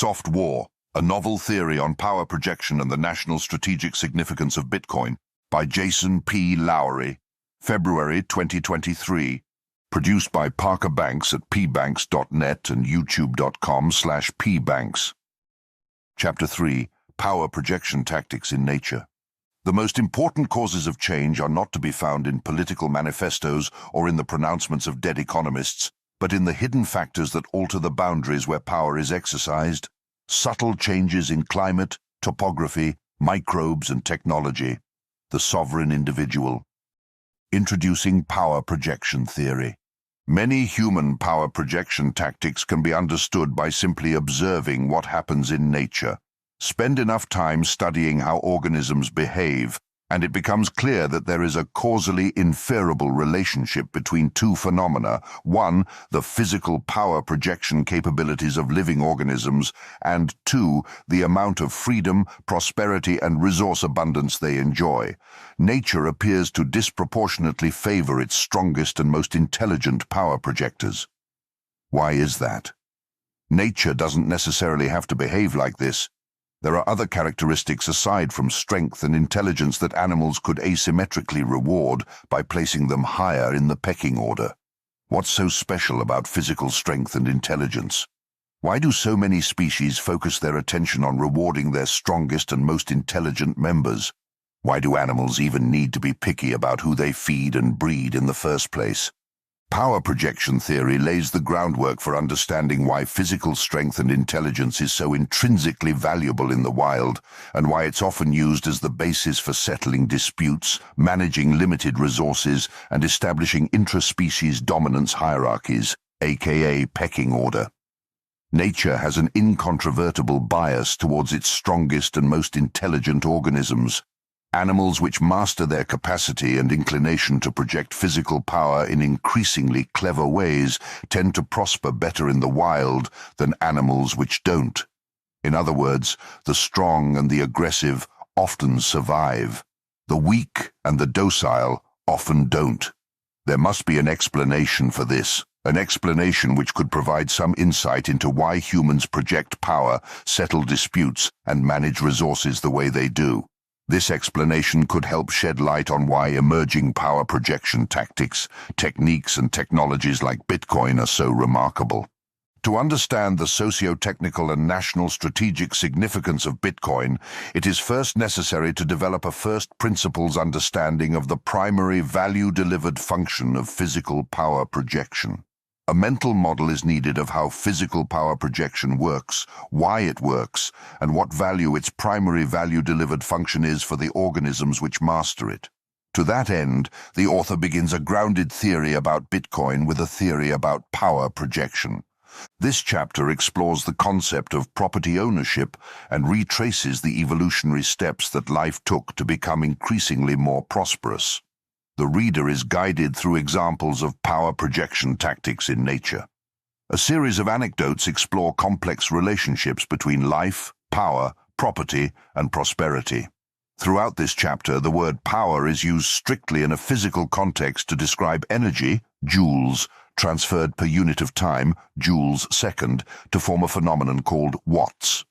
Softwar, a novel theory on power projection and the national strategic significance of Bitcoin, by Jason P. Lowery, February 2023. Produced by Parker Banks at pbanks.net and youtube.com/pbanks. Chapter 3. Power Projection Tactics in Nature. The most important causes of change are not to be found in political manifestos or in the pronouncements of dead economists, but in the hidden factors that alter the boundaries where power is exercised. Subtle changes in climate, topography, microbes and technology. The sovereign individual. Introducing power projection theory. Many human power projection tactics can be understood by simply observing what happens in nature. Spend enough time studying how organisms behave, and it becomes clear that there is a causally inferable relationship between two phenomena. One, the physical power projection capabilities of living organisms, and two, the amount of freedom, prosperity, and resource abundance they enjoy. Nature appears to disproportionately favor its strongest and most intelligent power projectors. Why is that? Nature doesn't necessarily have to behave like this. There are other characteristics aside from strength and intelligence that animals could asymmetrically reward by placing them higher in the pecking order. What's so special about physical strength and intelligence? Why do so many species focus their attention on rewarding their strongest and most intelligent members? Why do animals even need to be picky about who they feed and breed in the first place? Power projection theory lays the groundwork for understanding why physical strength and intelligence is so intrinsically valuable in the wild, and why it's often used as the basis for settling disputes, managing limited resources, and establishing intraspecies dominance hierarchies, aka pecking order. Nature has an incontrovertible bias towards its strongest and most intelligent organisms. Animals which master their capacity and inclination to project physical power in increasingly clever ways tend to prosper better in the wild than animals which don't. In other words, the strong and the aggressive often survive. The weak and the docile often don't. There must be an explanation for this, an explanation which could provide some insight into why humans project power, settle disputes, and manage resources the way they do. This explanation could help shed light on why emerging power projection tactics, techniques, and technologies like Bitcoin are so remarkable. To understand the socio-technical and national strategic significance of Bitcoin, it is first necessary to develop a first principles understanding of the primary value-delivered function of physical power projection. A mental model is needed of how physical power projection works, why it works, and what value its primary value-delivered function is for the organisms which master it. To that end, the author begins a grounded theory about Bitcoin with a theory about power projection. This chapter explores the concept of property ownership and retraces the evolutionary steps that life took to become increasingly more prosperous. The reader is guided through examples of power projection tactics in nature. A series of anecdotes explore complex relationships between life, power, property, and prosperity. Throughout this chapter, the word power is used strictly in a physical context to describe energy, joules, transferred per unit of time, joules second, to form a phenomenon called watts.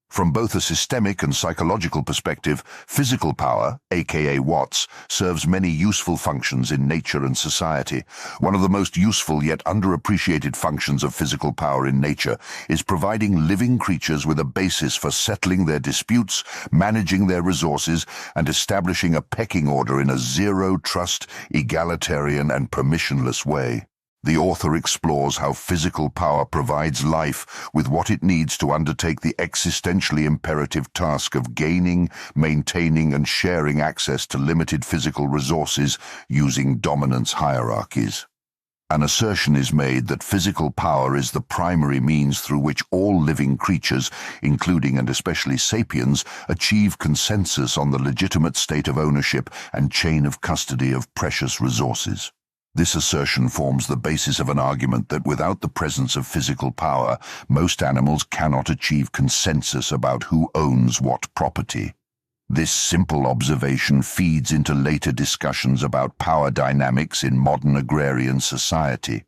From both a systemic and psychological perspective, physical power, aka watts, serves many useful functions in nature and society. One of the most useful yet underappreciated functions of physical power in nature is providing living creatures with a basis for settling their disputes, managing their resources, and establishing a pecking order in a zero-trust, egalitarian, and permissionless way. The author explores how physical power provides life with what it needs to undertake the existentially imperative task of gaining, maintaining, and sharing access to limited physical resources using dominance hierarchies. An assertion is made that physical power is the primary means through which all living creatures, including and especially sapiens, achieve consensus on the legitimate state of ownership and chain of custody of precious resources. This assertion forms the basis of an argument that without the presence of physical power, most animals cannot achieve consensus about who owns what property. This simple observation feeds into later discussions about power dynamics in modern agrarian society.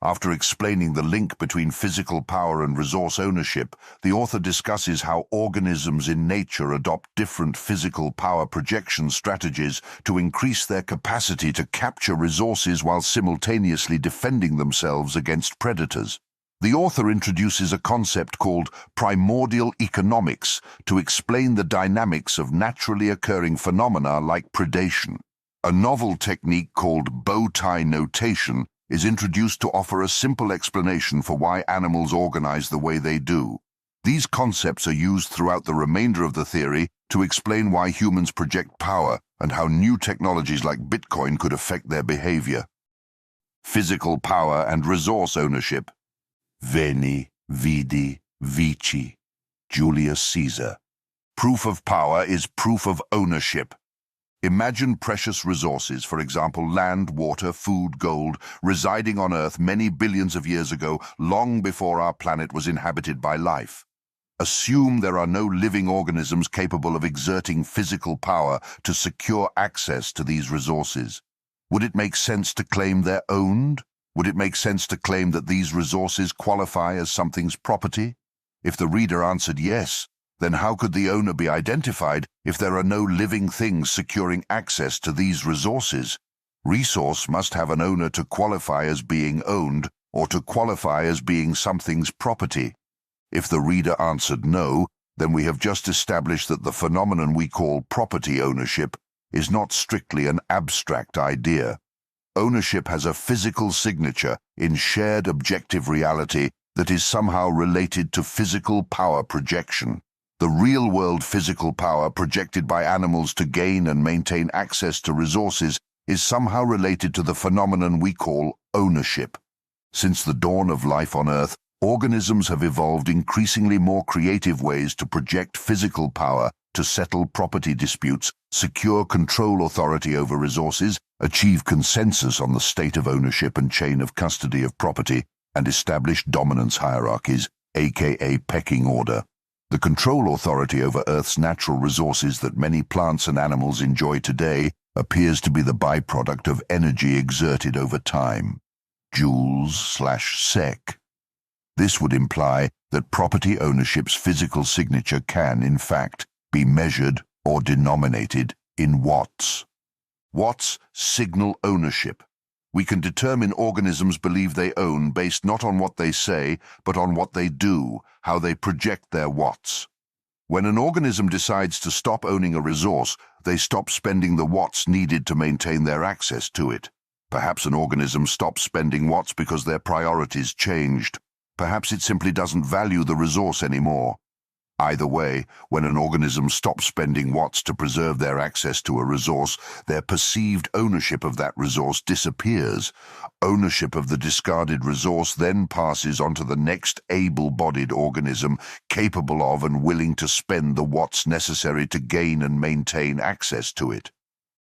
After explaining the link between physical power and resource ownership, the author discusses how organisms in nature adopt different physical power projection strategies to increase their capacity to capture resources while simultaneously defending themselves against predators. The author introduces a concept called Primordial Economics to explain the dynamics of naturally occurring phenomena like predation. A novel technique called bow tie notation is introduced to offer a simple explanation for why animals organize the way they do. These concepts are used throughout the remainder of the theory to explain why humans project power and how new technologies like Bitcoin could affect their behavior. Physical power and resource ownership. Veni, vidi, vici. Julius Caesar. Proof of power is proof of ownership. Imagine precious resources, for example, land, water, food, gold, residing on Earth many billions of years ago, long before our planet was inhabited by life. Assume there are no living organisms capable of exerting physical power to secure access to these resources. Would it make sense to claim they're owned? Would it make sense to claim that these resources qualify as something's property? If the reader answered yes, then how could the owner be identified if there are no living things securing access to these resources? Resource must have an owner to qualify as being owned or to qualify as being something's property. If the reader answered no, then we have just established that the phenomenon we call property ownership is not strictly an abstract idea. Ownership has a physical signature in shared objective reality that is somehow related to physical power projection. The real-world physical power projected by animals to gain and maintain access to resources is somehow related to the phenomenon we call ownership. Since the dawn of life on Earth, organisms have evolved increasingly more creative ways to project physical power to settle property disputes, secure control authority over resources, achieve consensus on the state of ownership and chain of custody of property, and establish dominance hierarchies, aka pecking order. The control authority over Earth's natural resources that many plants and animals enjoy today appears to be the byproduct of energy exerted over time. Joules/sec. This would imply that property ownership's physical signature can, in fact, be measured or denominated in watts. Watts signal ownership. We can determine organisms believe they own based not on what they say, but on what they do, how they project their watts. When an organism decides to stop owning a resource, they stop spending the watts needed to maintain their access to it. Perhaps an organism stops spending watts because their priorities changed. Perhaps it simply doesn't value the resource anymore. Either way, when an organism stops spending watts to preserve their access to a resource, their perceived ownership of that resource disappears. Ownership of the discarded resource then passes on to the next able-bodied organism capable of and willing to spend the watts necessary to gain and maintain access to it.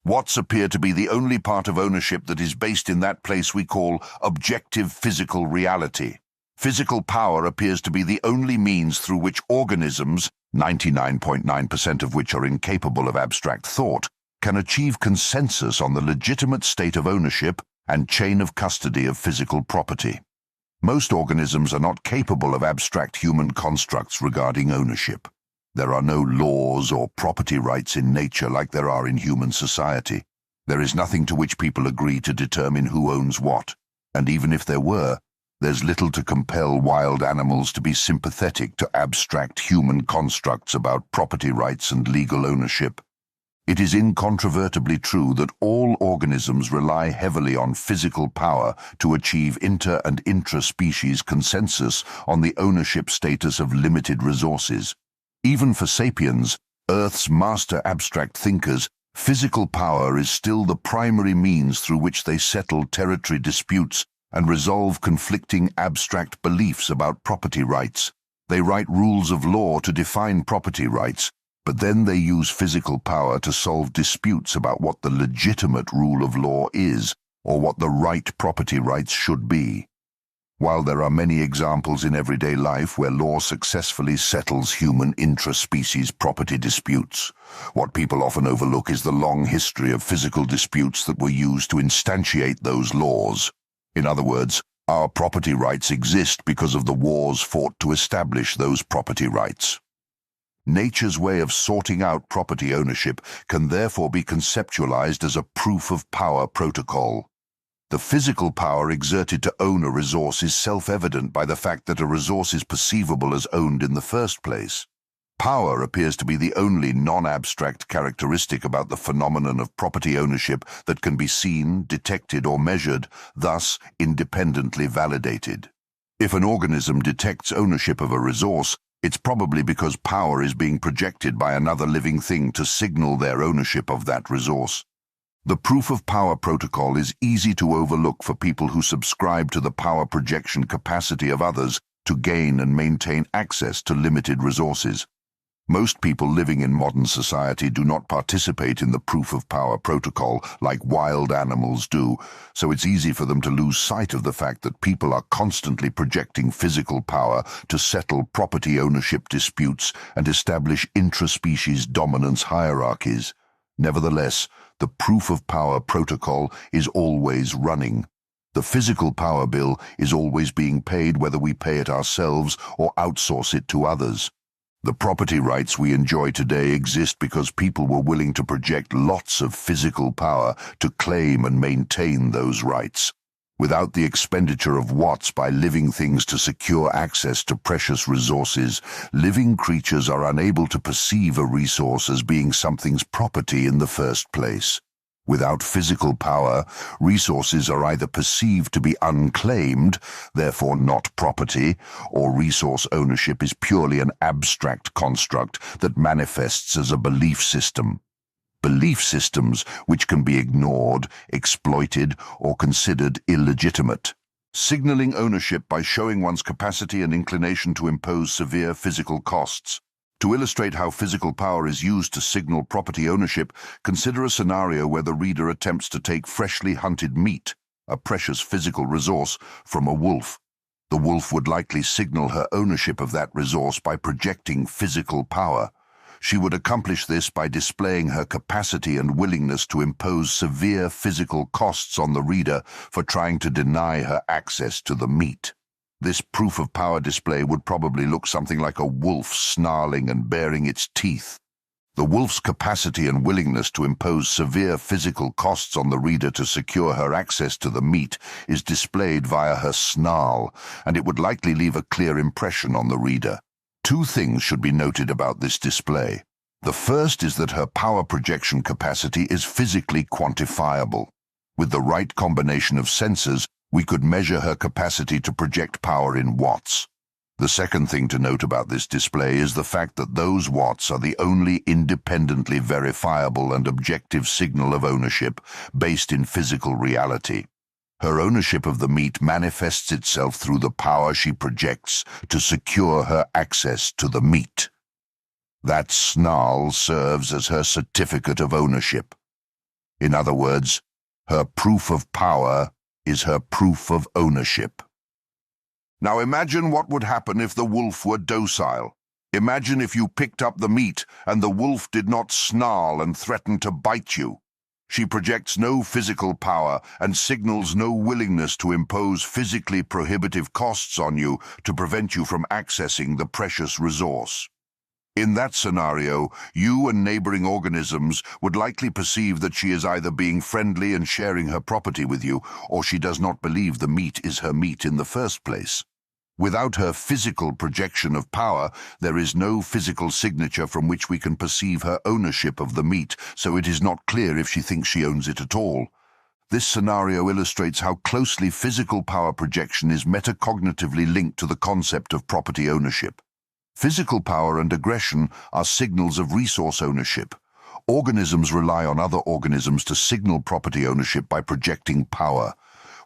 Watts appear to be the only part of ownership that is based in that place we call objective physical reality. Physical power appears to be the only means through which organisms, 99.9% of which are incapable of abstract thought, can achieve consensus on the legitimate state of ownership and chain of custody of physical property. Most organisms are not capable of abstract human constructs regarding ownership. There are no laws or property rights in nature like there are in human society. There is nothing to which people agree to determine who owns what, and even if there were, there's little to compel wild animals to be sympathetic to abstract human constructs about property rights and legal ownership. It is incontrovertibly true that all organisms rely heavily on physical power to achieve inter- and intra-species consensus on the ownership status of limited resources. Even for sapiens, Earth's master abstract thinkers, physical power is still the primary means through which they settle territory disputes and resolve conflicting abstract beliefs about property rights. They write rules of law to define property rights, but then they use physical power to solve disputes about what the legitimate rule of law is, or what the right property rights should be. While there are many examples in everyday life where law successfully settles human intra-species property disputes, what people often overlook is the long history of physical disputes that were used to instantiate those laws. In other words, Our property rights exist because of the wars fought to establish those property rights. Nature's way of sorting out property ownership can therefore be conceptualized as a proof of power protocol. The physical power exerted to own a resource is self-evident by the fact that a resource is perceivable as owned in the first place. Power appears to be the only non-abstract characteristic about the phenomenon of property ownership that can be seen, detected, or measured, thus independently validated. If an organism detects ownership of a resource, it's probably because power is being projected by another living thing to signal their ownership of that resource. The proof of power protocol is easy to overlook for people who subscribe to the power projection capacity of others to gain and maintain access to limited resources. Most people living in modern society do not participate in the proof of power protocol like wild animals do, so it's easy for them to lose sight of the fact that people are constantly projecting physical power to settle property ownership disputes and establish intraspecies dominance hierarchies. Nevertheless, the proof of power protocol is always running. The physical power bill is always being paid whether we pay it ourselves or outsource it to others. The property rights we enjoy today exist because people were willing to project lots of physical power to claim and maintain those rights. Without the expenditure of watts by living things to secure access to precious resources, living creatures are unable to perceive a resource as being something's property in the first place. Without physical power, resources are either perceived to be unclaimed, therefore not property, or resource ownership is purely an abstract construct that manifests as a belief system. Belief systems which can be ignored, exploited, or considered illegitimate. Signaling ownership by showing one's capacity and inclination to impose severe physical costs. To illustrate how physical power is used to signal property ownership, consider a scenario where the reader attempts to take freshly hunted meat, a precious physical resource, from a wolf. The wolf would likely signal her ownership of that resource by projecting physical power. She would accomplish this by displaying her capacity and willingness to impose severe physical costs on the reader for trying to deny her access to the meat. This proof of power display would probably look something like a wolf snarling and baring its teeth. The wolf's capacity and willingness to impose severe physical costs on the reader to secure her access to the meat is displayed via her snarl, and it would likely leave a clear impression on the reader. Two things should be noted about this display. The first is that her power projection capacity is physically quantifiable. With the right combination of sensors, we could measure her capacity to project power in watts. The second thing to note about this display is the fact that those watts are the only independently verifiable and objective signal of ownership based in physical reality. Her ownership of the meat manifests itself through the power she projects to secure her access to the meat. That snarl serves as her certificate of ownership. In other words, her proof of power is her proof of ownership. Now imagine what would happen if the wolf were docile. Imagine if you picked up the meat and the wolf did not snarl and threaten to bite you. She projects no physical power and signals no willingness to impose physically prohibitive costs on you to prevent you from accessing the precious resource. In that scenario, you and neighboring organisms would likely perceive that she is either being friendly and sharing her property with you, or she does not believe the meat is her meat in the first place. Without her physical projection of power, there is no physical signature from which we can perceive her ownership of the meat, so it is not clear if she thinks she owns it at all. This scenario illustrates how closely physical power projection is metacognitively linked to the concept of property ownership. Physical power and aggression are signals of resource ownership. Organisms rely on other organisms to signal property ownership by projecting power.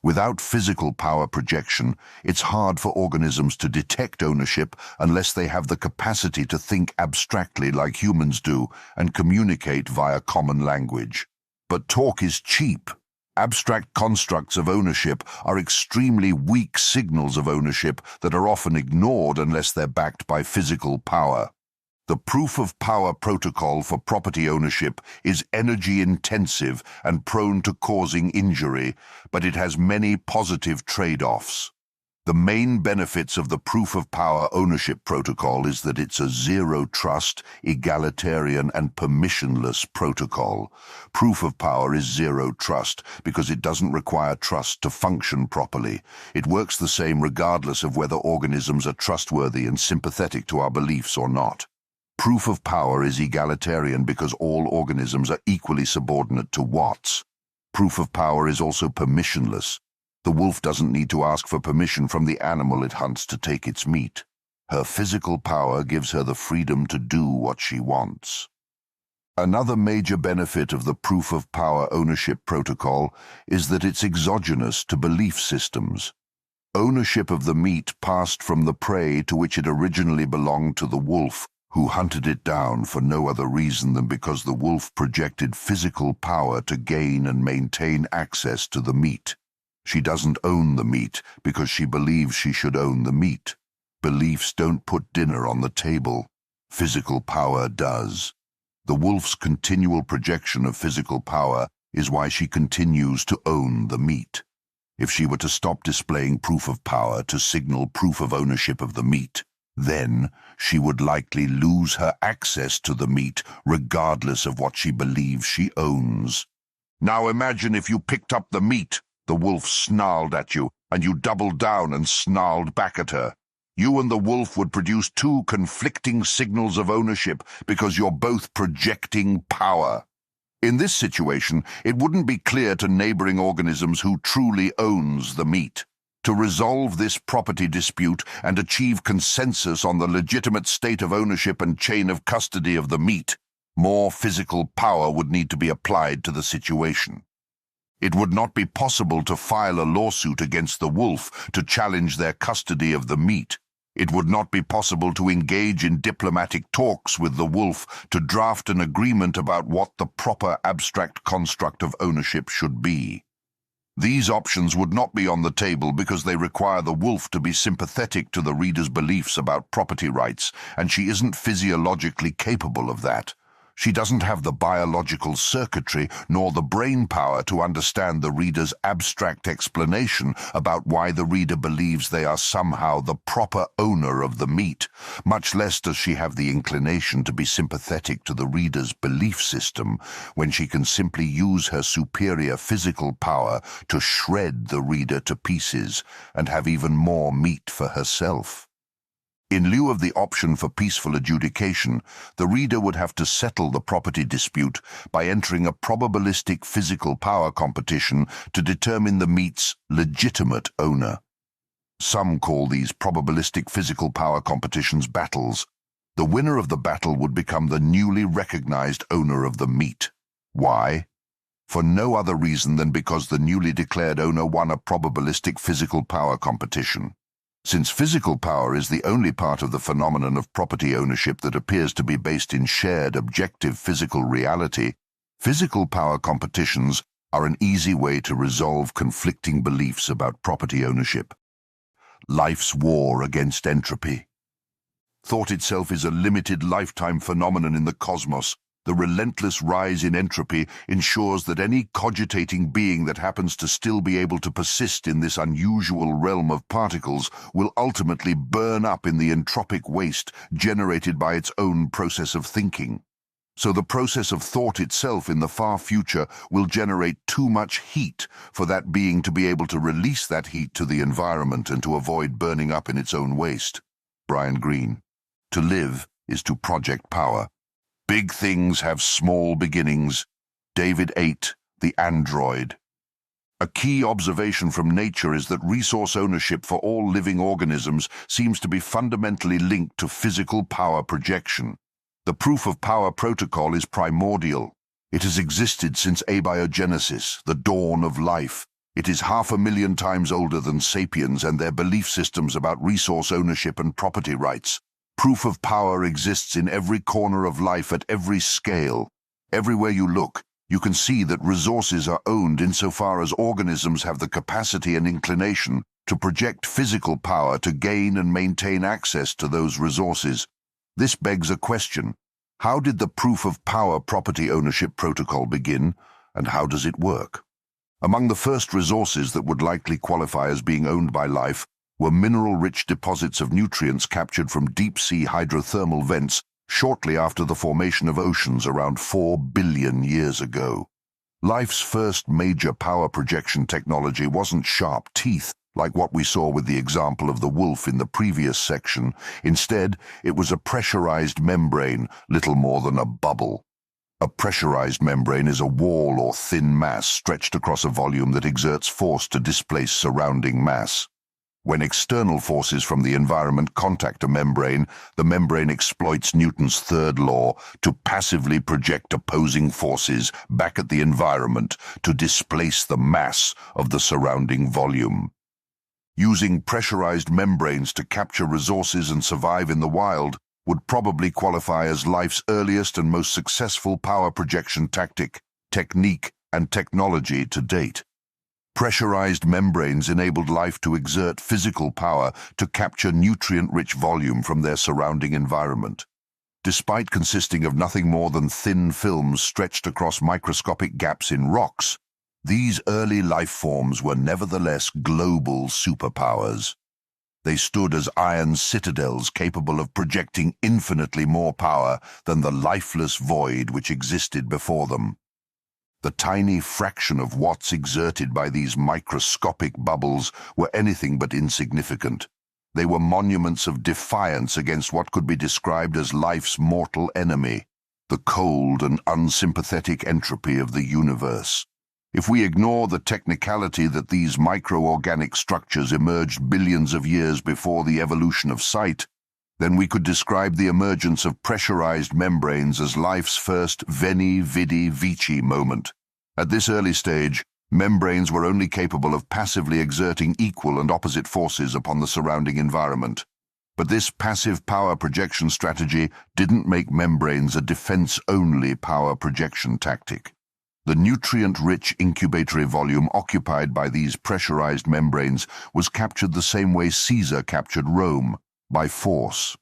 Without physical power projection, it's hard for organisms to detect ownership unless they have the capacity to think abstractly like humans do and communicate via common language. But talk is cheap. Abstract constructs of ownership are extremely weak signals of ownership that are often ignored unless they're backed by physical power. The proof of power protocol for property ownership is energy-intensive and prone to causing injury, but it has many positive trade-offs. The main benefits of the Proof of Power Ownership Protocol is that it's a zero-trust, egalitarian, and permissionless protocol. Proof of Power is zero-trust because it doesn't require trust to function properly. It works the same regardless of whether organisms are trustworthy and sympathetic to our beliefs or not. Proof of Power is egalitarian because all organisms are equally subordinate to Watts. Proof of Power is also permissionless. The wolf doesn't need to ask for permission from the animal it hunts to take its meat. Her physical power gives her the freedom to do what she wants. Another major benefit of the Proof of Power Ownership Protocol is that it's exogenous to belief systems. Ownership of the meat passed from the prey to which it originally belonged to the wolf, who hunted it down for no other reason than because the wolf projected physical power to gain and maintain access to the meat. She doesn't own the meat because she believes she should own the meat. Beliefs don't put dinner on the table. Physical power does. The wolf's continual projection of physical power is why she continues to own the meat. If she were to stop displaying proof of power to signal proof of ownership of the meat, then she would likely lose her access to the meat regardless of what she believes she owns. Now imagine if you picked up the meat. The wolf snarled at you, and you doubled down and snarled back at her. You and the wolf would produce two conflicting signals of ownership because you're both projecting power. In this situation, it wouldn't be clear to neighboring organisms who truly owns the meat. To resolve this property dispute and achieve consensus on the legitimate state of ownership and chain of custody of the meat, more physical power would need to be applied to the situation. It would not be possible to file a lawsuit against the wolf to challenge their custody of the meat. It would not be possible to engage in diplomatic talks with the wolf to draft an agreement about what the proper abstract construct of ownership should be. These options would not be on the table because they require the wolf to be sympathetic to the reader's beliefs about property rights, and she isn't physiologically capable of that. She doesn't have the biological circuitry nor the brain power to understand the reader's abstract explanation about why the reader believes they are somehow the proper owner of the meat, much less does she have the inclination to be sympathetic to the reader's belief system when she can simply use her superior physical power to shred the reader to pieces and have even more meat for herself. In lieu of the option for peaceful adjudication, the reader would have to settle the property dispute by entering a probabilistic physical power competition to determine the meat's legitimate owner. Some call these probabilistic physical power competitions battles. The winner of the battle would become the newly recognized owner of the meat. Why? For no other reason than because the newly declared owner won a probabilistic physical power competition. Since physical power is the only part of the phenomenon of property ownership that appears to be based in shared objective physical reality, physical power competitions are an easy way to resolve conflicting beliefs about property ownership. Life's war against entropy. Thought itself is a limited lifetime phenomenon in the cosmos. The relentless rise in entropy ensures that any cogitating being that happens to still be able to persist in this unusual realm of particles will ultimately burn up in the entropic waste generated by its own process of thinking. So the process of thought itself in the far future will generate too much heat for that being to be able to release that heat to the environment and to avoid burning up in its own waste. Brian Greene. To live is to project power. Big things have small beginnings. David 8, The Android. A key observation from nature is that resource ownership for all living organisms seems to be fundamentally linked to physical power projection. The Proof of Power protocol is primordial. It has existed since abiogenesis, the dawn of life. It is 500,000 times older than sapiens and their belief systems about resource ownership and property rights. Proof of power exists in every corner of life at every scale. Everywhere you look, you can see that resources are owned insofar as organisms have the capacity and inclination to project physical power to gain and maintain access to those resources. This begs a question. How did the Proof of Power property ownership protocol begin, and how does it work? Among the first resources that would likely qualify as being owned by life were mineral-rich deposits of nutrients captured from deep-sea hydrothermal vents shortly after the formation of oceans around 4 billion years ago. Life's first major power projection technology wasn't sharp teeth, like what we saw with the example of the wolf in the previous section. Instead, it was a pressurized membrane, little more than a bubble. A pressurized membrane is a wall or thin mass stretched across a volume that exerts force to displace surrounding mass. When external forces from the environment contact a membrane, the membrane exploits Newton's third law to passively project opposing forces back at the environment to displace the mass of the surrounding volume. Using pressurized membranes to capture resources and survive in the wild would probably qualify as life's earliest and most successful power projection tactic, technique, and technology to date. Pressurized membranes enabled life to exert physical power to capture nutrient-rich volume from their surrounding environment. Despite consisting of nothing more than thin films stretched across microscopic gaps in rocks, these early life forms were nevertheless global superpowers. They stood as iron citadels capable of projecting infinitely more power than the lifeless void which existed before them. The tiny fraction of watts exerted by these microscopic bubbles were anything but insignificant. They were monuments of defiance against what could be described as life's mortal enemy, the cold and unsympathetic entropy of the universe. If we ignore the technicality that these microorganic structures emerged billions of years before the evolution of sight, then we could describe the emergence of pressurized membranes as life's first veni, vidi, vici moment. At this early stage, membranes were only capable of passively exerting equal and opposite forces upon the surrounding environment. But this passive power projection strategy didn't make membranes a defense-only power projection tactic. The nutrient-rich incubatory volume occupied by these pressurized membranes was captured the same way Caesar captured Rome, by force.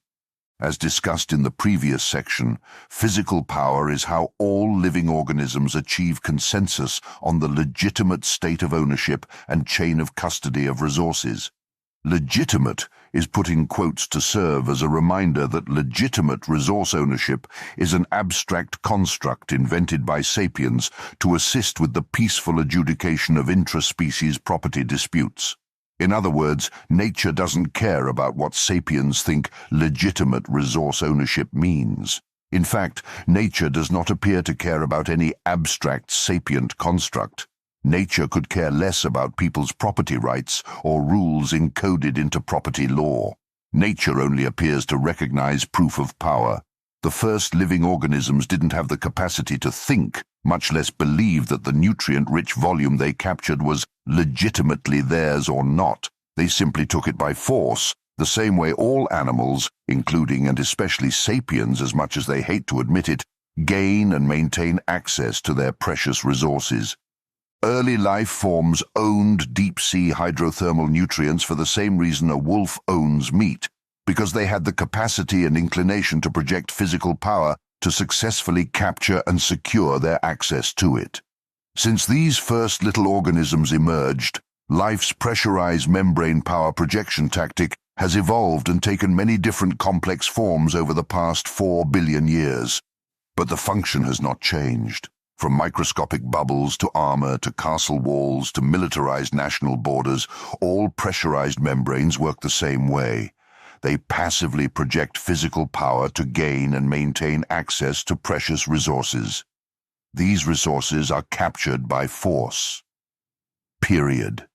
As discussed in the previous section, physical power is how all living organisms achieve consensus on the legitimate state of ownership and chain of custody of resources. Legitimate is put in quotes to serve as a reminder that legitimate resource ownership is an abstract construct invented by sapiens to assist with the peaceful adjudication of intraspecies property disputes. In other words, nature doesn't care about what sapiens think legitimate resource ownership means. In fact, nature does not appear to care about any abstract sapient construct. Nature could care less about people's property rights or rules encoded into property law. Nature only appears to recognize proof of power. The first living organisms didn't have the capacity to think, much less believe that the nutrient-rich volume they captured was legitimately theirs or not. They simply took it by force, the same way all animals, including and especially sapiens as much as they hate to admit it, gain and maintain access to their precious resources. Early life forms owned deep-sea hydrothermal nutrients for the same reason a wolf owns meat, because they had the capacity and inclination to project physical power to successfully capture and secure their access to it. Since these first little organisms emerged, life's pressurized membrane power projection tactic has evolved and taken many different complex forms over the past 4 billion years. But the function has not changed. From microscopic bubbles to armor to castle walls to militarized national borders, all pressurized membranes work the same way. They passively project physical power to gain and maintain access to precious resources. These resources are captured by force. Period.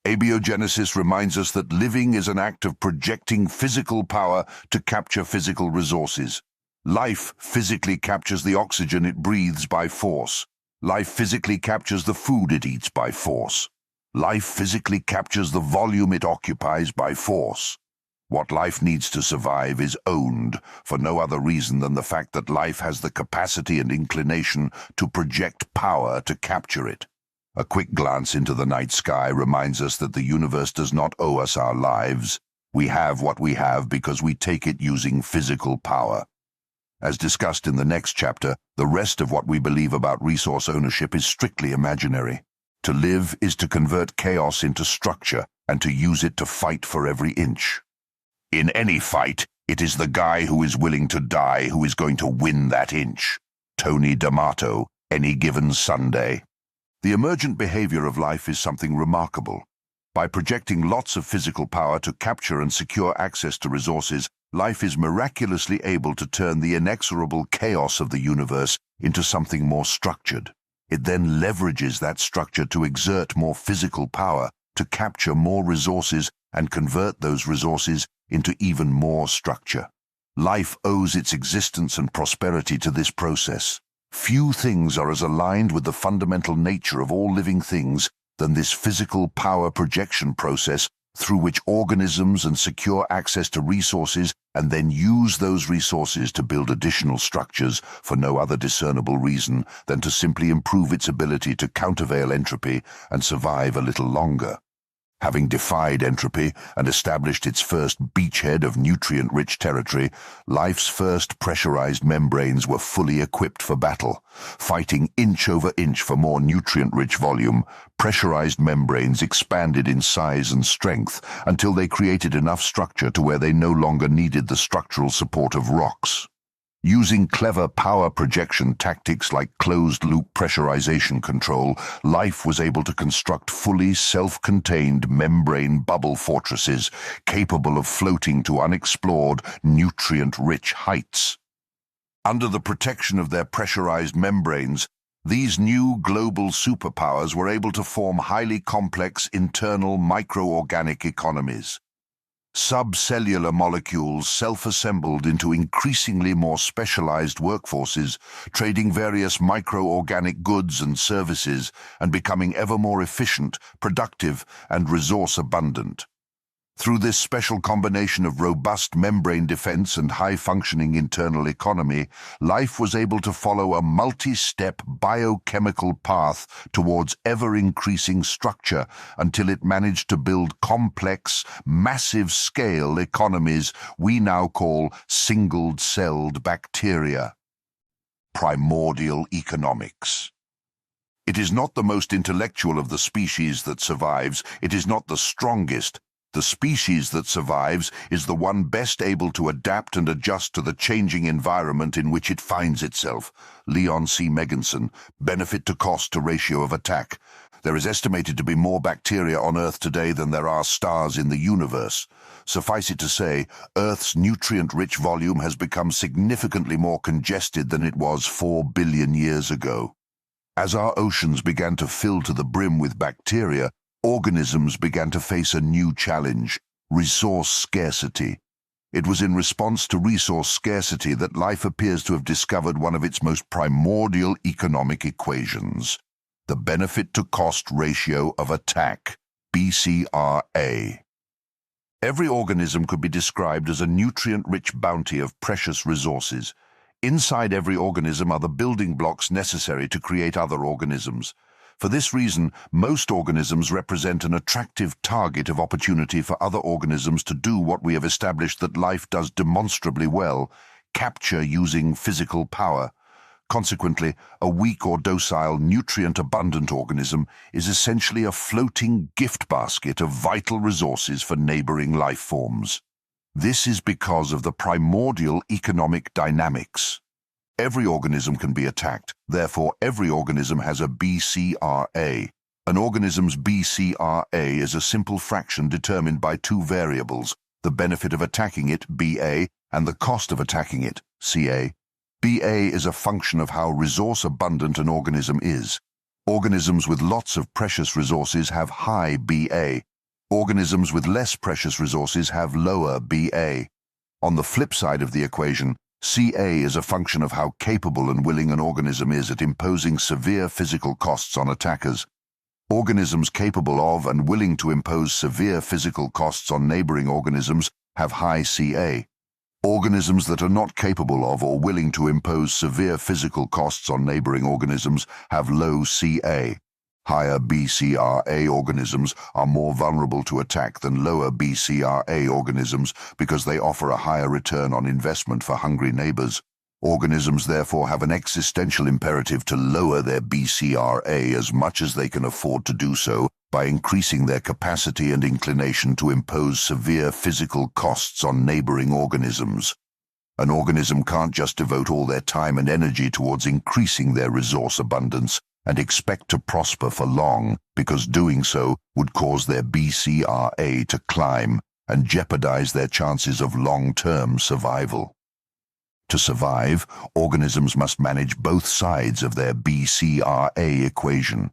Abiogenesis reminds us that living is an act of projecting physical power to capture physical resources. Life physically captures the oxygen it breathes by force. Life physically captures the food it eats by force. Life physically captures the volume it occupies by force. What life needs to survive is owned for no other reason than the fact that life has the capacity and inclination to project power to capture it. A quick glance into the night sky reminds us that the universe does not owe us our lives. We have what we have because we take it using physical power. As discussed in the next chapter, the rest of what we believe about resource ownership is strictly imaginary. To live is to convert chaos into structure, and to use it to fight for every inch. In any fight, it is the guy who is willing to die who is going to win that inch. Tony D'Amato, Any Given Sunday. The emergent behavior of life is something remarkable. By projecting lots of physical power to capture and secure access to resources, life is miraculously able to turn the inexorable chaos of the universe into something more structured. It then leverages that structure to exert more physical power, to capture more resources and convert those resources into even more structure. Life owes its existence and prosperity to this process. Few things are as aligned with the fundamental nature of all living things than this physical power projection process through which organisms and secure access to resources and then use those resources to build additional structures for no other discernible reason than to simply improve its ability to countervail entropy and survive a little longer. Having defied entropy and established its first beachhead of nutrient-rich territory, life's first pressurized membranes were fully equipped for battle. Fighting inch over inch for more nutrient-rich volume, pressurized membranes expanded in size and strength until they created enough structure to where they no longer needed the structural support of rocks. Using clever power projection tactics like closed-loop pressurization control, life was able to construct fully self-contained membrane bubble fortresses capable of floating to unexplored, nutrient-rich heights. Under the protection of their pressurized membranes, these new global superpowers were able to form highly complex internal microorganic economies. Subcellular molecules self-assembled into increasingly more specialized workforces, trading various microorganic goods and services and becoming ever more efficient, productive, and resource-abundant. Through this special combination of robust membrane defense and high-functioning internal economy, life was able to follow a multi-step biochemical path towards ever-increasing structure until it managed to build complex, massive-scale economies we now call single-celled bacteria. Primordial Economics. It is not the most intellectual of the species that survives, it is not the strongest. The species that survives is the one best able to adapt and adjust to the changing environment in which it finds itself. Leon C. Megginson, Benefit to Cost to Ratio of Attack. There is estimated to be more bacteria on Earth today than there are stars in the universe. Suffice it to say, Earth's nutrient-rich volume has become significantly more congested than it was 4 billion years ago. As our oceans began to fill to the brim with bacteria, organisms began to face a new challenge: resource scarcity. It was in response to resource scarcity that life appears to have discovered one of its most primordial economic equations, the benefit-to-cost ratio of attack, BCRA. Every organism could be described as a nutrient-rich bounty of precious resources. Inside every organism are the building blocks necessary to create other organisms. For this reason, most organisms represent an attractive target of opportunity for other organisms to do what we have established that life does demonstrably well: capture using physical power. Consequently, a weak or docile, nutrient-abundant organism is essentially a floating gift basket of vital resources for neighboring life forms. This is because of the primordial economic dynamics. Every organism can be attacked, therefore every organism has a BCRA. An organism's BCRA is a simple fraction determined by two variables: the benefit of attacking it, BA, and the cost of attacking it, CA. BA is a function of how resource-abundant an organism is. Organisms with lots of precious resources have high BA. Organisms with less precious resources have lower BA. On the flip side of the equation, CA is a function of how capable and willing an organism is at imposing severe physical costs on attackers. Organisms capable of and willing to impose severe physical costs on neighboring organisms have high CA. Organisms that are not capable of or willing to impose severe physical costs on neighboring organisms have low CA. Higher BCRA organisms are more vulnerable to attack than lower BCRA organisms because they offer a higher return on investment for hungry neighbors. Organisms therefore have an existential imperative to lower their BCRA as much as they can afford to do so by increasing their capacity and inclination to impose severe physical costs on neighboring organisms. An organism can't just devote all their time and energy towards increasing their resource abundance and expect to prosper for long, because doing so would cause their BCRA to climb and jeopardize their chances of long-term survival. To survive, organisms must manage both sides of their BCRA equation.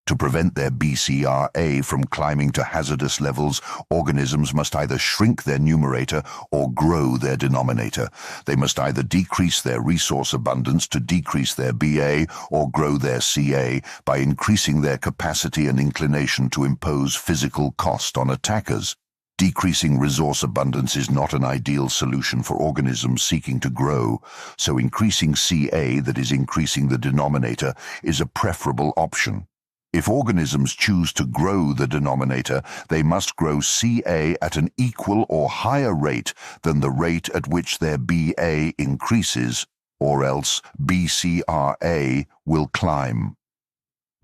To prevent their BCRA from climbing to hazardous levels, organisms must either shrink their numerator or grow their denominator. They must either decrease their resource abundance to decrease their BA or grow their CA by increasing their capacity and inclination to impose physical cost on attackers. Decreasing resource abundance is not an ideal solution for organisms seeking to grow, so increasing CA, that is increasing the denominator, is a preferable option. If organisms choose to grow the denominator, they must grow CA at an equal or higher rate than the rate at which their BA increases, or else BCRA will climb.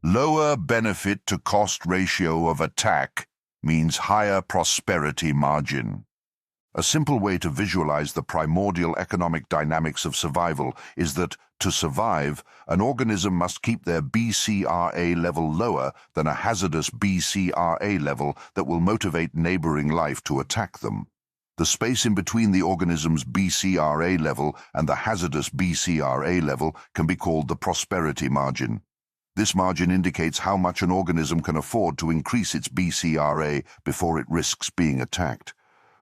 Lower benefit to cost ratio of attack means higher prosperity margin. A simple way to visualize the primordial economic dynamics of survival is that, to survive, an organism must keep their BCRA level lower than a hazardous BCRA level that will motivate neighboring life to attack them. The space in between the organism's BCRA level and the hazardous BCRA level can be called the prosperity margin. This margin indicates how much an organism can afford to increase its BCRA before it risks being attacked.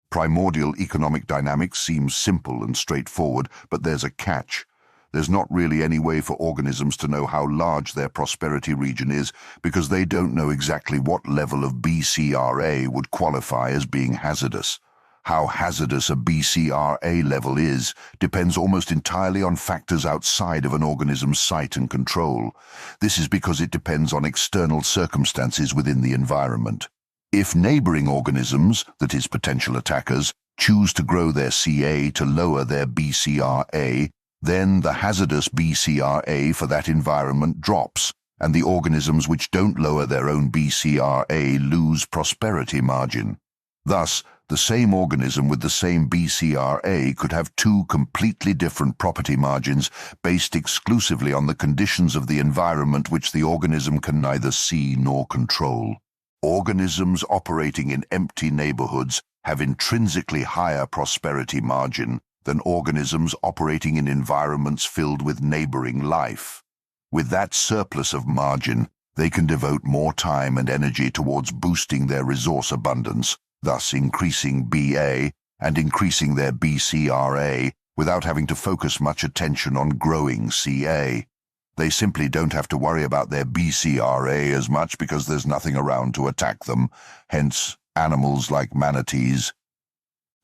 Primordial economic dynamics seems simple and straightforward, but there's a catch. There's not really any way for organisms to know how large their prosperity region is, because they don't know exactly what level of BCRA would qualify as being hazardous. How hazardous a BCRA level is depends almost entirely on factors outside of an organism's sight and control. This is because it depends on external circumstances within the environment. If neighboring organisms, that is potential attackers, choose to grow their CA to lower their BCRA, then the hazardous BCRA for that environment drops, and the organisms which don't lower their own BCRA lose prosperity margin. Thus, the same organism with the same BCRA could have two completely different property margins based exclusively on the conditions of the environment which the organism can neither see nor control. Organisms operating in empty neighborhoods have intrinsically higher prosperity margin than organisms operating in environments filled with neighboring life. With that surplus of margin, they can devote more time and energy towards boosting their resource abundance, thus increasing BA and increasing their BCRA without having to focus much attention on growing CA. They simply don't have to worry about their BCRA as much because there's nothing around to attack them, hence animals like manatees.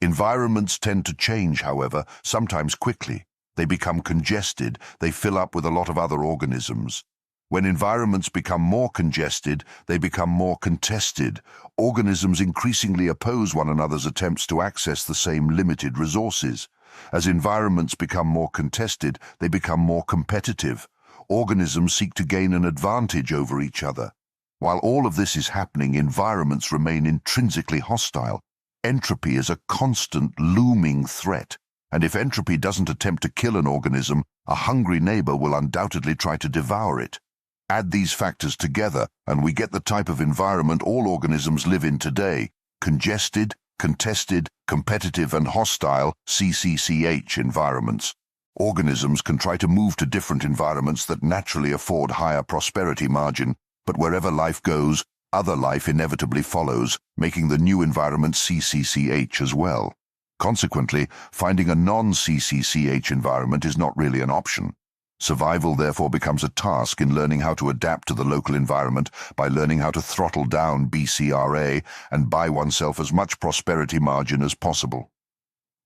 Environments tend to change, however, sometimes quickly. They become congested, they fill up with a lot of other organisms. When environments become more congested, they become more contested. Organisms increasingly oppose one another's attempts to access the same limited resources. As environments become more contested, they become more competitive. Organisms seek to gain an advantage over each other. While all of this is happening, environments remain intrinsically hostile. Entropy is a constant, looming threat, and if entropy doesn't attempt to kill an organism, a hungry neighbor will undoubtedly try to devour it. Add these factors together, and we get the type of environment all organisms live in today: congested, contested, competitive, and hostile CCCH environments. Organisms can try to move to different environments that naturally afford higher prosperity margin, but wherever life goes, other life inevitably follows, making the new environment CCCH as well. Consequently, finding a non-CCCH environment is not really an option. Survival therefore becomes a task in learning how to adapt to the local environment by learning how to throttle down BCRA and buy oneself as much prosperity margin as possible.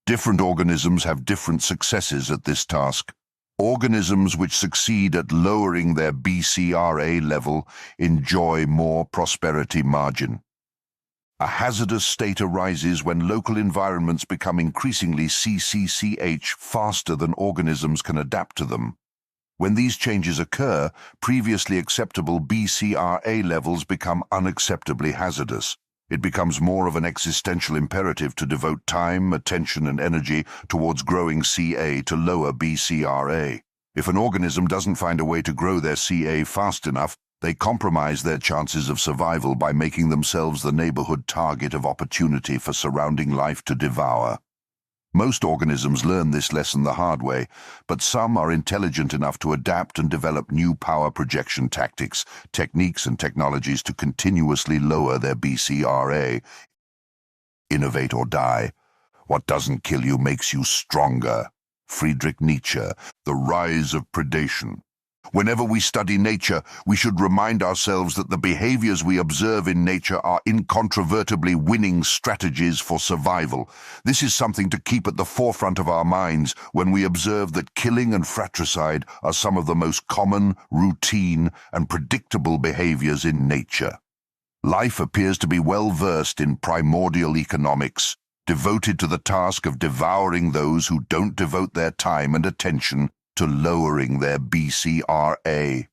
Different organisms have different successes at this task. Organisms which succeed at lowering their BCRA level enjoy more prosperity margin. A hazardous state arises when local environments become increasingly CCCH faster than organisms can adapt to them. When these changes occur, previously acceptable BCRA levels become unacceptably hazardous. It becomes more of an existential imperative to devote time, attention, and energy towards growing CA to lower BCRA. If an organism doesn't find a way to grow their CA fast enough, they compromise their chances of survival by making themselves the neighborhood target of opportunity for surrounding life to devour. Most organisms learn this lesson the hard way, but some are intelligent enough to adapt and develop new power projection tactics, techniques, and technologies to continuously lower their BCRA. Innovate or die. What doesn't kill you makes you stronger. Friedrich Nietzsche, The Rise of Predation. Whenever we study nature, we should remind ourselves that the behaviors we observe in nature are incontrovertibly winning strategies for survival. This is something to keep at the forefront of our minds when we observe that killing and fratricide are some of the most common, routine, and predictable behaviors in nature. Life appears to be well versed in primordial economics, devoted to the task of devouring those who don't devote their time and attention to lowering their BCRA.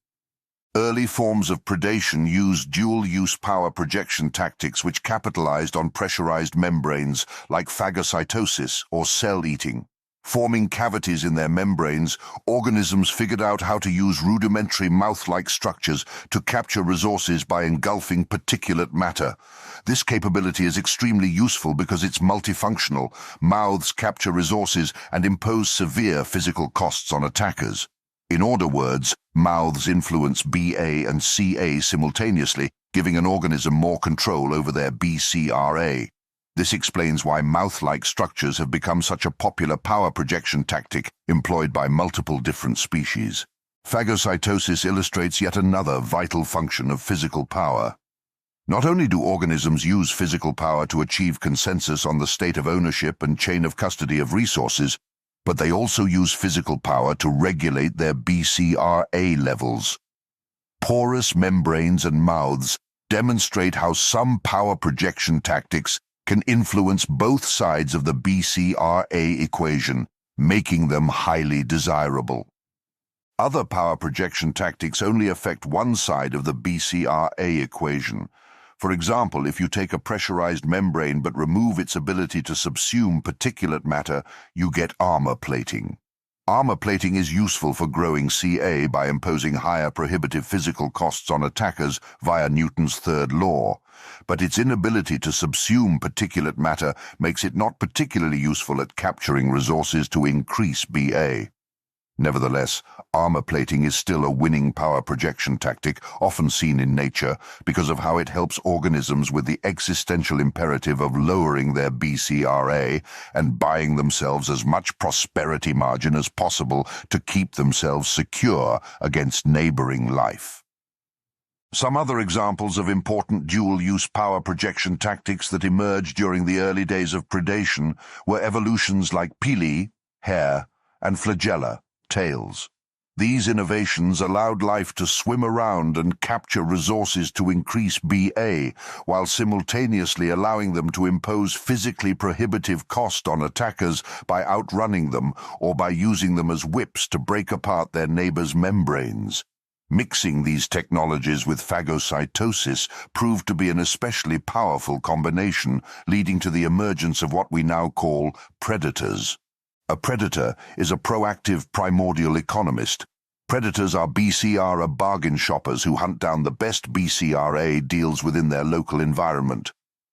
Early forms of predation used dual-use power projection tactics which capitalized on pressurized membranes like phagocytosis or cell eating. Forming cavities in their membranes, organisms figured out how to use rudimentary mouth-like structures to capture resources by engulfing particulate matter. This capability is extremely useful because it's multifunctional. Mouths capture resources and impose severe physical costs on attackers. In other words, mouths influence BA and CA simultaneously, giving an organism more control over their BCRA. This explains why mouth-like structures have become such a popular power projection tactic employed by multiple different species. Phagocytosis illustrates yet another vital function of physical power. Not only do organisms use physical power to achieve consensus on the state of ownership and chain of custody of resources, but they also use physical power to regulate their BCRA levels. Porous membranes and mouths demonstrate how some power projection tactics can influence both sides of the BCRA equation, making them highly desirable. Other power projection tactics only affect one side of the BCRA equation. For example, if you take a pressurized membrane but remove its ability to subsume particulate matter, you get armor plating. Armor plating is useful for growing CA by imposing higher prohibitive physical costs on attackers via Newton's third law, but its inability to subsume particulate matter makes it not particularly useful at capturing resources to increase BA. Nevertheless, armor plating is still a winning power projection tactic, often seen in nature, because of how it helps organisms with the existential imperative of lowering their BCRA and buying themselves as much prosperity margin as possible to keep themselves secure against neighboring life. Some other examples of important dual-use power projection tactics that emerged during the early days of predation were evolutions like pili, hair, and flagella, tails. These innovations allowed life to swim around and capture resources to increase BA, while simultaneously allowing them to impose physically prohibitive cost on attackers by outrunning them or by using them as whips to break apart their neighbors' membranes. Mixing these technologies with phagocytosis proved to be an especially powerful combination, leading to the emergence of what we now call predators. A predator is a proactive primordial economist. Predators are BCRA bargain shoppers who hunt down the best BCRA deals within their local environment.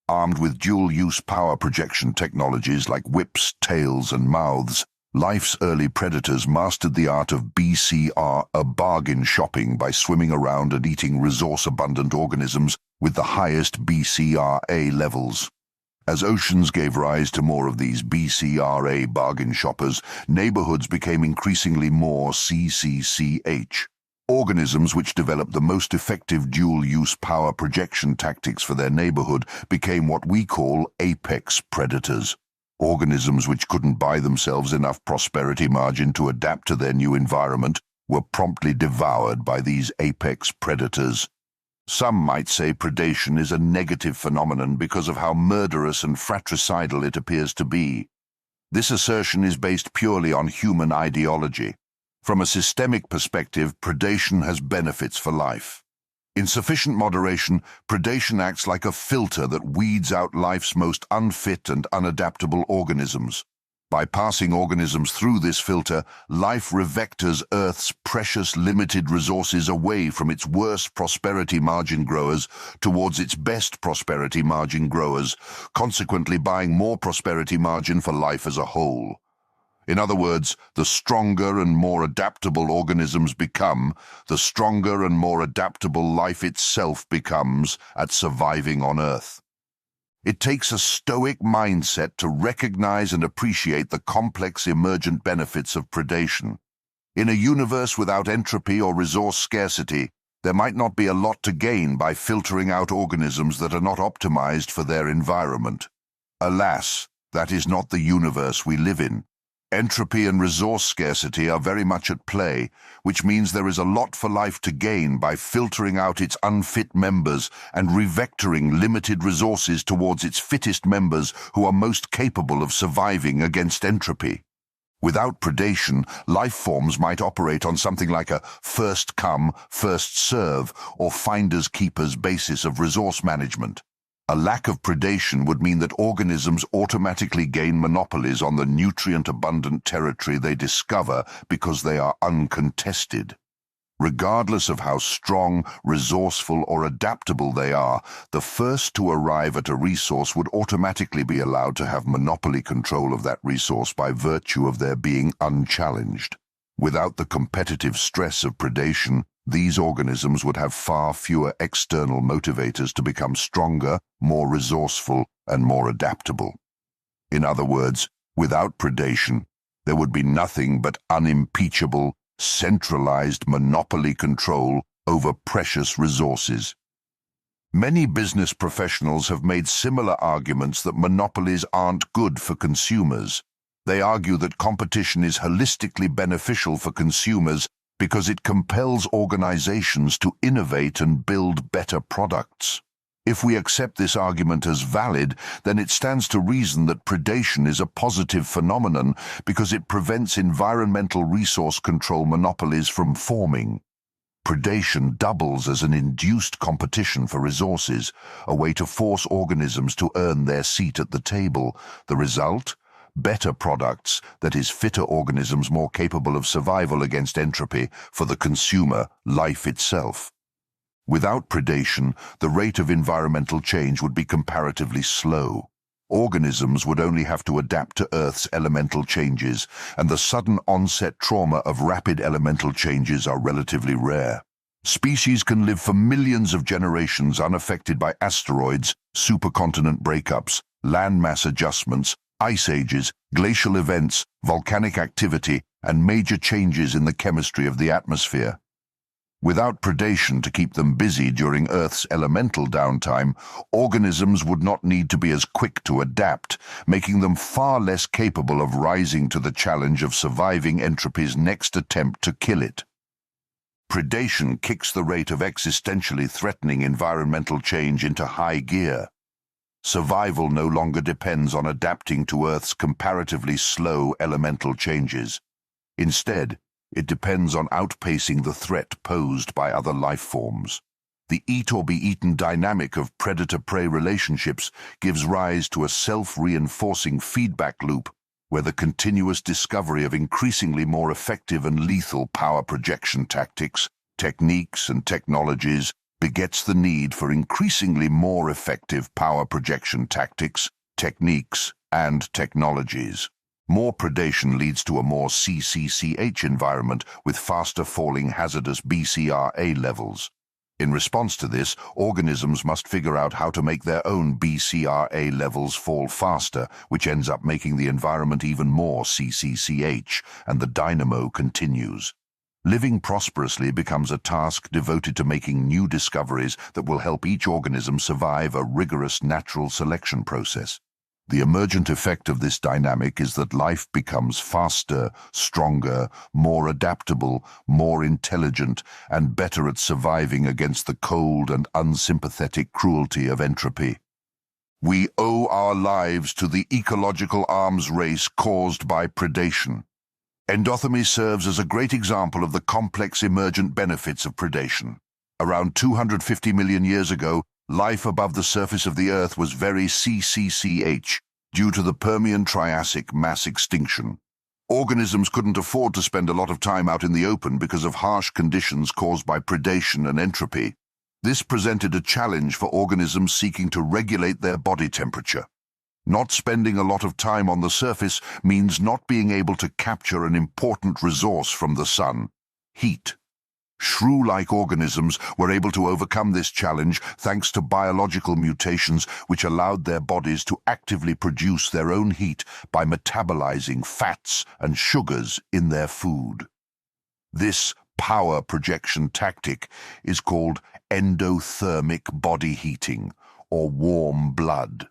Armed with dual-use power projection technologies like whips, tails, and mouths, life's early predators mastered the art of BCRA bargain shopping by swimming around and eating resource-abundant organisms with the highest BCRA levels. As oceans gave rise to more of these BCRA bargain shoppers, neighborhoods became increasingly more CCCH. Organisms which developed the most effective dual-use power projection tactics for their neighborhood became what we call apex predators. Organisms which couldn't buy themselves enough prosperity margin to adapt to their new environment were promptly devoured by these apex predators. Some might say predation is a negative phenomenon because of how murderous and fratricidal it appears to be. This assertion is based purely on human ideology. From a systemic perspective, predation has benefits for life. In sufficient moderation, predation acts like a filter that weeds out life's most unfit and unadaptable organisms. By passing organisms through this filter, life revectors Earth's precious limited resources away from its worst prosperity margin growers towards its best prosperity margin growers, consequently buying more prosperity margin for life as a whole. In other words, the stronger and more adaptable organisms become, the stronger and more adaptable life itself becomes at surviving on Earth. It takes a stoic mindset to recognize and appreciate the complex emergent benefits of predation. In a universe without entropy or resource scarcity, there might not be a lot to gain by filtering out organisms that are not optimized for their environment. Alas, that is not the universe we live in. Entropy and resource scarcity are very much at play, which means there is a lot for life to gain by filtering out its unfit members and revectoring limited resources towards its fittest members who are most capable of surviving against entropy. Without predation, life forms might operate on something like a first come, first serve or finders keepers basis of resource management. A lack of predation would mean that organisms automatically gain monopolies on the nutrient-abundant territory they discover because they are uncontested. Regardless of how strong, resourceful, or adaptable they are, the first to arrive at a resource would automatically be allowed to have monopoly control of that resource by virtue of their being unchallenged. Without the competitive stress of predation, these organisms would have far fewer external motivators to become stronger, more resourceful, and more adaptable. In other words, without predation, there would be nothing but unimpeachable, centralized monopoly control over precious resources. Many business professionals have made similar arguments that monopolies aren't good for consumers. They argue that competition is holistically beneficial for consumers because it compels organizations to innovate and build better products. If we accept this argument as valid, then it stands to reason that predation is a positive phenomenon because it prevents environmental resource control monopolies from forming. Predation doubles as an induced competition for resources, a way to force organisms to earn their seat at the table. The result? Better products, that is, fitter organisms more capable of survival against entropy for the consumer, life itself. Without predation, the rate of environmental change would be comparatively slow. Organisms would only have to adapt to Earth's elemental changes, and the sudden onset trauma of rapid elemental changes are relatively rare. Species can live for millions of generations unaffected by asteroids, supercontinent breakups, landmass adjustments, ice ages, glacial events, volcanic activity, and major changes in the chemistry of the atmosphere. Without predation to keep them busy during Earth's elemental downtime, organisms would not need to be as quick to adapt, making them far less capable of rising to the challenge of surviving entropy's next attempt to kill it. Predation kicks the rate of existentially threatening environmental change into high gear. Survival no longer depends on adapting to Earth's comparatively slow elemental changes. Instead, it depends on outpacing the threat posed by other life forms. The eat-or-be-eaten dynamic of predator-prey relationships gives rise to a self-reinforcing feedback loop where the continuous discovery of increasingly more effective and lethal power projection tactics, techniques, and technologies begets the need for increasingly more effective power projection tactics, techniques, and technologies. More predation leads to a more CCCH environment with faster falling hazardous BCRA levels. In response to this, organisms must figure out how to make their own BCRA levels fall faster, which ends up making the environment even more CCCH, and the dynamo continues. Living prosperously becomes a task devoted to making new discoveries that will help each organism survive a rigorous natural selection process. The emergent effect of this dynamic is that life becomes faster, stronger, more adaptable, more intelligent, and better at surviving against the cold and unsympathetic cruelty of entropy. We owe our lives to the ecological arms race caused by predation. Endothermy serves as a great example of the complex emergent benefits of predation. Around 250 million years ago, life above the surface of the Earth was very CCCH due to the Permian-Triassic mass extinction. Organisms couldn't afford to spend a lot of time out in the open because of harsh conditions caused by predation and entropy. This presented a challenge for organisms seeking to regulate their body temperature. Not spending a lot of time on the surface means not being able to capture an important resource from the sun: heat. Shrew-like organisms were able to overcome this challenge thanks to biological mutations which allowed their bodies to actively produce their own heat by metabolizing fats and sugars in their food. This power projection tactic is called endothermic body heating, or warm blood.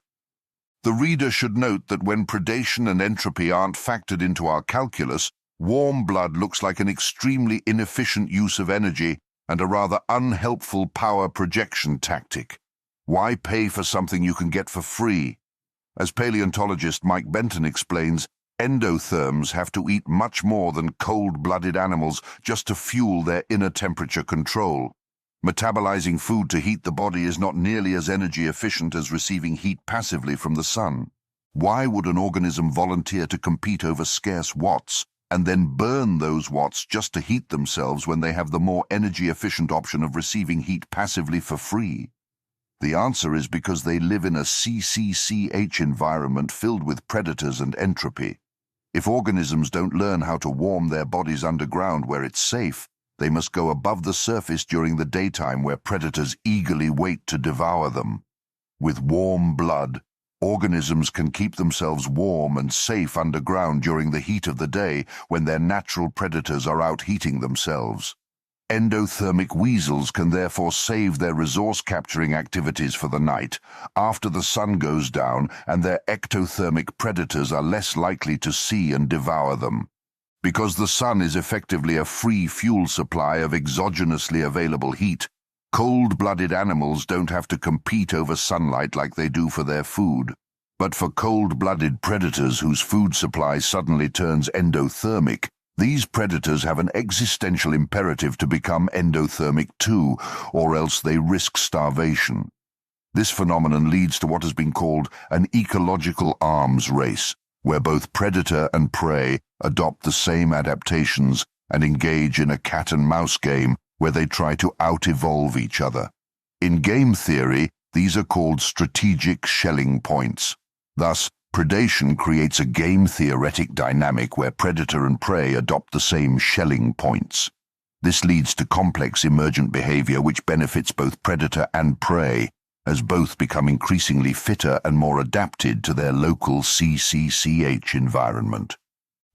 The reader should note that when predation and entropy aren't factored into our calculus, warm blood looks like an extremely inefficient use of energy and a rather unhelpful power projection tactic. Why pay for something you can get for free? As paleontologist Mike Benton explains, endotherms have to eat much more than cold-blooded animals just to fuel their inner temperature control. Metabolizing food to heat the body is not nearly as energy efficient as receiving heat passively from the sun. Why would an organism volunteer to compete over scarce watts and then burn those watts just to heat themselves when they have the more energy-efficient option of receiving heat passively for free? The answer is because they live in a CCCH environment filled with predators and entropy. If organisms don't learn how to warm their bodies underground where it's safe, they must go above the surface during the daytime where predators eagerly wait to devour them. With warm blood, organisms can keep themselves warm and safe underground during the heat of the day when their natural predators are out heating themselves. Endothermic weasels can therefore save their resource-capturing activities for the night after the sun goes down and their ectothermic predators are less likely to see and devour them. Because the sun is effectively a free fuel supply of exogenously available heat, cold-blooded animals don't have to compete over sunlight like they do for their food. But for cold-blooded predators whose food supply suddenly turns endothermic, these predators have an existential imperative to become endothermic too, or else they risk starvation. This phenomenon leads to what has been called an ecological arms race, where both predator and prey adopt the same adaptations and engage in a cat-and-mouse game where they try to out-evolve each other. In game theory, these are called strategic shelling points. Thus, predation creates a game-theoretic dynamic where predator and prey adopt the same shelling points. This leads to complex emergent behavior which benefits both predator and prey, as both become increasingly fitter and more adapted to their local CCCH environment.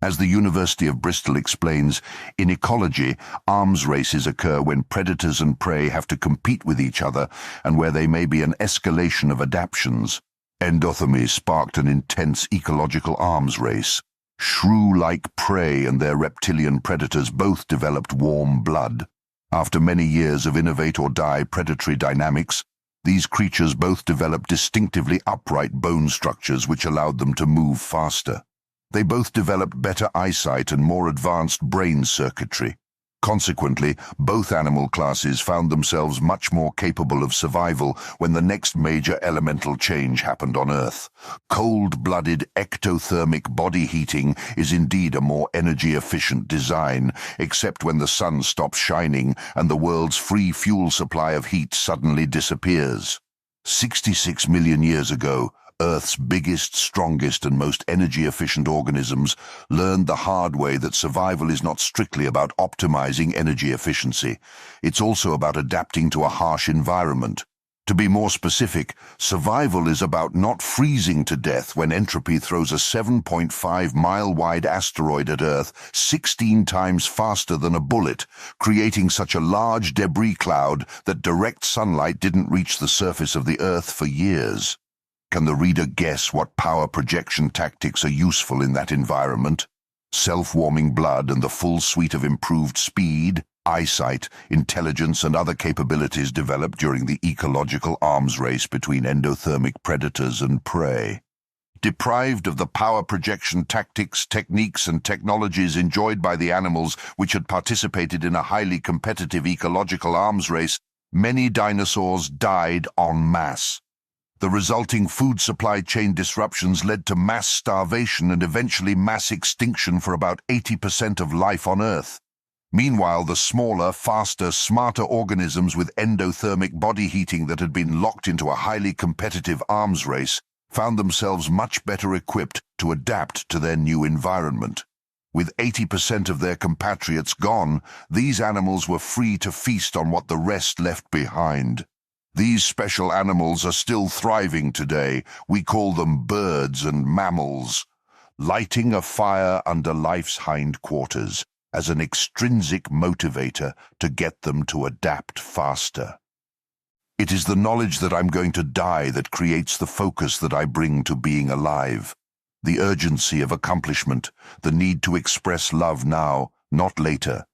As the University of Bristol explains, in ecology, arms races occur when predators and prey have to compete with each other and where there may be an escalation of adaptions. Endothermy sparked an intense ecological arms race. Shrew-like prey and their reptilian predators both developed warm blood. After many years of innovate or die predatory dynamics, these creatures both developed distinctively upright bone structures which allowed them to move faster. They both developed better eyesight and more advanced brain circuitry. Consequently, both animal classes found themselves much more capable of survival when the next major elemental change happened on Earth. Cold-blooded ectothermic body heating is indeed a more energy-efficient design, except when the sun stops shining and the world's free fuel supply of heat suddenly disappears. 66 million years ago, Earth's biggest, strongest, and most energy-efficient organisms learned the hard way that survival is not strictly about optimizing energy efficiency. It's also about adapting to a harsh environment. To be more specific, survival is about not freezing to death when entropy throws a 7.5-mile-wide asteroid at Earth 16 times faster than a bullet, creating such a large debris cloud that direct sunlight didn't reach the surface of the Earth for years. Can the reader guess what power projection tactics are useful in that environment? Self-warming blood and the full suite of improved speed, eyesight, intelligence, and other capabilities developed during the ecological arms race between endothermic predators and prey. Deprived of the power projection tactics, techniques, and technologies enjoyed by the animals which had participated in a highly competitive ecological arms race, many dinosaurs died en masse. The resulting food supply chain disruptions led to mass starvation and eventually mass extinction for about 80% of life on Earth. Meanwhile, the smaller, faster, smarter organisms with endothermic body heating that had been locked into a highly competitive arms race found themselves much better equipped to adapt to their new environment. With 80% of their compatriots gone, these animals were free to feast on what the rest left behind. These special animals are still thriving today. We call them birds and mammals. Lighting a fire under life's hindquarters as an extrinsic motivator to get them to adapt faster. It is the knowledge that I'm going to die that creates the focus that I bring to being alive. The urgency of accomplishment, the need to express love now, not later.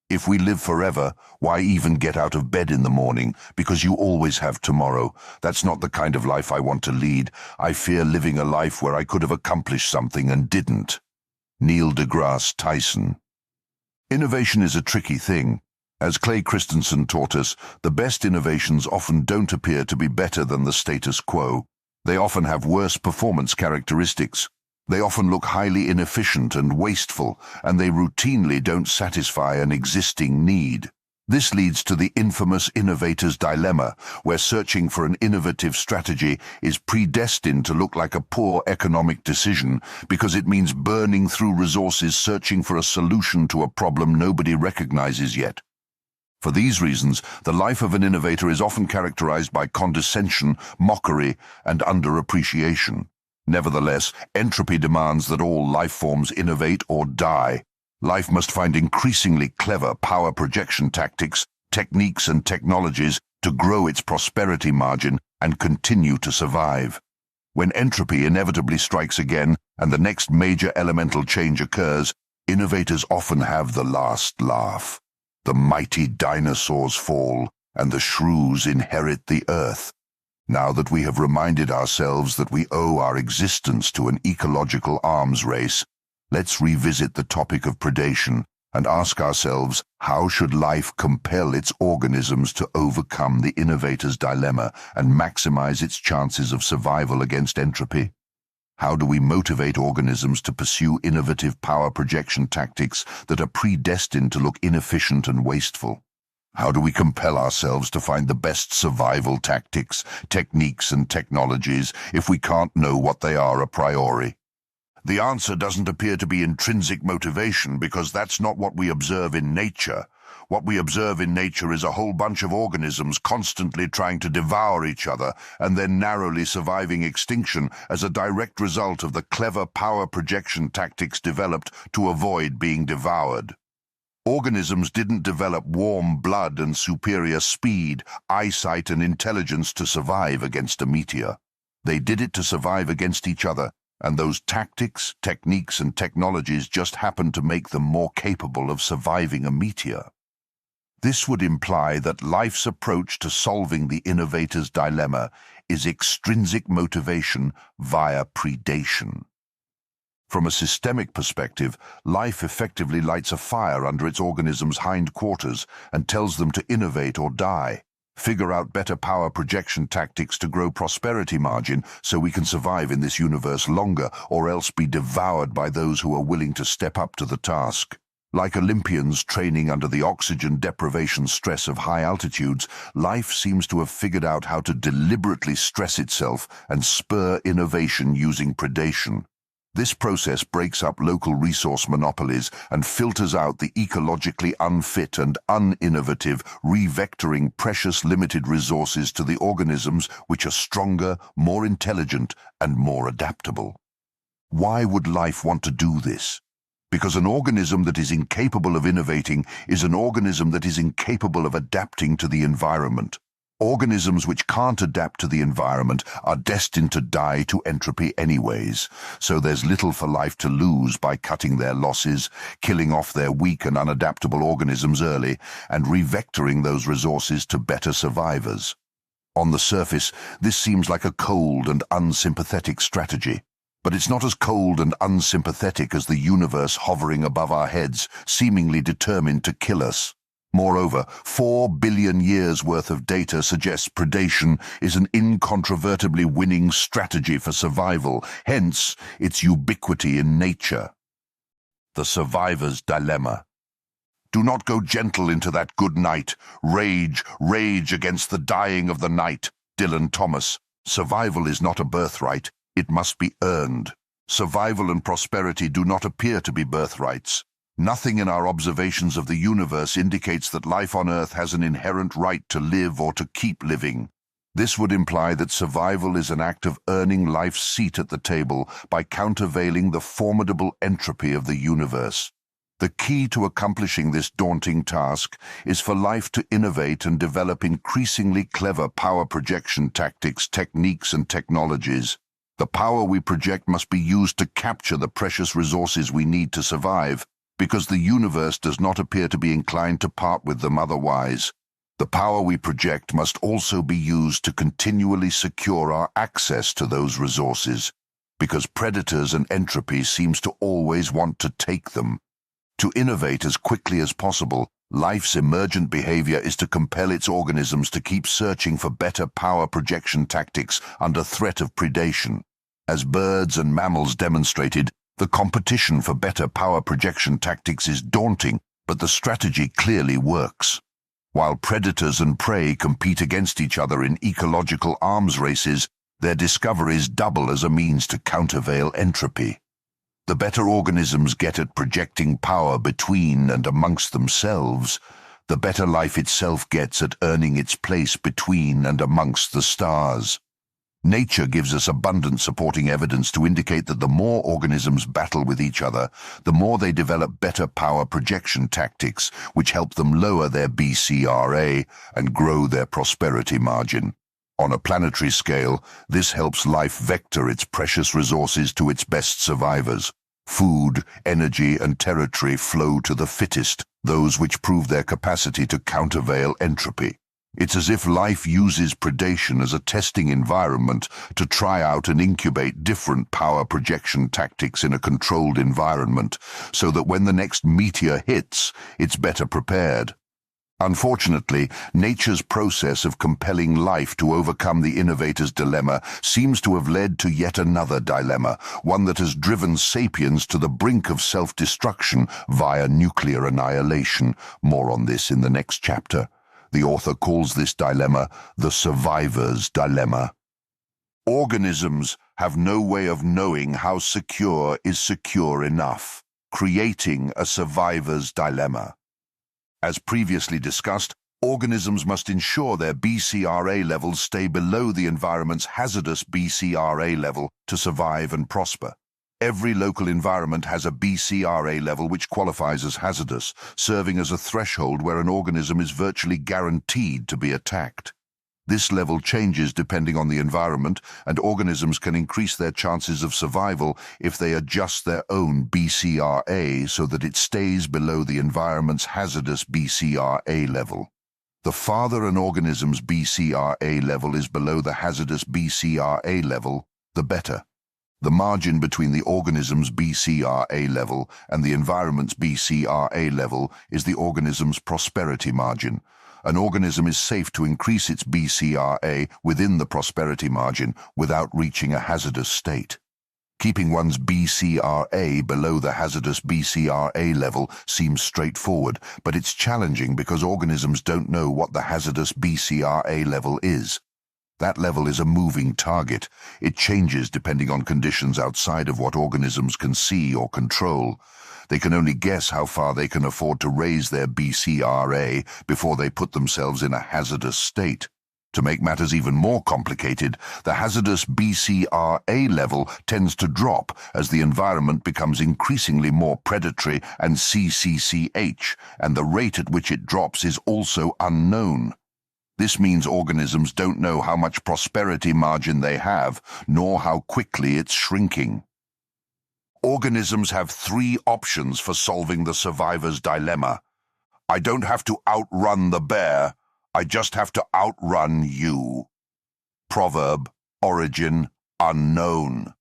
If we live forever, why even get out of bed in the morning? Because you always have tomorrow. That's not the kind of life I want to lead. I fear living a life where I could have accomplished something and didn't. Neil deGrasse Tyson. Innovation is a tricky thing. As Clay Christensen taught us, the best innovations often don't appear to be better than the status quo. They often have worse performance characteristics. They often look highly inefficient and wasteful, and they routinely don't satisfy an existing need. This leads to the infamous innovator's dilemma, where searching for an innovative strategy is predestined to look like a poor economic decision because it means burning through resources searching for a solution to a problem nobody recognizes yet. For these reasons, the life of an innovator is often characterized by condescension, mockery, and underappreciation. Nevertheless, entropy demands that all life forms innovate or die. Life must find increasingly clever power projection tactics, techniques, and technologies to grow its prosperity margin and continue to survive. When entropy inevitably strikes again and the next major elemental change occurs, innovators often have the last laugh. The mighty dinosaurs fall, and the shrews inherit the earth. Now that we have reminded ourselves that we owe our existence to an ecological arms race, let's revisit the topic of predation and ask ourselves, how should life compel its organisms to overcome the innovator's dilemma and maximize its chances of survival against entropy? How do we motivate organisms to pursue innovative power projection tactics that are predestined to look inefficient and wasteful? How do we compel ourselves to find the best survival tactics, techniques, and technologies if we can't know what they are a priori? The answer doesn't appear to be intrinsic motivation because that's not what we observe in nature. What we observe in nature is a whole bunch of organisms constantly trying to devour each other and then narrowly surviving extinction as a direct result of the clever power projection tactics developed to avoid being devoured. Organisms didn't develop warm blood and superior speed, eyesight, and intelligence to survive against a meteor. They did it to survive against each other, and those tactics, techniques, and technologies just happened to make them more capable of surviving a meteor. This would imply that life's approach to solving the innovator's dilemma is extrinsic motivation via predation. From a systemic perspective, life effectively lights a fire under its organism's hindquarters and tells them to innovate or die. Figure out better power projection tactics to grow prosperity margin so we can survive in this universe longer, or else be devoured by those who are willing to step up to the task. Like Olympians training under the oxygen deprivation stress of high altitudes, life seems to have figured out how to deliberately stress itself and spur innovation using predation. This process breaks up local resource monopolies and filters out the ecologically unfit and uninnovative, revectoring precious limited resources to the organisms which are stronger, more intelligent, and more adaptable. Why would life want to do this? Because an organism that is incapable of innovating is an organism that is incapable of adapting to the environment. Organisms which can't adapt to the environment are destined to die to entropy anyways, so there's little for life to lose by cutting their losses, killing off their weak and unadaptable organisms early, and revectoring those resources to better survivors. On the surface, this seems like a cold and unsympathetic strategy. But it's not as cold and unsympathetic as the universe hovering above our heads, seemingly determined to kill us. Moreover, 4 billion years' worth of data suggests predation is an incontrovertibly winning strategy for survival, hence its ubiquity in nature. The survivor's dilemma. Do not go gentle into that good night. Rage, rage against the dying of the night. Dylan Thomas. Survival is not a birthright. It must be earned. Survival and prosperity do not appear to be birthrights. Nothing in our observations of the universe indicates that life on Earth has an inherent right to live or to keep living. This would imply that survival is an act of earning life's seat at the table by countervailing the formidable entropy of the universe. The key to accomplishing this daunting task is for life to innovate and develop increasingly clever power projection tactics, techniques, and technologies. The power we project must be used to capture the precious resources we need to survive, because the universe does not appear to be inclined to part with them otherwise. The power we project must also be used to continually secure our access to those resources, because predators and entropy seems to always want to take them. To innovate as quickly as possible, life's emergent behavior is to compel its organisms to keep searching for better power projection tactics under threat of predation. As birds and mammals demonstrated, the competition for better power projection tactics is daunting, but the strategy clearly works. While predators and prey compete against each other in ecological arms races, their discoveries double as a means to countervail entropy. The better organisms get at projecting power between and amongst themselves, the better life itself gets at earning its place between and amongst the stars. Nature gives us abundant supporting evidence to indicate that the more organisms battle with each other, the more they develop better power projection tactics, which help them lower their BCRA and grow their prosperity margin. On a planetary scale, this helps life vector its precious resources to its best survivors. Food, energy, and territory flow to the fittest, those which prove their capacity to countervail entropy. It's as if life uses predation as a testing environment to try out and incubate different power projection tactics in a controlled environment, so that when the next meteor hits, it's better prepared. Unfortunately, nature's process of compelling life to overcome the innovator's dilemma seems to have led to yet another dilemma, one that has driven sapiens to the brink of self-destruction via nuclear annihilation. More on this in the next chapter. The author calls this dilemma the survivor's dilemma. Organisms have no way of knowing how secure is secure enough, creating a survivor's dilemma. As previously discussed, organisms must ensure their BCRA levels stay below the environment's hazardous BCRA level to survive and prosper. Every local environment has a BCRA level which qualifies as hazardous, serving as a threshold where an organism is virtually guaranteed to be attacked. This level changes depending on the environment, and organisms can increase their chances of survival if they adjust their own BCRA so that it stays below the environment's hazardous BCRA level. The farther an organism's BCRA level is below the hazardous BCRA level, the better. The margin between the organism's BCRA level and the environment's BCRA level is the organism's prosperity margin. An organism is safe to increase its BCRA within the prosperity margin without reaching a hazardous state. Keeping one's BCRA below the hazardous BCRA level seems straightforward, but it's challenging because organisms don't know what the hazardous BCRA level is. That level is a moving target. It changes depending on conditions outside of what organisms can see or control. They can only guess how far they can afford to raise their BCRA before they put themselves in a hazardous state. To make matters even more complicated, the hazardous BCRA level tends to drop as the environment becomes increasingly more predatory and CCCH, and the rate at which it drops is also unknown. This means organisms don't know how much prosperity margin they have, nor how quickly it's shrinking. Organisms have 3 options for solving the survivor's dilemma. I don't have to outrun the bear, I just have to outrun you. Proverb, origin, unknown.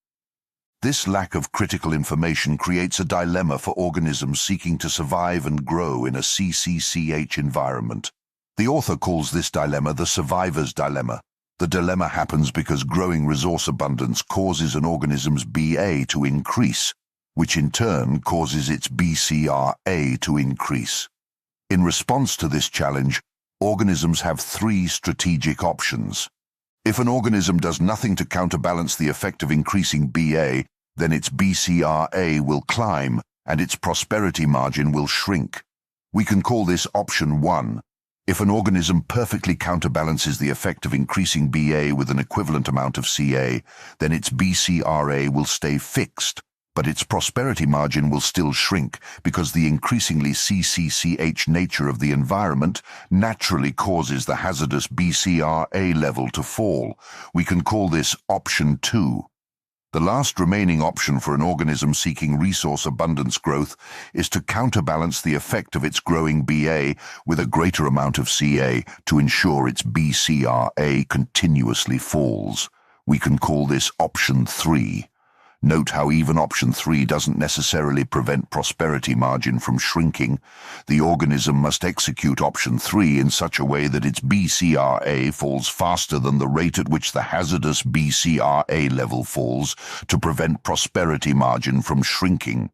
This lack of critical information creates a dilemma for organisms seeking to survive and grow in a CCCH environment. The author calls this dilemma the survivor's dilemma. The dilemma happens because growing resource abundance causes an organism's BA to increase, which in turn causes its BCRA to increase. In response to this challenge, organisms have three strategic options. If an organism does nothing to counterbalance the effect of increasing BA, then its BCRA will climb and its prosperity margin will shrink. We can call this option 1. If an organism perfectly counterbalances the effect of increasing BA with an equivalent amount of CA, then its BCRA will stay fixed, but its prosperity margin will still shrink because the increasingly CCCH nature of the environment naturally causes the hazardous BCRA level to fall. We can call this option 2. The last remaining option for an organism seeking resource abundance growth is to counterbalance the effect of its growing BA with a greater amount of CA to ensure its BCRA continuously falls. We can call this option 3. Note how even option 3 doesn't necessarily prevent prosperity margin from shrinking. The organism must execute option 3 in such a way that its BCRA falls faster than the rate at which the hazardous BCRA level falls to prevent prosperity margin from shrinking.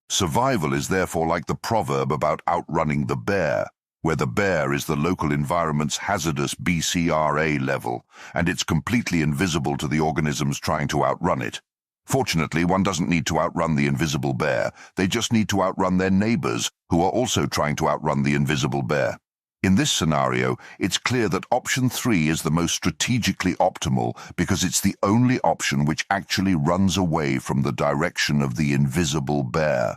Survival is therefore like the proverb about outrunning the bear, where the bear is the local environment's hazardous BCRA level, and it's completely invisible to the organisms trying to outrun it. Fortunately, one doesn't need to outrun the invisible bear. They just need to outrun their neighbors, who are also trying to outrun the invisible bear. In this scenario, it's clear that option 3 is the most strategically optimal because it's the only option which actually runs away from the direction of the invisible bear.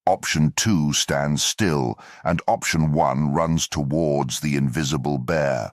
Option 2 stands still, and option 1 runs towards the invisible bear.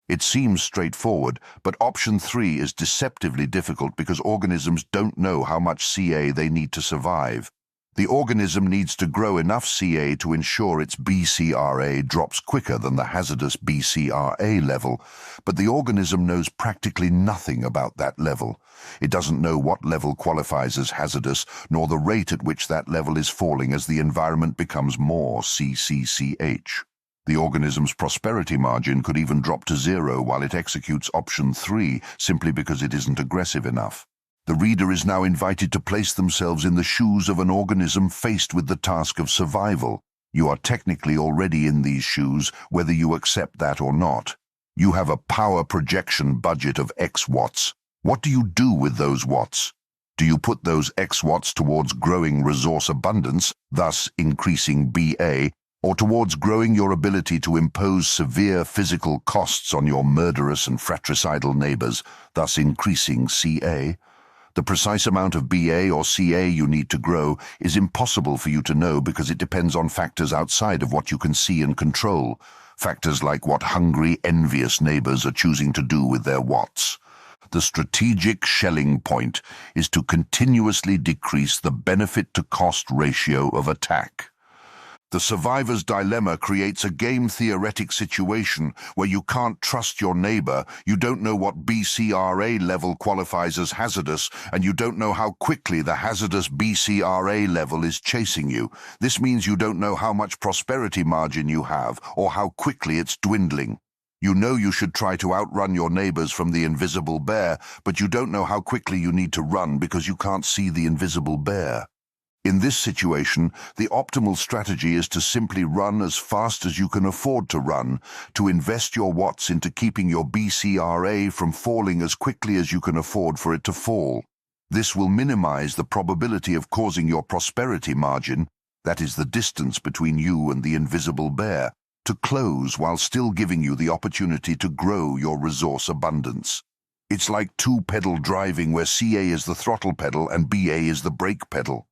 It seems straightforward, but option 3 is deceptively difficult because organisms don't know how much CA they need to survive. The organism needs to grow enough CA to ensure its BCRA drops quicker than the hazardous BCRA level, but the organism knows practically nothing about that level. It doesn't know what level qualifies as hazardous, nor the rate at which that level is falling as the environment becomes more CCCH. The organism's prosperity margin could even drop to 0 while it executes option 3 simply because it isn't aggressive enough. The reader is now invited to place themselves in the shoes of an organism faced with the task of survival. You are technically already in these shoes, whether you accept that or not. You have a power projection budget of X watts. What do you do with those watts? Do you put those X watts towards growing resource abundance, thus increasing BA, or towards growing your ability to impose severe physical costs on your murderous and fratricidal neighbors, thus increasing CA? The precise amount of BA or CA you need to grow is impossible for you to know because it depends on factors outside of what you can see and control, factors like what hungry, envious neighbors are choosing to do with their watts. The strategic shelling point is to continuously decrease the benefit-to-cost ratio of attack. The survivor's dilemma creates a game-theoretic situation where you can't trust your neighbor, you don't know what BCRA level qualifies as hazardous, and you don't know how quickly the hazardous BCRA level is chasing you. This means you don't know how much prosperity margin you have, or how quickly it's dwindling. You know you should try to outrun your neighbors from the invisible bear, but you don't know how quickly you need to run because you can't see the invisible bear. In this situation, the optimal strategy is to simply run as fast as you can afford to run, to invest your watts into keeping your BCRA from falling as quickly as you can afford for it to fall. This will minimize the probability of causing your prosperity margin, that is the distance between you and the invisible bear, to close while still giving you the opportunity to grow your resource abundance. It's like two-pedal driving where CA is the throttle pedal and BA is the brake pedal.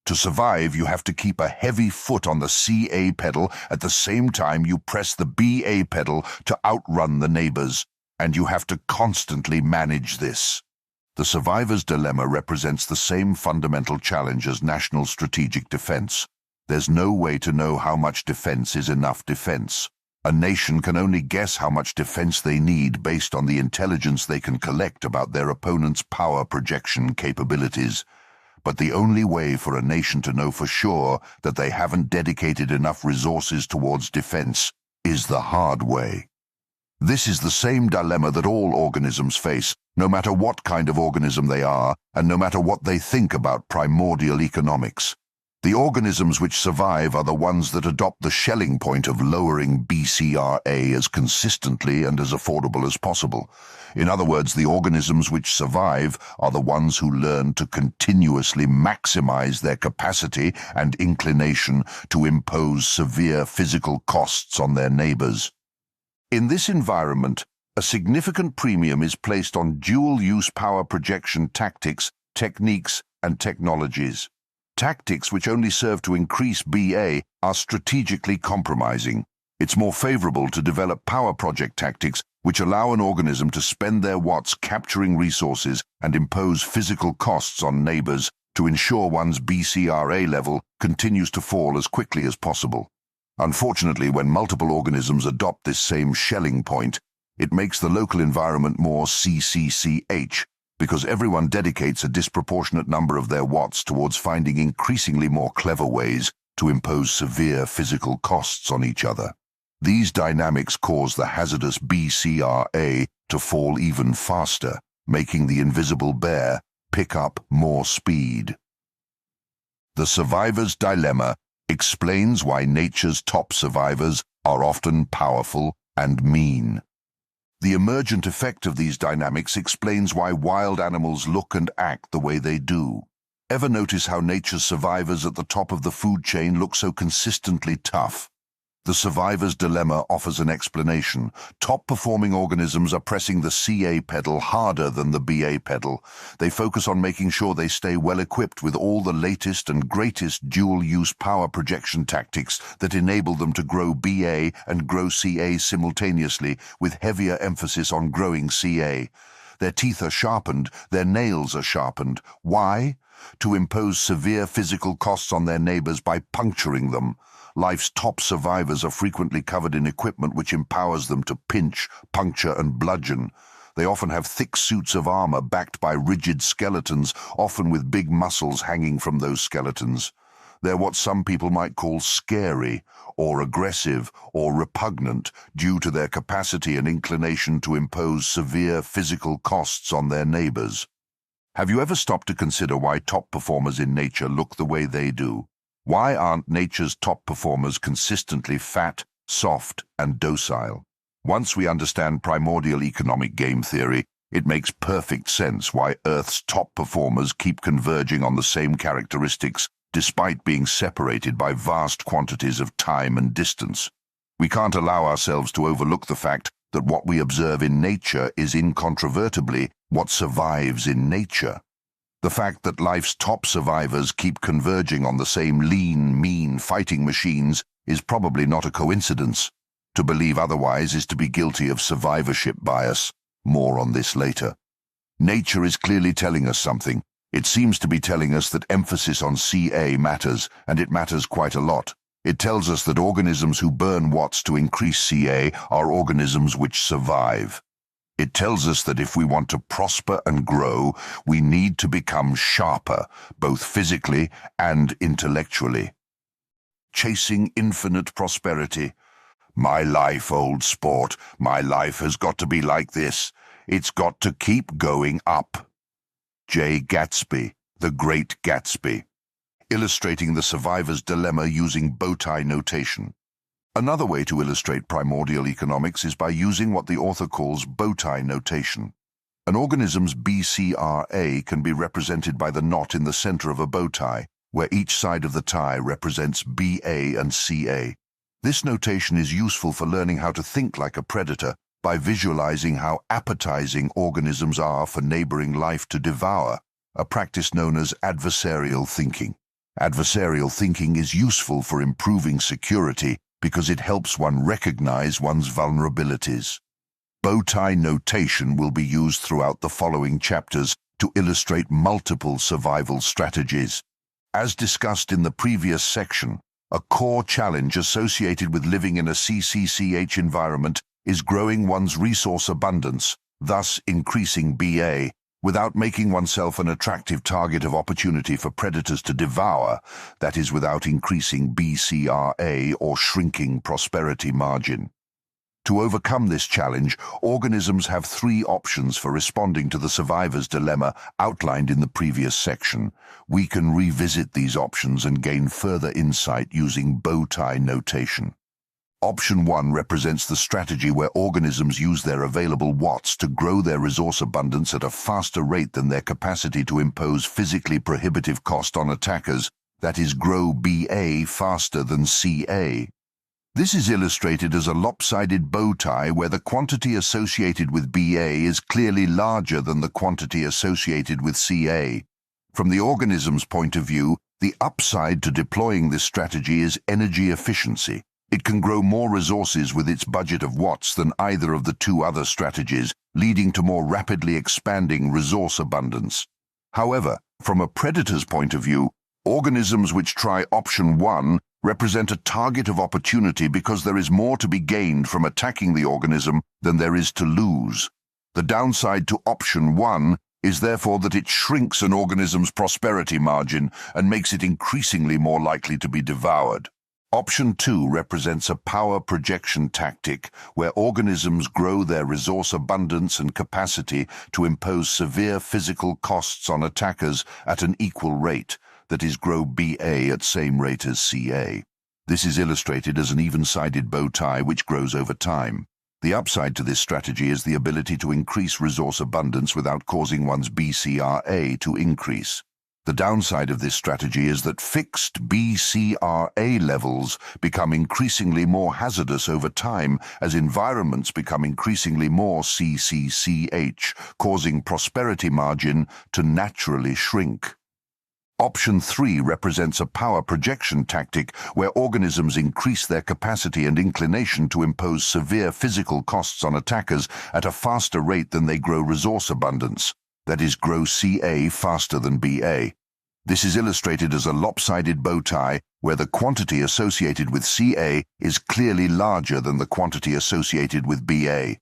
To survive, you have to keep a heavy foot on the CA pedal at the same time you press the BA pedal to outrun the neighbors, and you have to constantly manage this. The survivor's dilemma represents the same fundamental challenge as national strategic defense. There's no way to know how much defense is enough defense. A nation can only guess how much defense they need based on the intelligence they can collect about their opponent's power projection capabilities. But the only way for a nation to know for sure that they haven't dedicated enough resources towards defense is the hard way. This is the same dilemma that all organisms face, no matter what kind of organism they are, and no matter what they think about primordial economics. The organisms which survive are the ones that adopt the Schelling point of lowering BCRA as consistently and as affordable as possible. In other words, the organisms which survive are the ones who learn to continuously maximize their capacity and inclination to impose severe physical costs on their neighbors. In this environment, a significant premium is placed on dual-use power projection tactics, techniques, and technologies. Tactics which only serve to increase BA are strategically compromising. It's more favorable to develop power project tactics which allow an organism to spend their watts capturing resources and impose physical costs on neighbors to ensure one's BCRA level continues to fall as quickly as possible. Unfortunately, when multiple organisms adopt this same Schelling point, it makes the local environment more CCCH, because everyone dedicates a disproportionate number of their watts towards finding increasingly more clever ways to impose severe physical costs on each other. These dynamics cause the hazardous BCRA to fall even faster, making the invisible bear pick up more speed. The survivor's dilemma explains why nature's top survivors are often powerful and mean. The emergent effect of these dynamics explains why wild animals look and act the way they do. Ever notice how nature's survivors at the top of the food chain look so consistently tough? The survivor's dilemma offers an explanation. Top-performing organisms are pressing the CA pedal harder than the BA pedal. They focus on making sure they stay well-equipped with all the latest and greatest dual-use power projection tactics that enable them to grow BA and grow CA simultaneously, with heavier emphasis on growing CA. Their teeth are sharpened, their nails are sharpened. Why? To impose severe physical costs on their neighbors by puncturing them. Life's top survivors are frequently covered in equipment which empowers them to pinch, puncture, and bludgeon. They often have thick suits of armor backed by rigid skeletons, often with big muscles hanging from those skeletons. They're what some people might call scary, or aggressive, or repugnant, due to their capacity and inclination to impose severe physical costs on their neighbors. Have you ever stopped to consider why top performers in nature look the way they do? Why aren't nature's top performers consistently fat, soft, and docile? Once we understand primordial economic game theory, it makes perfect sense why Earth's top performers keep converging on the same characteristics despite being separated by vast quantities of time and distance. We can't allow ourselves to overlook the fact that what we observe in nature is incontrovertibly what survives in nature. The fact that life's top survivors keep converging on the same lean, mean fighting machines is probably not a coincidence. To believe otherwise is to be guilty of survivorship bias. More on this later. Nature is clearly telling us something. It seems to be telling us that emphasis on CA matters, and it matters quite a lot. It tells us that organisms who burn watts to increase CA are organisms which survive. It tells us that if we want to prosper and grow, we need to become sharper, both physically and intellectually. Chasing infinite prosperity. My life, old sport, my life has got to be like this. It's got to keep going up. J. Gatsby, The Great Gatsby. Illustrating the survivor's dilemma using bowtie notation. Another way to illustrate primordial economics is by using what the author calls bowtie notation. An organism's BCRA can be represented by the knot in the center of a bowtie, where each side of the tie represents BA and CA. This notation is useful for learning how to think like a predator by visualizing how appetizing organisms are for neighboring life to devour, a practice known as adversarial thinking. Adversarial thinking is useful for improving security because it helps one recognize one's vulnerabilities. Bowtie notation will be used throughout the following chapters to illustrate multiple survival strategies. As discussed in the previous section, A core challenge associated with living in a CCCH environment is growing one's resource abundance, thus increasing BA, without making oneself an attractive target of opportunity for predators to devour, that is, without increasing BCRA or shrinking prosperity margin. To overcome this challenge, organisms have three options for responding to the survivor's dilemma outlined in the previous section. We can revisit these options and gain further insight using bow tie notation. Option 1 represents the strategy where organisms use their available watts to grow their resource abundance at a faster rate than their capacity to impose physically prohibitive cost on attackers, that is, grow BA faster than CA. This is illustrated as a lopsided bow tie where the quantity associated with BA is clearly larger than the quantity associated with CA. From the organism's point of view, the upside to deploying this strategy is energy efficiency. It can grow more resources with its budget of watts than either of the two other strategies, leading to more rapidly expanding resource abundance. However, from a predator's point of view, organisms which try option 1 represent a target of opportunity because there is more to be gained from attacking the organism than there is to lose. The downside to option 1 is therefore that it shrinks an organism's prosperity margin and makes it increasingly more likely to be devoured. Option 2 represents a power projection tactic where organisms grow their resource abundance and capacity to impose severe physical costs on attackers at an equal rate, that is, grow BA at same rate as CA. This is illustrated as an even-sided bow tie which grows over time. The upside to this strategy is the ability to increase resource abundance without causing one's BCRA to increase. The downside of this strategy is that fixed BCRA levels become increasingly more hazardous over time as environments become increasingly more CCCH, causing prosperity margin to naturally shrink. Option 3 represents a power projection tactic where organisms increase their capacity and inclination to impose severe physical costs on attackers at a faster rate than they grow resource abundance, that is, grow CA faster than BA. This is illustrated as a lopsided bow tie where the quantity associated with CA is clearly larger than the quantity associated with BA.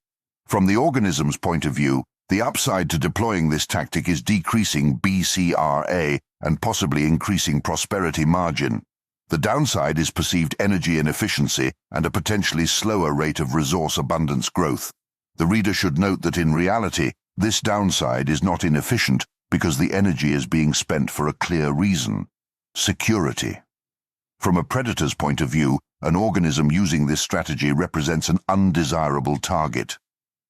From the organism's point of view, the upside to deploying this tactic is decreasing BCRA and possibly increasing prosperity margin. The downside is perceived energy inefficiency and a potentially slower rate of resource abundance growth. The reader should note that in reality, this downside is not inefficient because the energy is being spent for a clear reason: security. From a predator's point of view, an organism using this strategy represents an undesirable target.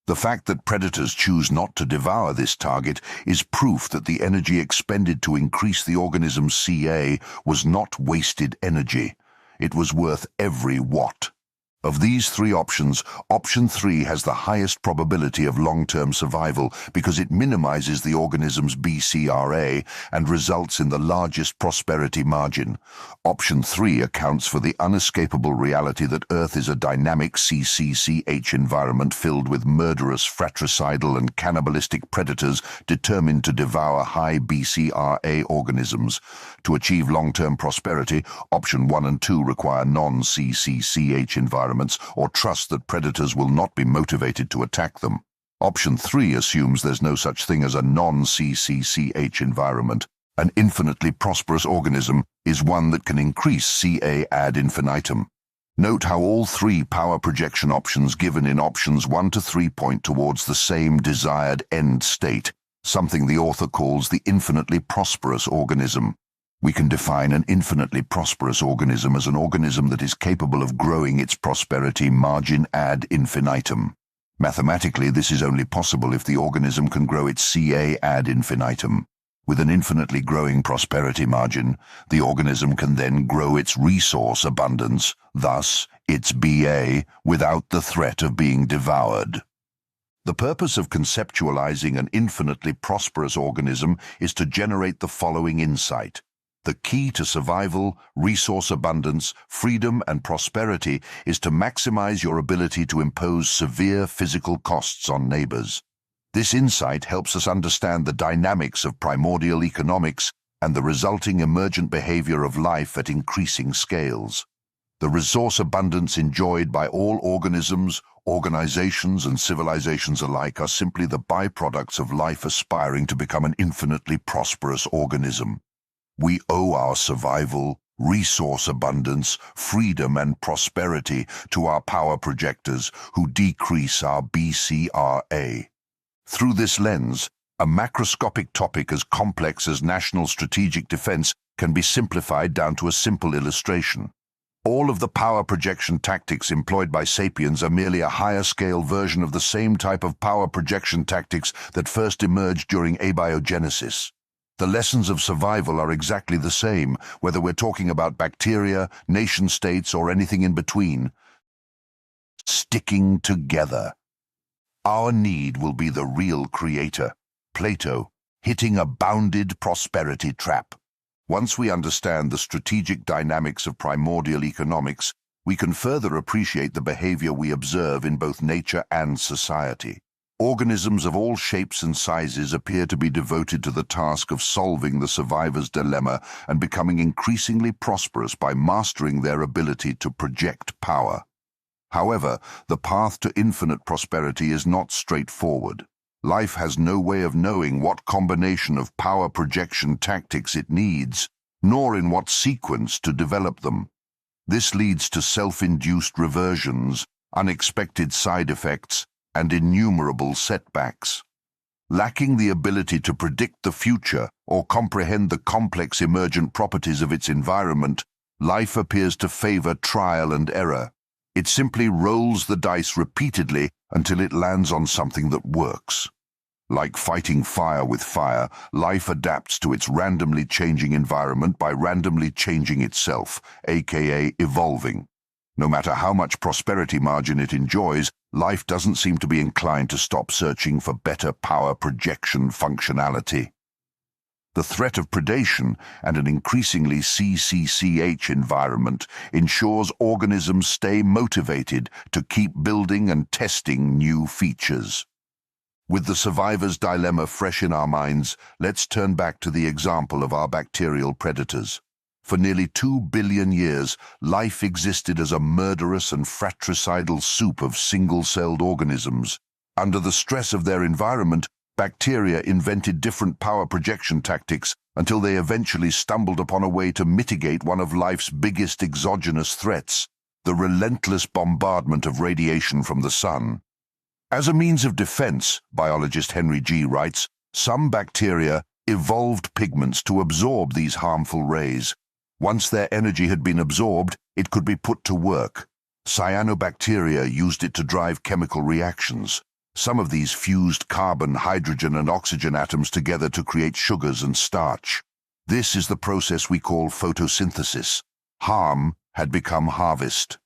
The fact that predators choose not to devour this target is proof that the energy expended to increase the organism's CA was not wasted energy. It was worth every watt. Of these three options, option 3 has the highest probability of long-term survival because it minimizes the organism's BCRA and results in the largest prosperity margin. Option 3 accounts for the unescapable reality that Earth is a dynamic CCCH environment filled with murderous, fratricidal and cannibalistic predators determined to devour high BCRA organisms. To achieve long-term prosperity, option 1 and 2 require non-CCCH environments or trust that predators will not be motivated to attack them. Option 3 assumes there's no such thing as a non-CCCH environment. An infinitely prosperous organism is one that can increase CA ad infinitum. Note how all three power projection options given in options 1 to 3 point towards the same desired end state, something the author calls the infinitely prosperous organism. We can define an infinitely prosperous organism as an organism that is capable of growing its prosperity margin ad infinitum. Mathematically, this is only possible if the organism can grow its CA ad infinitum. With an infinitely growing prosperity margin, the organism can then grow its resource abundance, thus its BA, without the threat of being devoured. The purpose of conceptualizing an infinitely prosperous organism is to generate the following insight. The key to survival, resource abundance, freedom, and prosperity is to maximize your ability to impose severe physical costs on neighbors. This insight helps us understand the dynamics of primordial economics and the resulting emergent behavior of life at increasing scales. The resource abundance enjoyed by all organisms, organizations, and civilizations alike are simply the byproducts of life aspiring to become an infinitely prosperous organism. We owe our survival, resource abundance, freedom, and prosperity to our power projectors who decrease our BCRA. Through this lens, a macroscopic topic as complex as national strategic defense can be simplified down to a simple illustration. All of the power projection tactics employed by sapiens are merely a higher-scale version of the same type of power projection tactics that first emerged during abiogenesis. The lessons of survival are exactly the same, whether we're talking about bacteria, nation-states, or anything in between. Sticking together. Our need will be the real creator, Plato, hitting a bounded prosperity trap. Once we understand the strategic dynamics of primordial economics, we can further appreciate the behavior we observe in both nature and society. Organisms of all shapes and sizes appear to be devoted to the task of solving the survivor's dilemma and becoming increasingly prosperous by mastering their ability to project power. However, the path to infinite prosperity is not straightforward. Life has no way of knowing what combination of power projection tactics it needs, nor in what sequence to develop them. This leads to self-induced reversions, unexpected side effects, and innumerable setbacks. Lacking the ability to predict the future or comprehend the complex emergent properties of its environment, life appears to favor trial and error. It simply rolls the dice repeatedly until it lands on something that works. Like fighting fire with fire, life adapts to its randomly changing environment by randomly changing itself, aka evolving. No matter how much prosperity margin it enjoys, life doesn't seem to be inclined to stop searching for better power projection functionality. The threat of predation and an increasingly CCCH environment ensures organisms stay motivated to keep building and testing new features. With the survivor's dilemma fresh in our minds, let's turn back to the example of our bacterial predators. For nearly 2 billion years, life existed as a murderous and fratricidal soup of single-celled organisms. Under the stress of their environment, bacteria invented different power projection tactics until they eventually stumbled upon a way to mitigate one of life's biggest exogenous threats, the relentless bombardment of radiation from the sun. As a means of defense, biologist Henry G. writes, some bacteria evolved pigments to absorb these harmful rays. Once their energy had been absorbed, it could be put to work. Cyanobacteria used it to drive chemical reactions. Some of these fused carbon, hydrogen, and oxygen atoms together to create sugars and starch. This is the process we call photosynthesis. Harm had become harvest.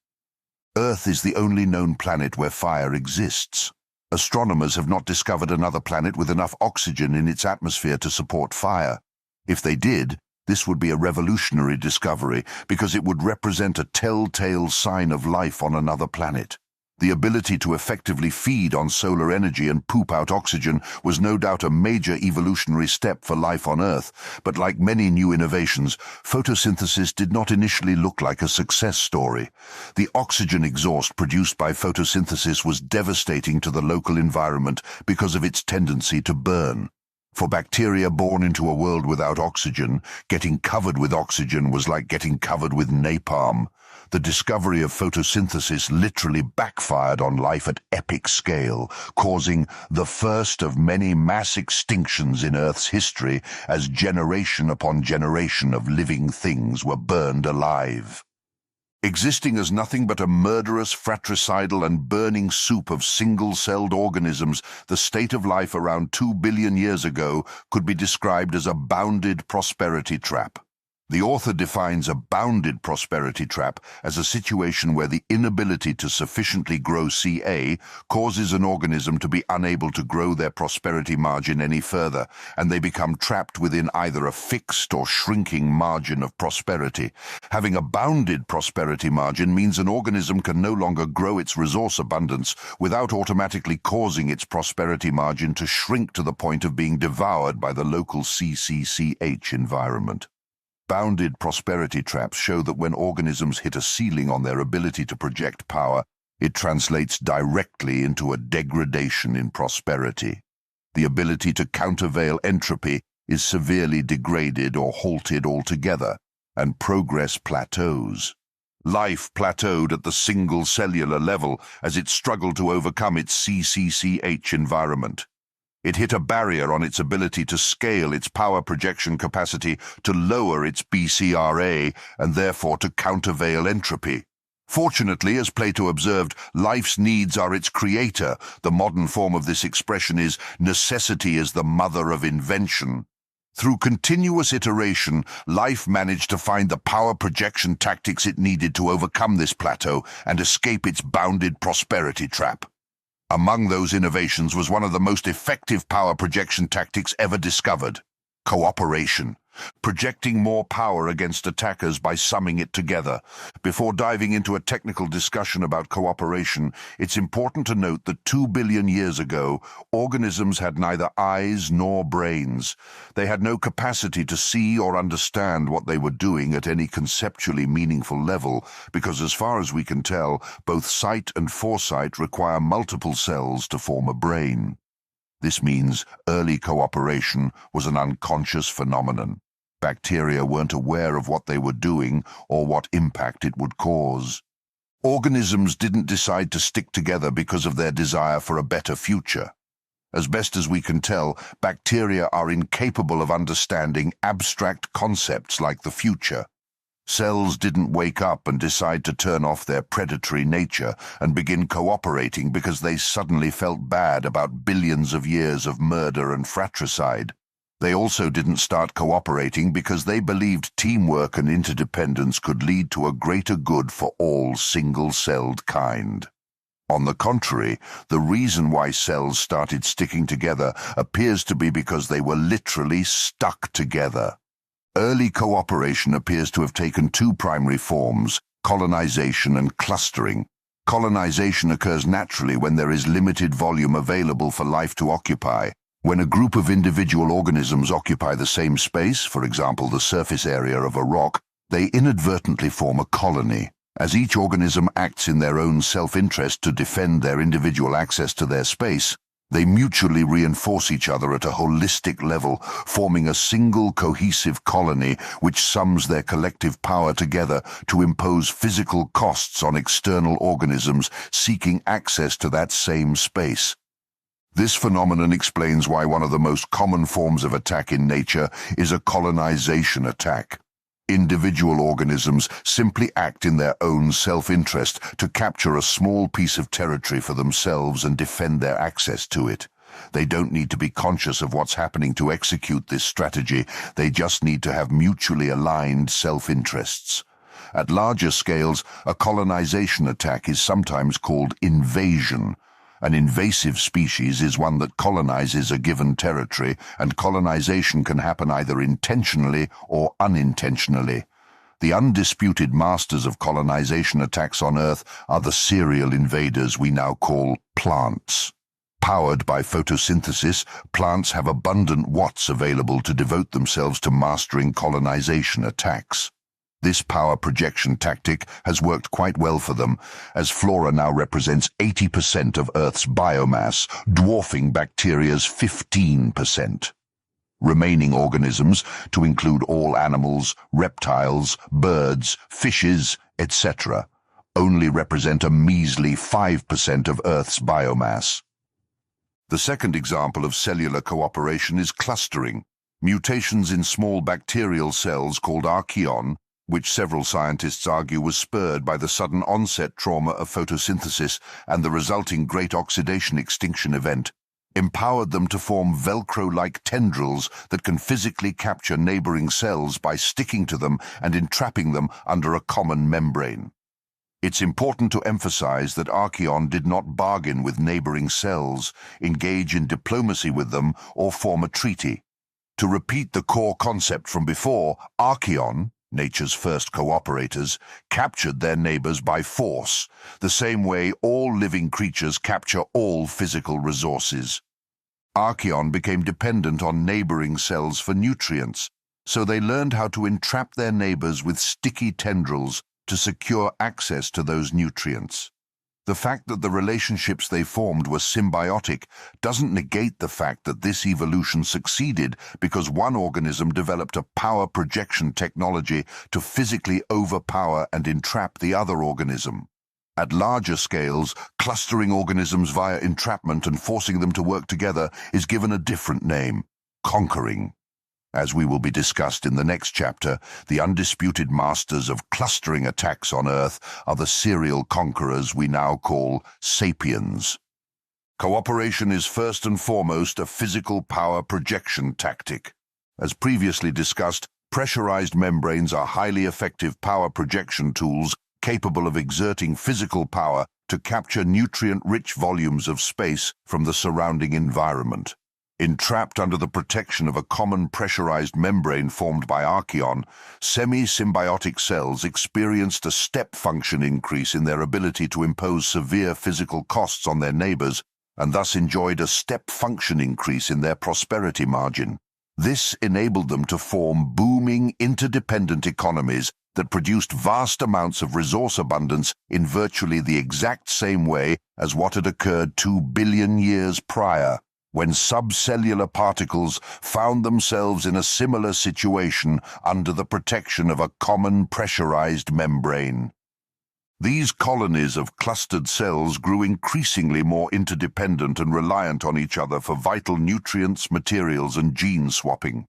Earth is the only known planet where fire exists. Astronomers have not discovered another planet with enough oxygen in its atmosphere to support fire. If they did, this would be a revolutionary discovery because it would represent a telltale sign of life on another planet. The ability to effectively feed on solar energy and poop out oxygen was no doubt a major evolutionary step for life on Earth, but like many new innovations, photosynthesis did not initially look like a success story. The oxygen exhaust produced by photosynthesis was devastating to the local environment because of its tendency to burn. For bacteria born into a world without oxygen, getting covered with oxygen was like getting covered with napalm. The discovery of photosynthesis literally backfired on life at epic scale, causing the first of many mass extinctions in Earth's history as generation upon generation of living things were burned alive. Existing as nothing but a murderous, fratricidal, and burning soup of single-celled organisms, the state of life around 2 billion years ago could be described as a bounded prosperity trap. The author defines a bounded prosperity trap as a situation where the inability to sufficiently grow CA causes an organism to be unable to grow their prosperity margin any further, and they become trapped within either a fixed or shrinking margin of prosperity. Having a bounded prosperity margin means an organism can no longer grow its resource abundance without automatically causing its prosperity margin to shrink to the point of being devoured by the local CCCH environment. Bounded prosperity traps show that when organisms hit a ceiling on their ability to project power, it translates directly into a degradation in prosperity. The ability to countervail entropy is severely degraded or halted altogether, and progress plateaus. Life plateaued at the single cellular level as it struggled to overcome its CCCH environment. It hit a barrier on its ability to scale its power projection capacity to lower its BCRA and therefore to countervail entropy. Fortunately, as Plato observed, life's needs are its creator. The modern form of this expression is necessity is the mother of invention. Through continuous iteration, life managed to find the power projection tactics it needed to overcome this plateau and escape its bounded prosperity trap. Among those innovations was one of the most effective power projection tactics ever discovered: cooperation. Projecting more power against attackers by summing it together. Before diving into a technical discussion about cooperation, it's important to note that 2 billion years ago, organisms had neither eyes nor brains. They had no capacity to see or understand what they were doing at any conceptually meaningful level, because as far as we can tell, both sight and foresight require multiple cells to form a brain. This means early cooperation was an unconscious phenomenon. Bacteria weren't aware of what they were doing or what impact it would cause. Organisms didn't decide to stick together because of their desire for a better future. As best as we can tell, bacteria are incapable of understanding abstract concepts like the future. Cells didn't wake up and decide to turn off their predatory nature and begin cooperating because they suddenly felt bad about billions of years of murder and fratricide. They also didn't start cooperating because they believed teamwork and interdependence could lead to a greater good for all single-celled kind. On the contrary, the reason why cells started sticking together appears to be because they were literally stuck together. Early cooperation appears to have taken two primary forms: colonization and clustering. Colonization occurs naturally when there is limited volume available for life to occupy. When a group of individual organisms occupy the same space, for example the surface area of a rock, they inadvertently form a colony. As each organism acts in their own self-interest to defend their individual access to their space, they mutually reinforce each other at a holistic level, forming a single cohesive colony which sums their collective power together to impose physical costs on external organisms seeking access to that same space. This phenomenon explains why one of the most common forms of attack in nature is a colonization attack. Individual organisms simply act in their own self-interest to capture a small piece of territory for themselves and defend their access to it. They don't need to be conscious of what's happening to execute this strategy. They just need to have mutually aligned self-interests. At larger scales, a colonization attack is sometimes called invasion. An invasive species is one that colonizes a given territory, and colonization can happen either intentionally or unintentionally. The undisputed masters of colonization attacks on Earth are the serial invaders we now call plants. Powered by photosynthesis, plants have abundant watts available to devote themselves to mastering colonization attacks. This power projection tactic has worked quite well for them, as flora now represents 80% of Earth's biomass, dwarfing bacteria's 15%. Remaining organisms, to include all animals, reptiles, birds, fishes, etc., only represent a measly 5% of Earth's biomass. The second example of cellular cooperation is clustering. Mutations in small bacterial cells called archaeon, which several scientists argue was spurred by the sudden onset trauma of photosynthesis and the resulting great oxidation extinction event, empowered them to form Velcro-like tendrils that can physically capture neighboring cells by sticking to them and entrapping them under a common membrane. It's important to emphasize that Archeon did not bargain with neighboring cells, engage in diplomacy with them, or form a treaty. To repeat the core concept from before, Archeon, nature's first cooperators, captured their neighbors by force, the same way all living creatures capture all physical resources. Archeon became dependent on neighboring cells for nutrients, so they learned how to entrap their neighbors with sticky tendrils to secure access to those nutrients. The fact that the relationships they formed were symbiotic doesn't negate the fact that this evolution succeeded because one organism developed a power projection technology to physically overpower and entrap the other organism. At larger scales, clustering organisms via entrapment and forcing them to work together is given a different name: conquering. As we will be discussed in the next chapter, the undisputed masters of clustering attacks on Earth are the serial conquerors we now call sapiens. Cooperation is first and foremost a physical power projection tactic. As previously discussed, pressurized membranes are highly effective power projection tools capable of exerting physical power to capture nutrient-rich volumes of space from the surrounding environment. Entrapped under the protection of a common pressurized membrane formed by Archeon, semi-symbiotic cells experienced a step function increase in their ability to impose severe physical costs on their neighbors, and thus enjoyed a step function increase in their prosperity margin. This enabled them to form booming, interdependent economies that produced vast amounts of resource abundance in virtually the exact same way as what had occurred 2 billion years prior, when subcellular particles found themselves in a similar situation under the protection of a common pressurized membrane. These colonies of clustered cells grew increasingly more interdependent and reliant on each other for vital nutrients, materials, and gene swapping.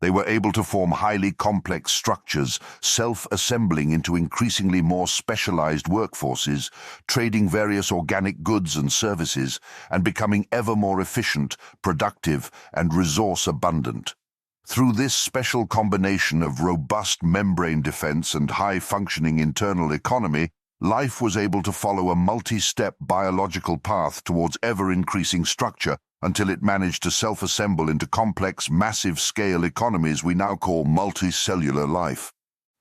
They were able to form highly complex structures, self-assembling into increasingly more specialized workforces, trading various organic goods and services, and becoming ever more efficient, productive, and resource-abundant. Through this special combination of robust membrane defense and high-functioning internal economy, life was able to follow a multi-step biological path towards ever-increasing structure until it managed to self-assemble into complex, massive-scale economies we now call multicellular life.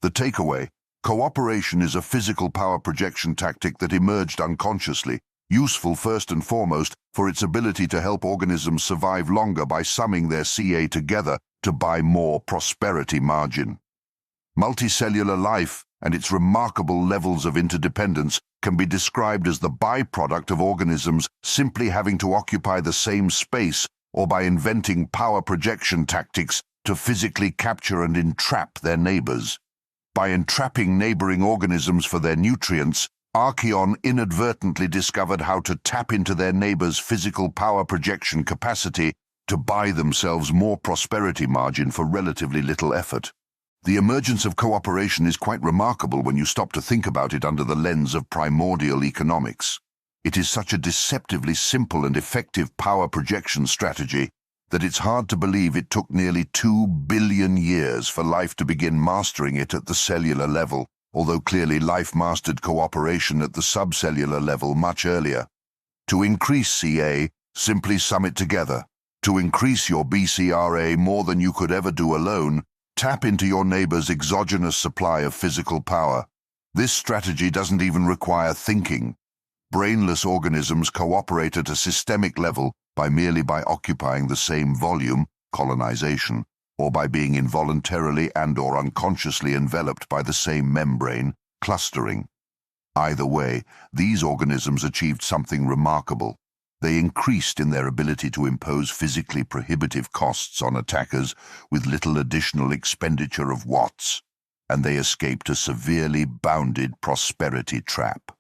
The takeaway: cooperation is a physical power projection tactic that emerged unconsciously, useful first and foremost for its ability to help organisms survive longer by summing their Ca together to buy more prosperity margin. Multicellular life and its remarkable levels of interdependence can be described as the byproduct of organisms simply having to occupy the same space or by inventing power projection tactics to physically capture and entrap their neighbors. By entrapping neighboring organisms for their nutrients, Archeon inadvertently discovered how to tap into their neighbors' physical power projection capacity to buy themselves more prosperity margin for relatively little effort. The emergence of cooperation is quite remarkable when you stop to think about it under the lens of primordial economics. It is such a deceptively simple and effective power projection strategy that it's hard to believe it took nearly 2 billion years for life to begin mastering it at the cellular level, although clearly life mastered cooperation at the subcellular level much earlier. To increase Ca, simply sum it together. To increase your BCRA more than you could ever do alone, tap into your neighbor's exogenous supply of physical power. This strategy doesn't even require thinking. Brainless organisms cooperate at a systemic level merely by occupying the same volume, colonization, or by being involuntarily and/or unconsciously enveloped by the same membrane, clustering. Either way, these organisms achieved something remarkable. They increased in their ability to impose physically prohibitive costs on attackers with little additional expenditure of watts, and they escaped a severely bounded prosperity trap.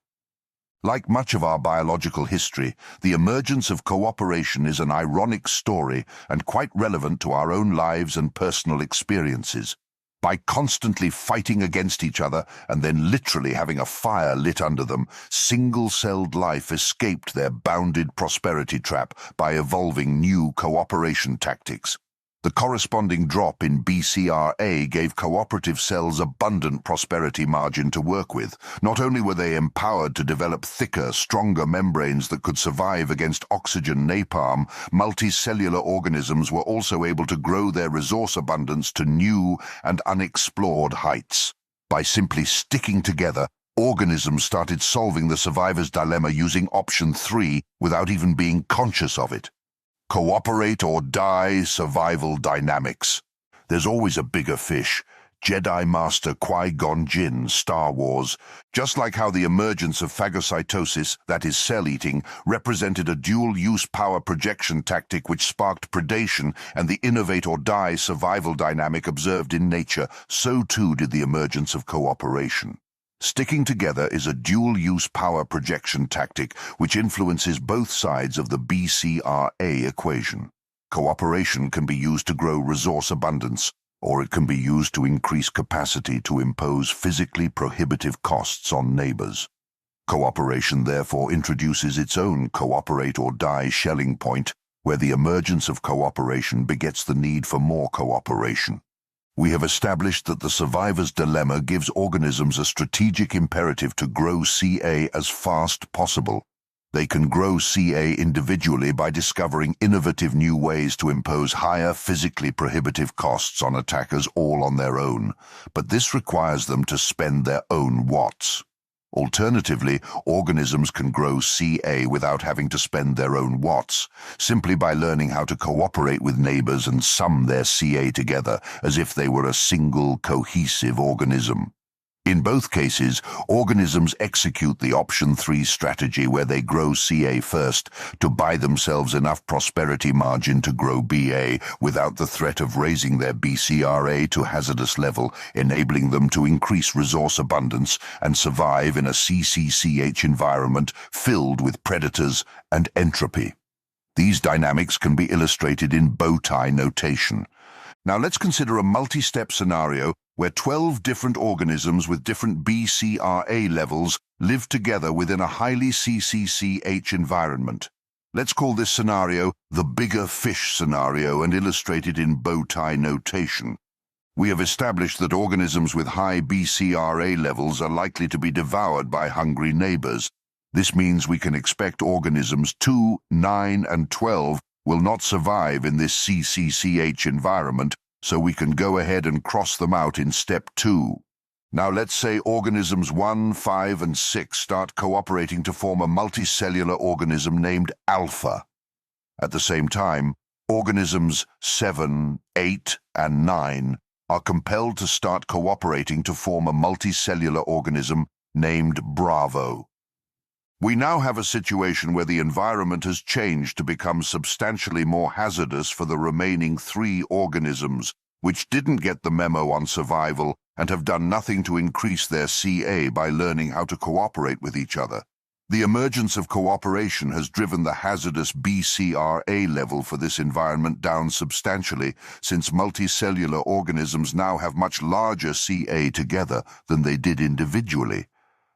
Like much of our biological history, the emergence of cooperation is an ironic story and quite relevant to our own lives and personal experiences. By constantly fighting against each other and then literally having a fire lit under them, single-celled life escaped their bounded prosperity trap by evolving new cooperation tactics. The corresponding drop in BCRA gave cooperative cells abundant prosperity margin to work with. Not only were they empowered to develop thicker, stronger membranes that could survive against oxygen napalm, multicellular organisms were also able to grow their resource abundance to new and unexplored heights. By simply sticking together, organisms started solving the survivor's dilemma using option 3 without even being conscious of it. Cooperate or die survival dynamics. There's always a bigger fish. Jedi Master Qui-Gon Jinn, Star Wars. Just like how the emergence of phagocytosis, that is cell-eating, represented a dual-use power projection tactic which sparked predation and the innovate or die survival dynamic observed in nature, so too did the emergence of cooperation. Sticking together is a dual-use power projection tactic which influences both sides of the BCRA equation. Cooperation can be used to grow resource abundance, or it can be used to increase capacity to impose physically prohibitive costs on neighbors. Cooperation therefore introduces its own cooperate or die Schelling point, where the emergence of cooperation begets the need for more cooperation. We have established that the survivor's dilemma gives organisms a strategic imperative to grow CA as fast possible. They can grow CA individually by discovering innovative new ways to impose higher physically prohibitive costs on attackers all on their own, but this requires them to spend their own watts. Alternatively, organisms can grow CA without having to spend their own watts, simply by learning how to cooperate with neighbors and sum their CA together as if they were a single, cohesive organism. In both cases, organisms execute the option 3 strategy where they grow CA first to buy themselves enough prosperity margin to grow BA without the threat of raising their BCRA to hazardous level, enabling them to increase resource abundance and survive in a CCCH environment filled with predators and entropy. These dynamics can be illustrated in bow tie notation. Now let's consider a multi-step scenario where 12 different organisms with different BCRA levels live together within a highly CCCH environment. Let's call this scenario the bigger fish scenario and illustrate it in bow tie notation. We have established that organisms with high BCRA levels are likely to be devoured by hungry neighbors. This means we can expect organisms 2, 9, and 12 will not survive in this CCCH environment, so we can go ahead and cross them out in step 2. Now let's say organisms 1, 5, and 6 start cooperating to form a multicellular organism named Alpha. At the same time, organisms 7, 8, and 9 are compelled to start cooperating to form a multicellular organism named Bravo. We now have a situation where the environment has changed to become substantially more hazardous for the remaining 3 organisms, which didn't get the memo on survival and have done nothing to increase their CA by learning how to cooperate with each other. The emergence of cooperation has driven the hazardous BCRA level for this environment down substantially, since multicellular organisms now have much larger CA together than they did individually.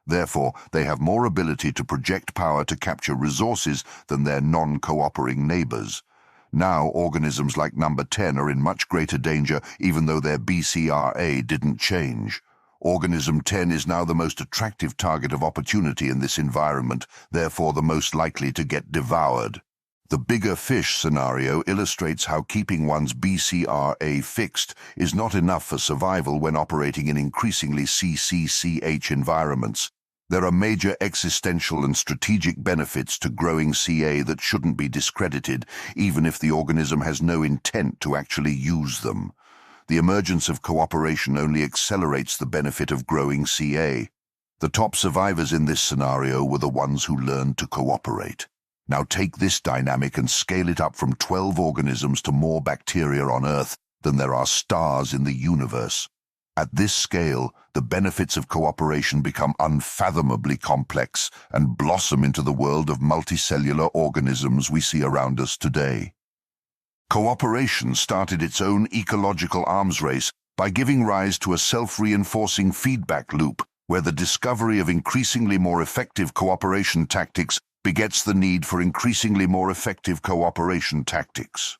Therefore, they have more ability to project power to capture resources than their non-cooperating neighbors. Now, organisms like number 10 are in much greater danger even though their BCRA didn't change. Organism 10 is now the most attractive target of opportunity in this environment, therefore the most likely to get devoured. The bigger fish scenario illustrates how keeping one's BCRA fixed is not enough for survival when operating in increasingly CCCH environments. There are major existential and strategic benefits to growing CA that shouldn't be discredited, even if the organism has no intent to actually use them. The emergence of cooperation only accelerates the benefit of growing CA. The top survivors in this scenario were the ones who learned to cooperate. Now take this dynamic and scale it up from 12 organisms to more bacteria on Earth than there are stars in the universe. At this scale, the benefits of cooperation become unfathomably complex and blossom into the world of multicellular organisms we see around us today. Cooperation started its own ecological arms race by giving rise to a self-reinforcing feedback loop where the discovery of increasingly more effective cooperation tactics begets the need for increasingly more effective cooperation tactics.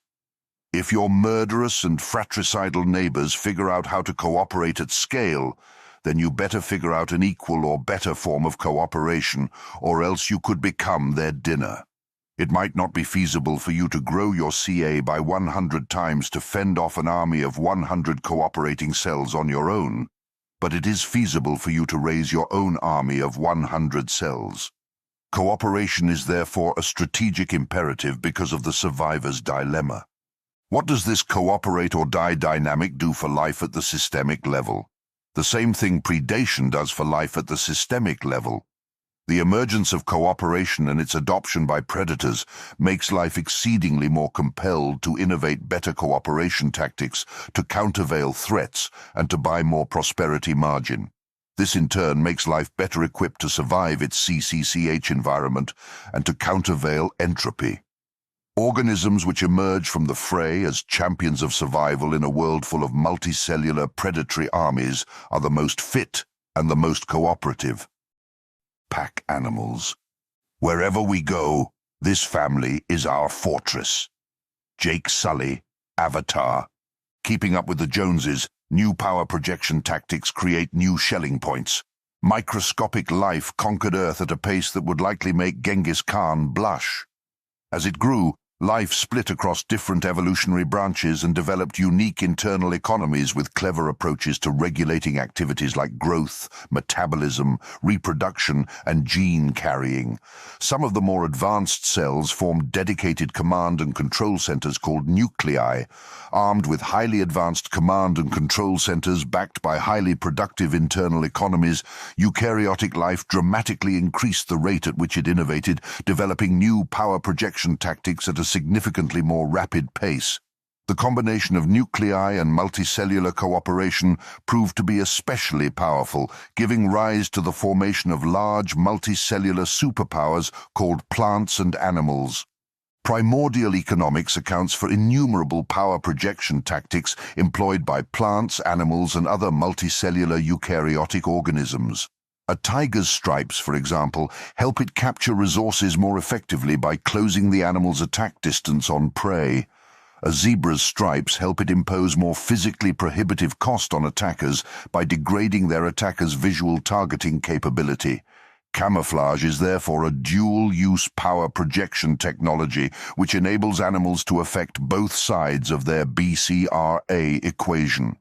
If your murderous and fratricidal neighbors figure out how to cooperate at scale, then you better figure out an equal or better form of cooperation, or else you could become their dinner. It might not be feasible for you to grow your CA by 100 times to fend off an army of 100 cooperating cells on your own, but it is feasible for you to raise your own army of 100 cells. Cooperation is therefore a strategic imperative because of the survivor's dilemma. What does this cooperate or die dynamic do for life at the systemic level? The same thing predation does for life at the systemic level. The emergence of cooperation and its adoption by predators makes life exceedingly more compelled to innovate better cooperation tactics, to countervail threats, and to buy more prosperity margin. This in turn makes life better equipped to survive its CCCH environment and to countervail entropy. Organisms which emerge from the fray as champions of survival in a world full of multicellular predatory armies are the most fit and the most cooperative. Pack animals. Wherever we go, this family is our fortress. Jake Sully, Avatar. Keeping up with the Joneses, new power projection tactics create new shelling points. Microscopic life conquered Earth at a pace that would likely make Genghis Khan blush. As it grew, life split across different evolutionary branches and developed unique internal economies with clever approaches to regulating activities like growth, metabolism, reproduction, and gene carrying. Some of the more advanced cells formed dedicated command and control centers called nuclei. Armed with highly advanced command and control centers backed by highly productive internal economies, eukaryotic life dramatically increased the rate at which it innovated, developing new power projection tactics at a significantly more rapid pace. The combination of nuclei and multicellular cooperation proved to be especially powerful, giving rise to the formation of large multicellular superpowers called plants and animals. Primordial Economics accounts for innumerable power projection tactics employed by plants, animals, and other multicellular eukaryotic organisms. A tiger's stripes, for example, help it capture resources more effectively by closing the animal's attack distance on prey. A zebra's stripes help it impose more physically prohibitive cost on attackers by degrading their attacker's visual targeting capability. Camouflage is therefore a dual-use power projection technology which enables animals to affect both sides of their BCRA equation.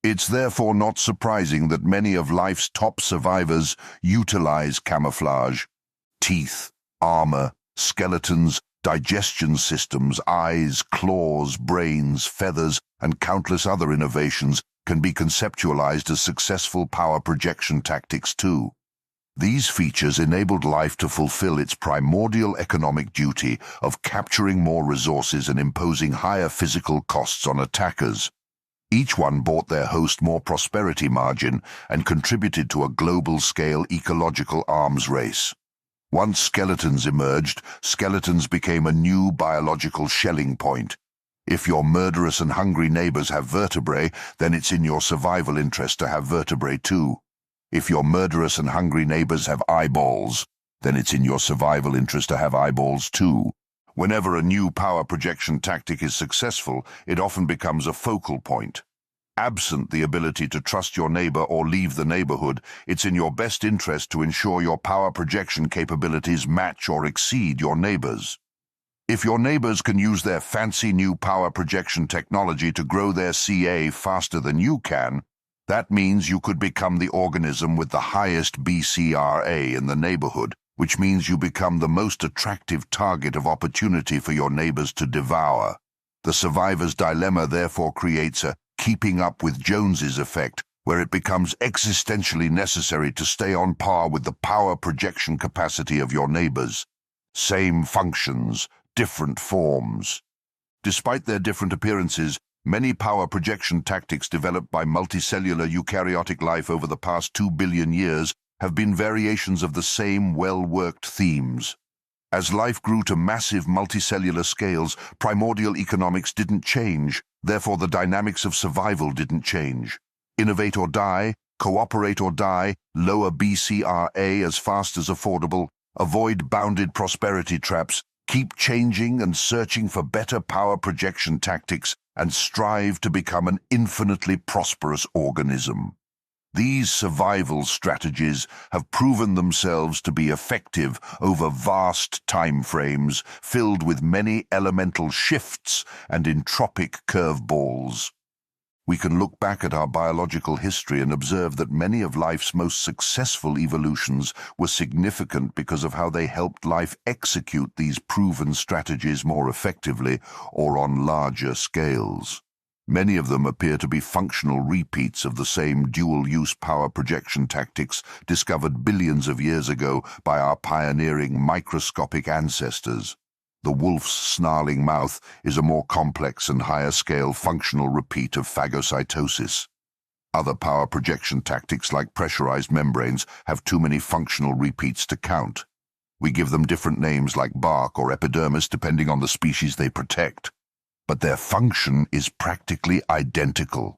It's therefore not surprising that many of life's top survivors utilize camouflage. Teeth, armor, skeletons, digestion systems, eyes, claws, brains, feathers, and countless other innovations can be conceptualized as successful power projection tactics too. These features enabled life to fulfill its primordial economic duty of capturing more resources and imposing higher physical costs on attackers. Each one bought their host more prosperity margin and contributed to a global-scale ecological arms race. Once skeletons emerged, skeletons became a new biological shelling point. If your murderous and hungry neighbors have vertebrae, then it's in your survival interest to have vertebrae too. If your murderous and hungry neighbors have eyeballs, then it's in your survival interest to have eyeballs too. Whenever a new power projection tactic is successful, it often becomes a focal point. Absent the ability to trust your neighbor or leave the neighborhood, it's in your best interest to ensure your power projection capabilities match or exceed your neighbors. If your neighbors can use their fancy new power projection technology to grow their CA faster than you can, that means you could become the organism with the highest BCRA in the neighborhood, which means you become the most attractive target of opportunity for your neighbors to devour. The survivor's dilemma therefore creates a keeping up with Joneses effect, where it becomes existentially necessary to stay on par with the power projection capacity of your neighbors. Same functions, different forms. Despite their different appearances, many power projection tactics developed by multicellular eukaryotic life over the past 2 billion years have been variations of the same well-worked themes. As life grew to massive multicellular scales, primordial economics didn't change, therefore the dynamics of survival didn't change. Innovate or die, cooperate or die, lower BCRA as fast as affordable, avoid bounded prosperity traps, keep changing and searching for better power projection tactics, and strive to become an infinitely prosperous organism. These survival strategies have proven themselves to be effective over vast time frames filled with many elemental shifts and entropic curveballs. We can look back at our biological history and observe that many of life's most successful evolutions were significant because of how they helped life execute these proven strategies more effectively or on larger scales. Many of them appear to be functional repeats of the same dual-use power projection tactics discovered billions of years ago by our pioneering microscopic ancestors. The wolf's snarling mouth is a more complex and higher-scale functional repeat of phagocytosis. Other power projection tactics like pressurized membranes have too many functional repeats to count. We give them different names like bark or epidermis depending on the species they protect, but their function is practically identical.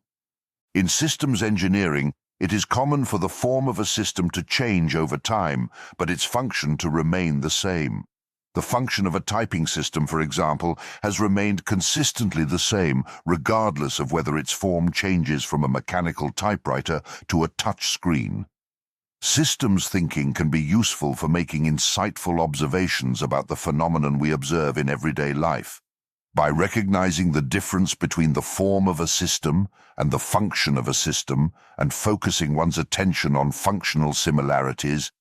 In systems engineering, it is common for the form of a system to change over time, but its function to remain the same. The function of a typing system, for example, has remained consistently the same, regardless of whether its form changes from a mechanical typewriter to a touch screen. Systems thinking can be useful for making insightful observations about the phenomenon we observe in everyday life. By recognizing the difference between the form of a system and the function of a system and focusing one's attention on functional similarities,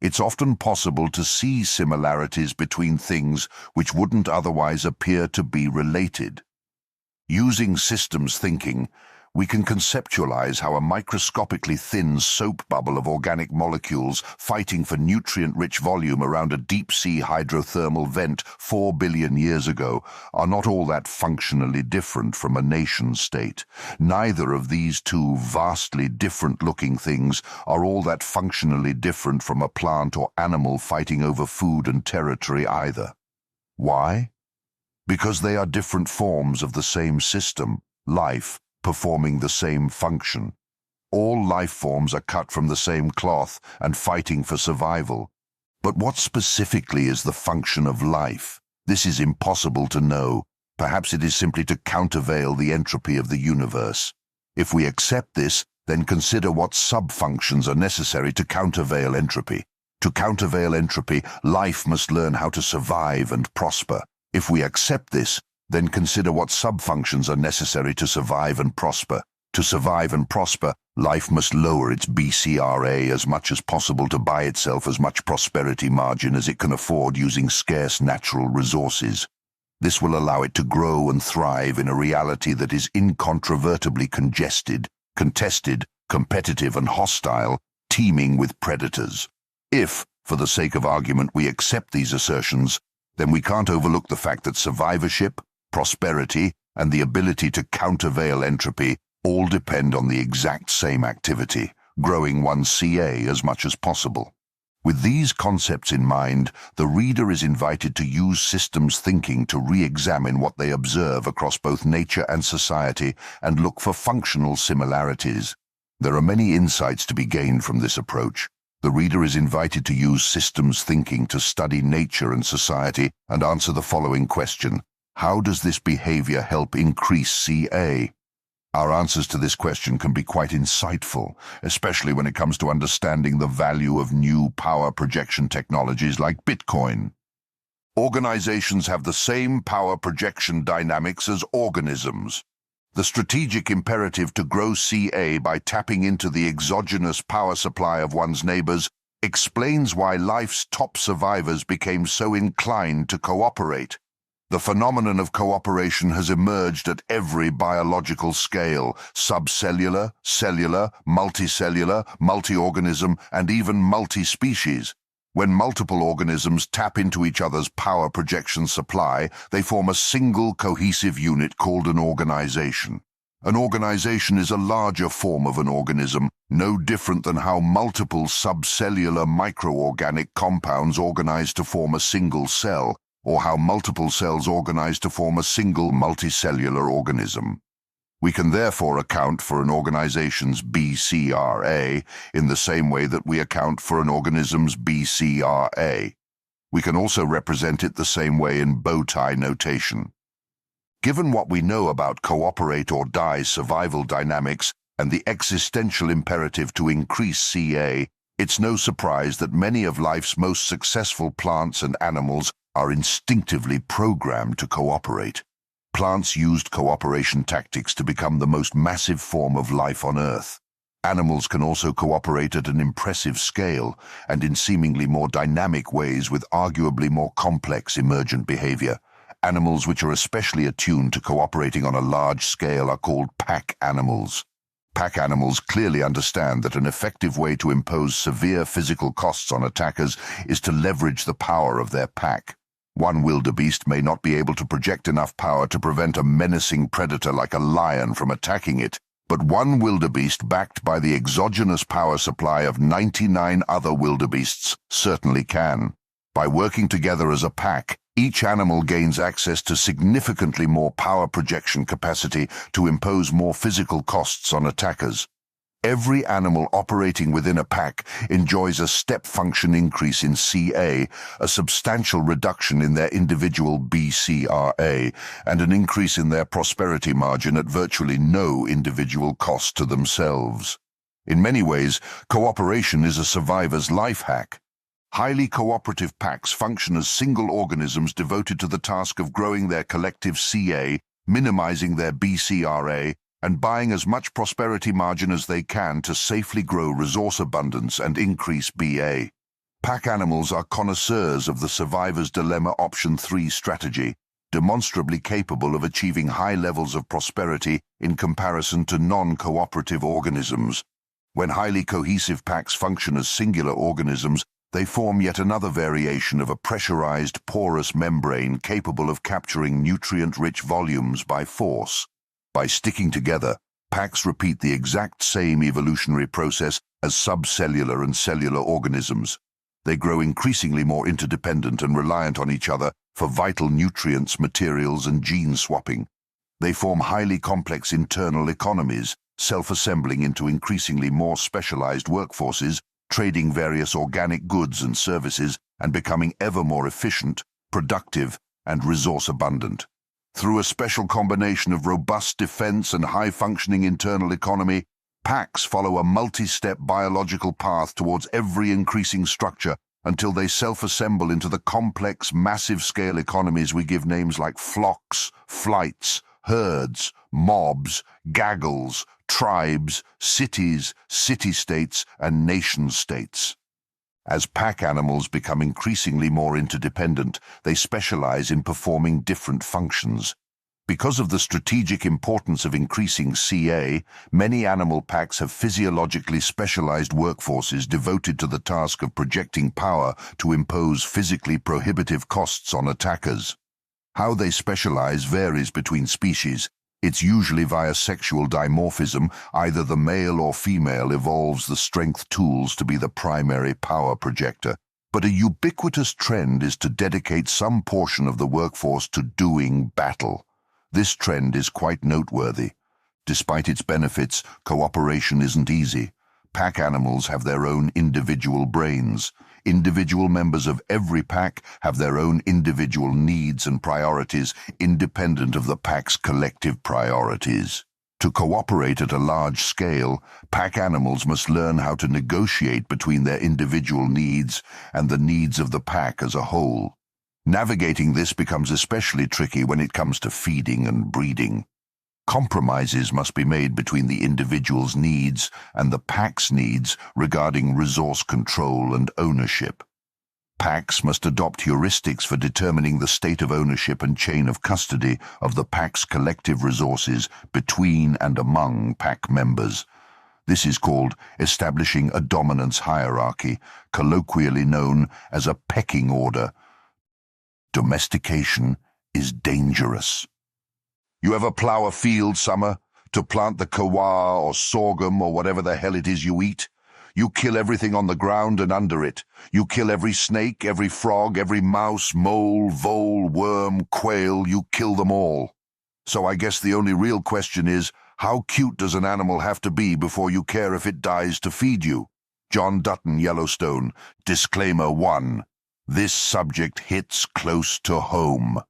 it's often possible to see similarities between things which wouldn't otherwise appear to be related. Using systems thinking, we can conceptualize how a microscopically thin soap bubble of organic molecules fighting for nutrient-rich volume around a deep-sea hydrothermal vent 4 billion years ago are not all that functionally different from a nation-state. Neither of these two vastly different-looking things are all that functionally different from a plant or animal fighting over food and territory either. Why? Because they are different forms of the same system, life, performing the same function. All life forms are cut from the same cloth and fighting for survival. But what specifically is the function of life? This is impossible to know. Perhaps it is simply to countervail the entropy of the universe. If we accept this, then consider what sub-functions are necessary to countervail entropy. To countervail entropy, life must learn how to survive and prosper. If we accept this, then consider what sub-functions are necessary to survive and prosper. To survive and prosper, life must lower its BCRA as much as possible to buy itself as much prosperity margin as it can afford using scarce natural resources. This will allow it to grow and thrive in a reality that is incontrovertibly congested, contested, competitive and hostile, teeming with predators. If, for the sake of argument, we accept these assertions, then we can't overlook the fact that survivorship, prosperity, and the ability to countervail entropy all depend on the exact same activity, growing one's CA as much as possible. With these concepts in mind, the reader is invited to use systems thinking to re-examine what they observe across both nature and society and look for functional similarities. There are many insights to be gained from this approach. The reader is invited to use systems thinking to study nature and society and answer the following question: how does this behavior help increase CA? Our answers to this question can be quite insightful, especially when it comes to understanding the value of new power projection technologies like Bitcoin. Organizations have the same power projection dynamics as organisms. The strategic imperative to grow CA by tapping into the exogenous power supply of one's neighbors explains why life's top survivors became so inclined to cooperate. The phenomenon of cooperation has emerged at every biological scale: subcellular, cellular, multicellular, multi-organism, and even multi-species. When multiple organisms tap into each other's power projection supply, they form a single cohesive unit called an organization. An organization is a larger form of an organism, no different than how multiple subcellular microorganic compounds organize to form a single cell, or how multiple cells organize to form a single multicellular organism. We can therefore account for an organization's BCRA in the same way that we account for an organism's BCRA. We can also represent it the same way in bow tie notation. Given what we know about cooperate or die survival dynamics and the existential imperative to increase CA, it's no surprise that many of life's most successful plants and animals are instinctively programmed to cooperate. Plants used cooperation tactics to become the most massive form of life on Earth. Animals can also cooperate at an impressive scale and in seemingly more dynamic ways with arguably more complex emergent behavior. Animals which are especially attuned to cooperating on a large scale are called pack animals. Pack animals clearly understand that an effective way to impose severe physical costs on attackers is to leverage the power of their pack. One wildebeest may not be able to project enough power to prevent a menacing predator like a lion from attacking it, but one wildebeest backed by the exogenous power supply of 99 other wildebeests certainly can. By working together as a pack, each animal gains access to significantly more power projection capacity to impose more physical costs on attackers. Every animal operating within a pack enjoys a step function increase in CA, a substantial reduction in their individual BCRA, and an increase in their prosperity margin at virtually no individual cost to themselves. In many ways, cooperation is a survivor's life hack. Highly cooperative packs function as single organisms devoted to the task of growing their collective CA, minimizing their BCRA, and buying as much prosperity margin as they can to safely grow resource abundance and increase BA. Pack animals are connoisseurs of the survivor's dilemma option 3 strategy, demonstrably capable of achieving high levels of prosperity in comparison to non-cooperative organisms. When highly cohesive packs function as singular organisms, they form yet another variation of a pressurized, porous membrane capable of capturing nutrient-rich volumes by force. By sticking together, packs repeat the exact same evolutionary process as subcellular and cellular organisms. They grow increasingly more interdependent and reliant on each other for vital nutrients, materials, and gene swapping. They form highly complex internal economies, self-assembling into increasingly more specialized workforces, trading various organic goods and services, and becoming ever more efficient, productive, and resource-abundant. Through a special combination of robust defense and high-functioning internal economy, packs follow a multi-step biological path towards every increasing structure until they self-assemble into the complex, massive-scale economies we give names like flocks, flights, herds, mobs, gaggles, tribes, cities, city-states, and nation-states. As pack animals become increasingly more interdependent, they specialize in performing different functions. Because of the strategic importance of increasing CA, many animal packs have physiologically specialized workforces devoted to the task of projecting power to impose physically prohibitive costs on attackers. How they specialize varies between species. It's usually via sexual dimorphism. Either the male or female evolves the strength tools to be the primary power projector. But a ubiquitous trend is to dedicate some portion of the workforce to doing battle. This trend is quite noteworthy. Despite its benefits, cooperation isn't easy. Pack animals have their own individual brains. Individual members of every pack have their own individual needs and priorities, independent of the pack's collective priorities. To cooperate at a large scale, pack animals must learn how to negotiate between their individual needs and the needs of the pack as a whole. Navigating this becomes especially tricky when it comes to feeding and breeding. Compromises must be made between the individual's needs and the pack's needs regarding resource control and ownership. Packs must adopt heuristics for determining the state of ownership and chain of custody of the pack's collective resources between and among pack members. This is called establishing a dominance hierarchy, colloquially known as a pecking order. Domestication is dangerous. You ever plow a field, Summer? to plant the kawar or sorghum or whatever the hell it is you eat. You kill everything on the ground and under it. You kill every snake, every frog, every mouse, mole, vole, worm, quail. You kill them all. So I guess the only real question is, how cute does an animal have to be before you care if it dies to feed you? John Dutton, Yellowstone. Disclaimer 1. This subject hits close to home.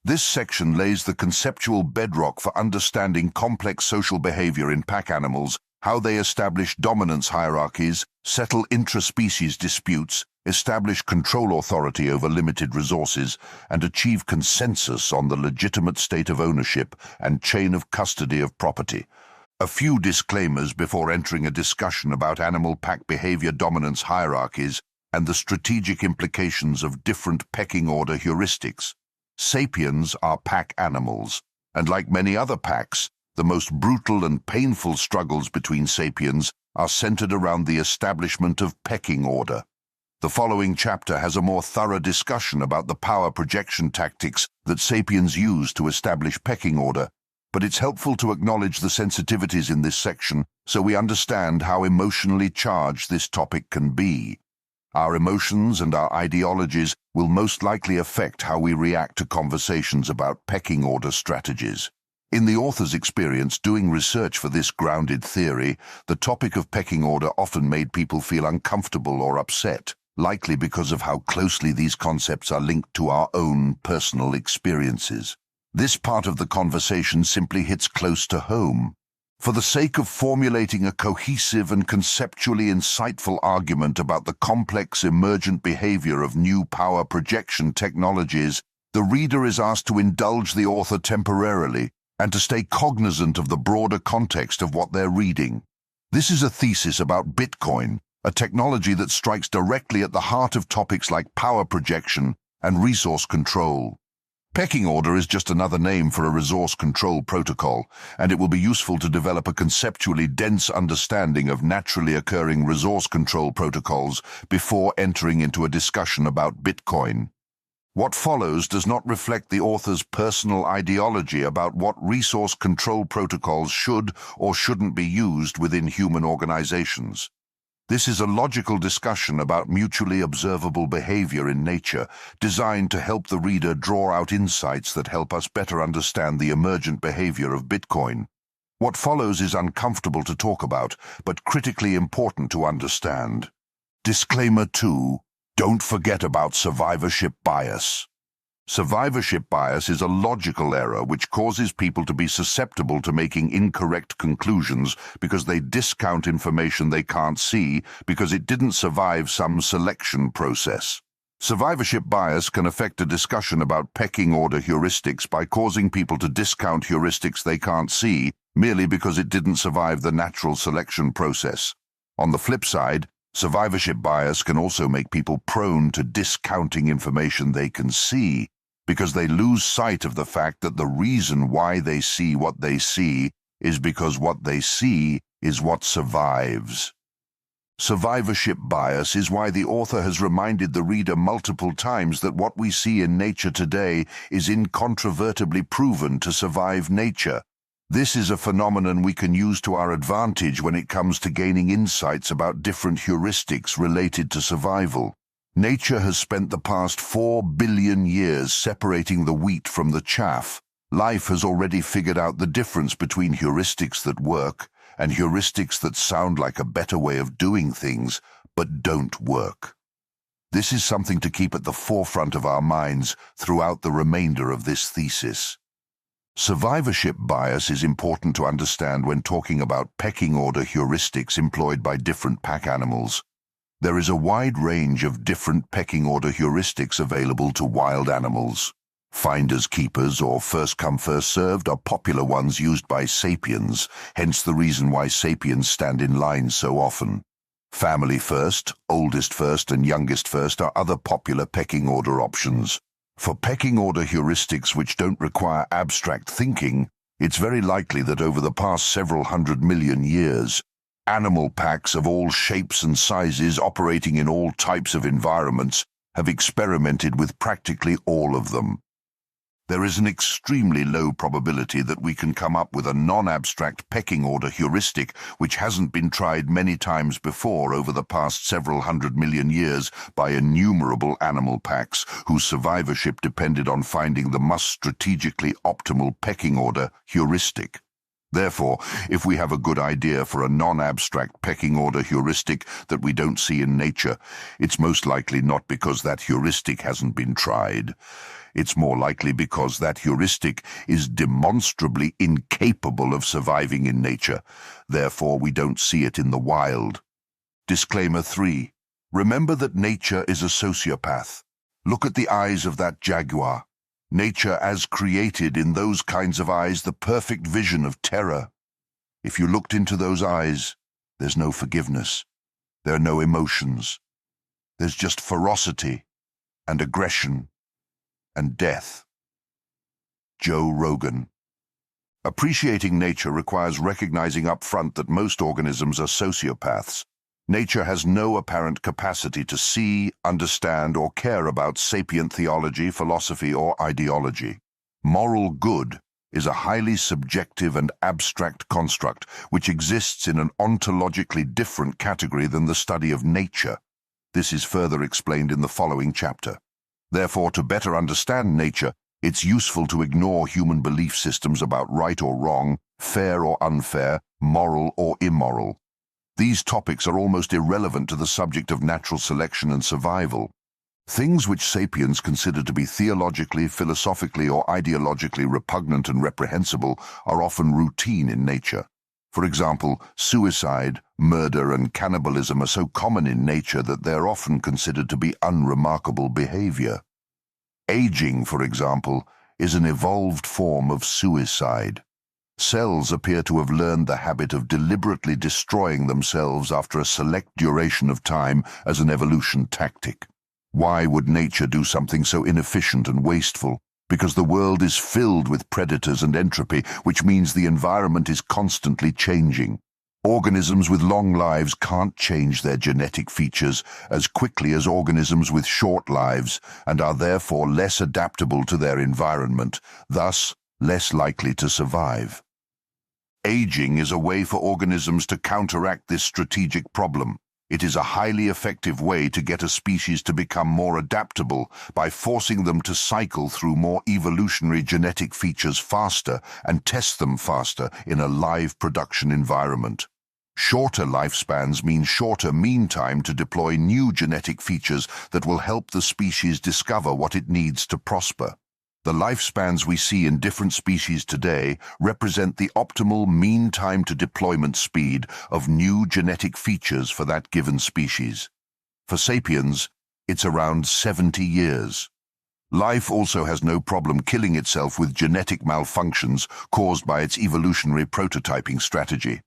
This section lays the conceptual bedrock for understanding complex social behavior in pack animals, how they establish dominance hierarchies, settle intraspecies disputes, establish control authority over limited resources, and achieve consensus on the legitimate state of ownership and chain of custody of property. A few disclaimers before entering a discussion about animal pack behavior dominance hierarchies and the strategic implications of different pecking order heuristics. Sapiens are pack animals, and like many other packs, the most brutal and painful struggles between sapiens are centered around the establishment of pecking order. The following chapter has a more thorough discussion about the power projection tactics that sapiens use to establish pecking order, but it's helpful to acknowledge the sensitivities in this section so we understand how emotionally charged this topic can be. Our emotions and our ideologies will most likely affect how we react to conversations about pecking order strategies. In the author's experience doing research for this grounded theory, the topic of pecking order often made people feel uncomfortable or upset, likely because of how closely these concepts are linked to our own personal experiences. This part of the conversation simply hits close to home. For the sake of formulating a cohesive and conceptually insightful argument about the complex emergent behavior of new power projection technologies, the reader is asked to indulge the author temporarily and to stay cognizant of the broader context of what they're reading. This is a thesis about Bitcoin, a technology that strikes directly at the heart of topics like power projection and resource control. Pecking order is just another name for a resource control protocol, and it will be useful to develop a conceptually dense understanding of naturally occurring resource control protocols before entering into a discussion about Bitcoin. What follows does not reflect the author's personal ideology about what resource control protocols should or shouldn't be used within human organizations. This is a logical discussion about mutually observable behavior in nature, designed to help the reader draw out insights that help us better understand the emergent behavior of Bitcoin. What follows is uncomfortable to talk about, but critically important to understand. Disclaimer 2. Don't forget about survivorship bias. Survivorship bias is a logical error which causes people to be susceptible to making incorrect conclusions because they discount information they can't see because it didn't survive some selection process. Survivorship bias can affect a discussion about pecking order heuristics by causing people to discount heuristics they can't see merely because it didn't survive the natural selection process. On the flip side, survivorship bias can also make people prone to discounting information they can see, because they lose sight of the fact that the reason why they see what they see is because what they see is what survives. Survivorship bias is why the author has reminded the reader multiple times that what we see in nature today is incontrovertibly proven to survive nature. This is a phenomenon we can use to our advantage when it comes to gaining insights about different heuristics related to survival. Nature has spent the past 4 billion years separating the wheat from the chaff. Life has already figured out the difference between heuristics that work and heuristics that sound like a better way of doing things, but don't work. This is something to keep at the forefront of our minds throughout the remainder of this thesis. Survivorship bias is important to understand when talking about pecking order heuristics employed by different pack animals. There is a wide range of different pecking order heuristics available to wild animals. Finders-keepers or first-come, first-served are popular ones used by sapiens, hence the reason why sapiens stand in line so often. Family first, oldest first, and youngest first are other popular pecking order options. For pecking order heuristics which don't require abstract thinking, it's very likely that over the past several 100 million years, animal packs of all shapes and sizes operating in all types of environments have experimented with practically all of them. There is an extremely low probability that we can come up with a non-abstract pecking order heuristic which hasn't been tried many times before over the past several 100 million years by innumerable animal packs whose survivorship depended on finding the most strategically optimal pecking order heuristic. Therefore, if we have a good idea for a non-abstract pecking order heuristic that we don't see in nature, it's most likely not because that heuristic hasn't been tried. It's more likely because that heuristic is demonstrably incapable of surviving in nature. Therefore, we don't see it in the wild. Disclaimer 3. Remember that nature is a sociopath. Look at the eyes of that jaguar. Nature as created in those kinds of eyes the perfect vision of terror. If you looked into those eyes, there's no forgiveness. There are no emotions. There's just ferocity and aggression and death. Joe Rogan. Appreciating nature requires recognizing up front that most organisms are sociopaths. Nature has no apparent capacity to see, understand, or care about sapient theology, philosophy, or ideology. Moral good is a highly subjective and abstract construct which exists in an ontologically different category than the study of nature. This is further explained in the following chapter. Therefore, to better understand nature, it's useful to ignore human belief systems about right or wrong, fair or unfair, moral or immoral. These topics are almost irrelevant to the subject of natural selection and survival. Things which sapiens consider to be theologically, philosophically, or ideologically repugnant and reprehensible are often routine in nature. For example, suicide, murder, and cannibalism are so common in nature that they are often considered to be unremarkable behavior. Aging, for example, is an evolved form of suicide. Cells appear to have learned the habit of deliberately destroying themselves after a select duration of time as an evolution tactic. Why would nature do something so inefficient and wasteful? Because the world is filled with predators and entropy, which means the environment is constantly changing. Organisms with long lives can't change their genetic features as quickly as organisms with short lives and are therefore less adaptable to their environment, thus less likely to survive. Aging is a way for organisms to counteract this strategic problem. It is a highly effective way to get a species to become more adaptable by forcing them to cycle through more evolutionary genetic features faster and test them faster in a live production environment. Shorter lifespans mean shorter mean time to deploy new genetic features that will help the species discover what it needs to prosper. The lifespans we see in different species today represent the optimal mean time to deployment speed of new genetic features for that given species. For sapiens, it's around 70 years. Life also has no problem killing itself with genetic malfunctions caused by its evolutionary prototyping strategy.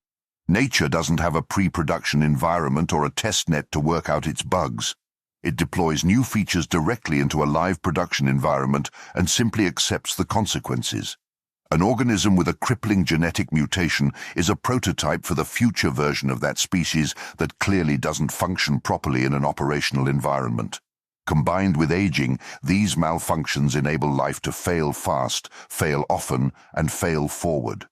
Nature doesn't have a pre-production environment or a test net to work out its bugs. It deploys new features directly into a live production environment and simply accepts the consequences. An organism with a crippling genetic mutation is a prototype for the future version of that species that clearly doesn't function properly in an operational environment. Combined with aging, these malfunctions enable life to fail fast, fail often, and fail forward.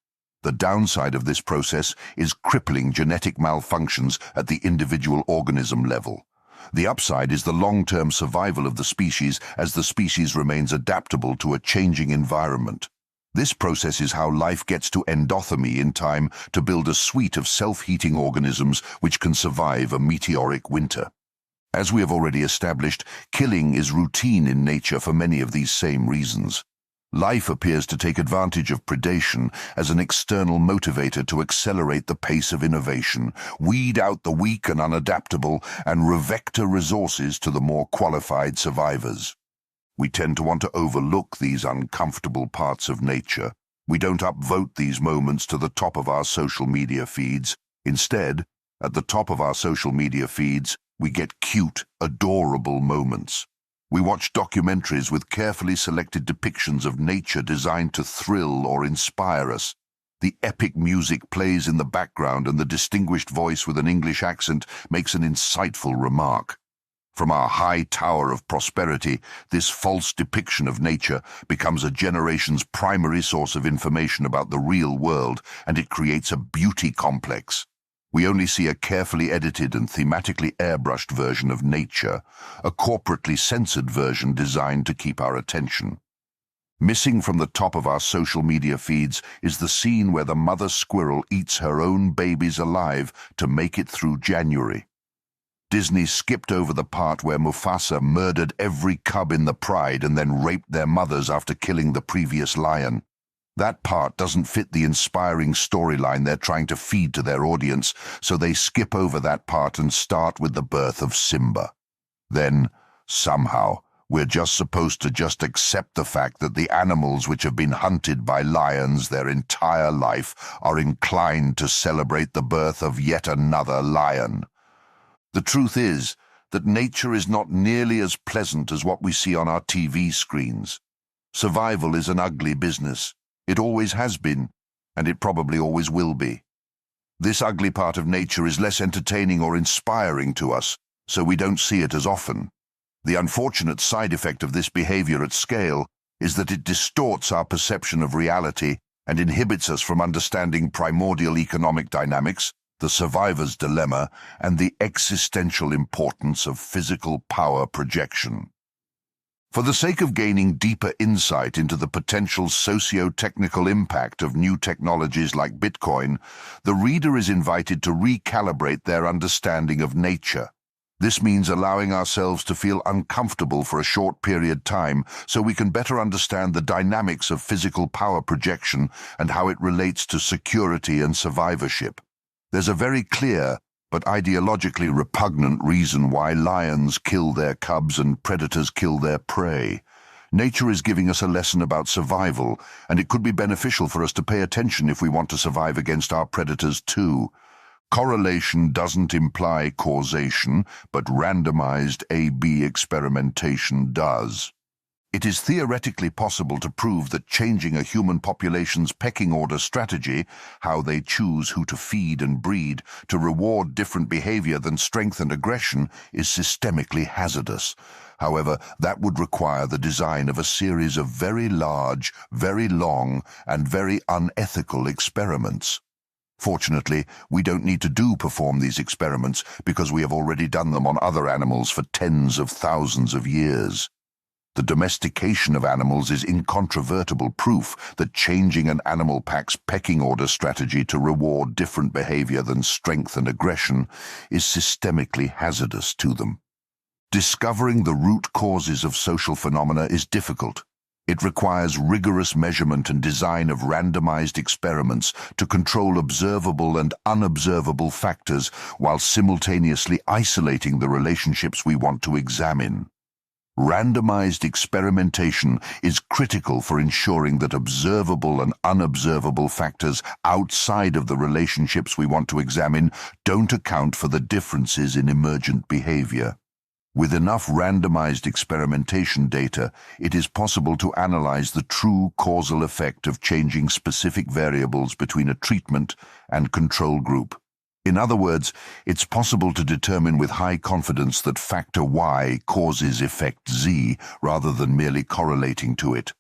The downside of this process is crippling genetic malfunctions at the individual organism level. The upside is the long-term survival of the species as the species remains adaptable to a changing environment. This process is how life gets to endothermy in time to build a suite of self-heating organisms which can survive a meteoric winter. As we have already established, killing is routine in nature for many of these same reasons. Life appears to take advantage of predation as an external motivator to accelerate the pace of innovation, weed out the weak and unadaptable, and revector resources to the more qualified survivors. We tend to want to overlook these uncomfortable parts of nature. We don't upvote these moments to the top of our social media feeds. Instead, at the top of our social media feeds, we get cute, adorable moments. We watch documentaries with carefully selected depictions of nature designed to thrill or inspire us. The epic music plays in the background and the distinguished voice with an English accent makes an insightful remark. From our high tower of prosperity, this false depiction of nature becomes a generation's primary source of information about the real world, and it creates a beauty complex. We only see a carefully edited and thematically airbrushed version of nature, a corporately censored version designed to keep our attention. Missing from the top of our social media feeds is the scene where the mother squirrel eats her own babies alive to make it through January. Disney skipped over the part where Mufasa murdered every cub in the pride and then raped their mothers after killing the previous lion. That part doesn't fit the inspiring storyline they're trying to feed to their audience, so they skip over that part and start with the birth of Simba. Then, somehow, we're just supposed to just accept the fact that the animals which have been hunted by lions their entire life are inclined to celebrate the birth of yet another lion. The truth is that nature is not nearly as pleasant as what we see on our TV screens. Survival is an ugly business. It always has been, and it probably always will be. This ugly part of nature is less entertaining or inspiring to us, so we don't see it as often. The unfortunate side effect of this behavior at scale is that it distorts our perception of reality and inhibits us from understanding primordial economic dynamics, the survivor's dilemma, and the existential importance of physical power projection. For the sake of gaining deeper insight into the potential socio-technical impact of new technologies like Bitcoin, the reader is invited to recalibrate their understanding of nature. This means allowing ourselves to feel uncomfortable for a short period of time so we can better understand the dynamics of physical power projection and how it relates to security and survivorship. There's a very clear but ideologically repugnant reason why lions kill their cubs and predators kill their prey. Nature is giving us a lesson about survival, and it could be beneficial for us to pay attention if we want to survive against our predators too. Correlation doesn't imply causation, but randomized A/B experimentation does. It is theoretically possible to prove that changing a human population's pecking order strategy, how they choose who to feed and breed, to reward different behavior than strength and aggression, is systemically hazardous. However, that would require the design of a series of very large, very long, and very unethical experiments. Fortunately, we don't need to perform these experiments because we have already done them on other animals for tens of thousands of years. The domestication of animals is incontrovertible proof that changing an animal pack's pecking order strategy to reward different behavior than strength and aggression is systemically hazardous to them. Discovering the root causes of social phenomena is difficult. It requires rigorous measurement and design of randomized experiments to control observable and unobservable factors while simultaneously isolating the relationships we want to examine. Randomized experimentation is critical for ensuring that observable and unobservable factors outside of the relationships we want to examine don't account for the differences in emergent behavior. With enough randomized experimentation data, it is possible to analyze the true causal effect of changing specific variables between a treatment and control group. In other words, it's possible to determine with high confidence that factor Y causes effect Z rather than merely correlating to it.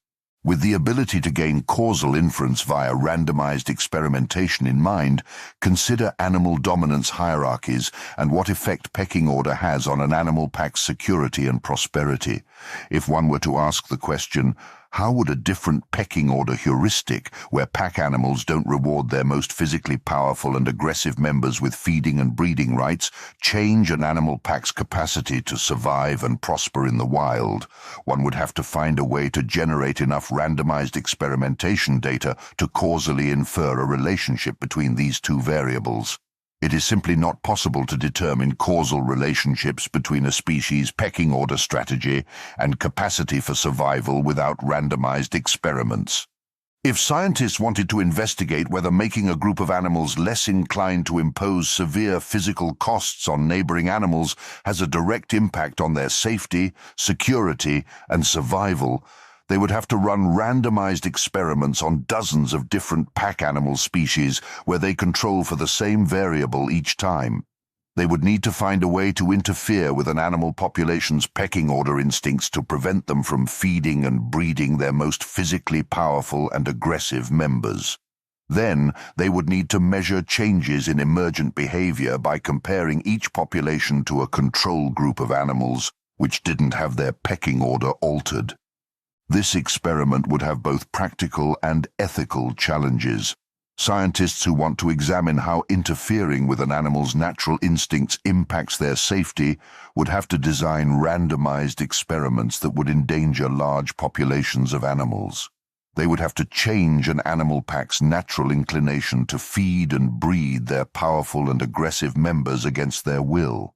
With the ability to gain causal inference via randomized experimentation in mind, consider animal dominance hierarchies and what effect pecking order has on an animal pack's security and prosperity. If one were to ask the question, how would a different pecking order heuristic, where pack animals don't reward their most physically powerful and aggressive members with feeding and breeding rights, change an animal pack's capacity to survive and prosper in the wild? One would have to find a way to generate enough randomized experimentation data to causally infer a relationship between these two variables. It is simply not possible to determine causal relationships between a species' pecking order strategy and capacity for survival without randomized experiments. If scientists wanted to investigate whether making a group of animals less inclined to impose severe physical costs on neighboring animals has a direct impact on their safety, security, and survival, they would have to run randomized experiments on dozens of different pack animal species where they control for the same variable each time. They would need to find a way to interfere with an animal population's pecking order instincts to prevent them from feeding and breeding their most physically powerful and aggressive members. Then, they would need to measure changes in emergent behavior by comparing each population to a control group of animals which didn't have their pecking order altered. This experiment would have both practical and ethical challenges. Scientists who want to examine how interfering with an animal's natural instincts impacts their safety would have to design randomized experiments that would endanger large populations of animals. They would have to change an animal pack's natural inclination to feed and breed their powerful and aggressive members against their will.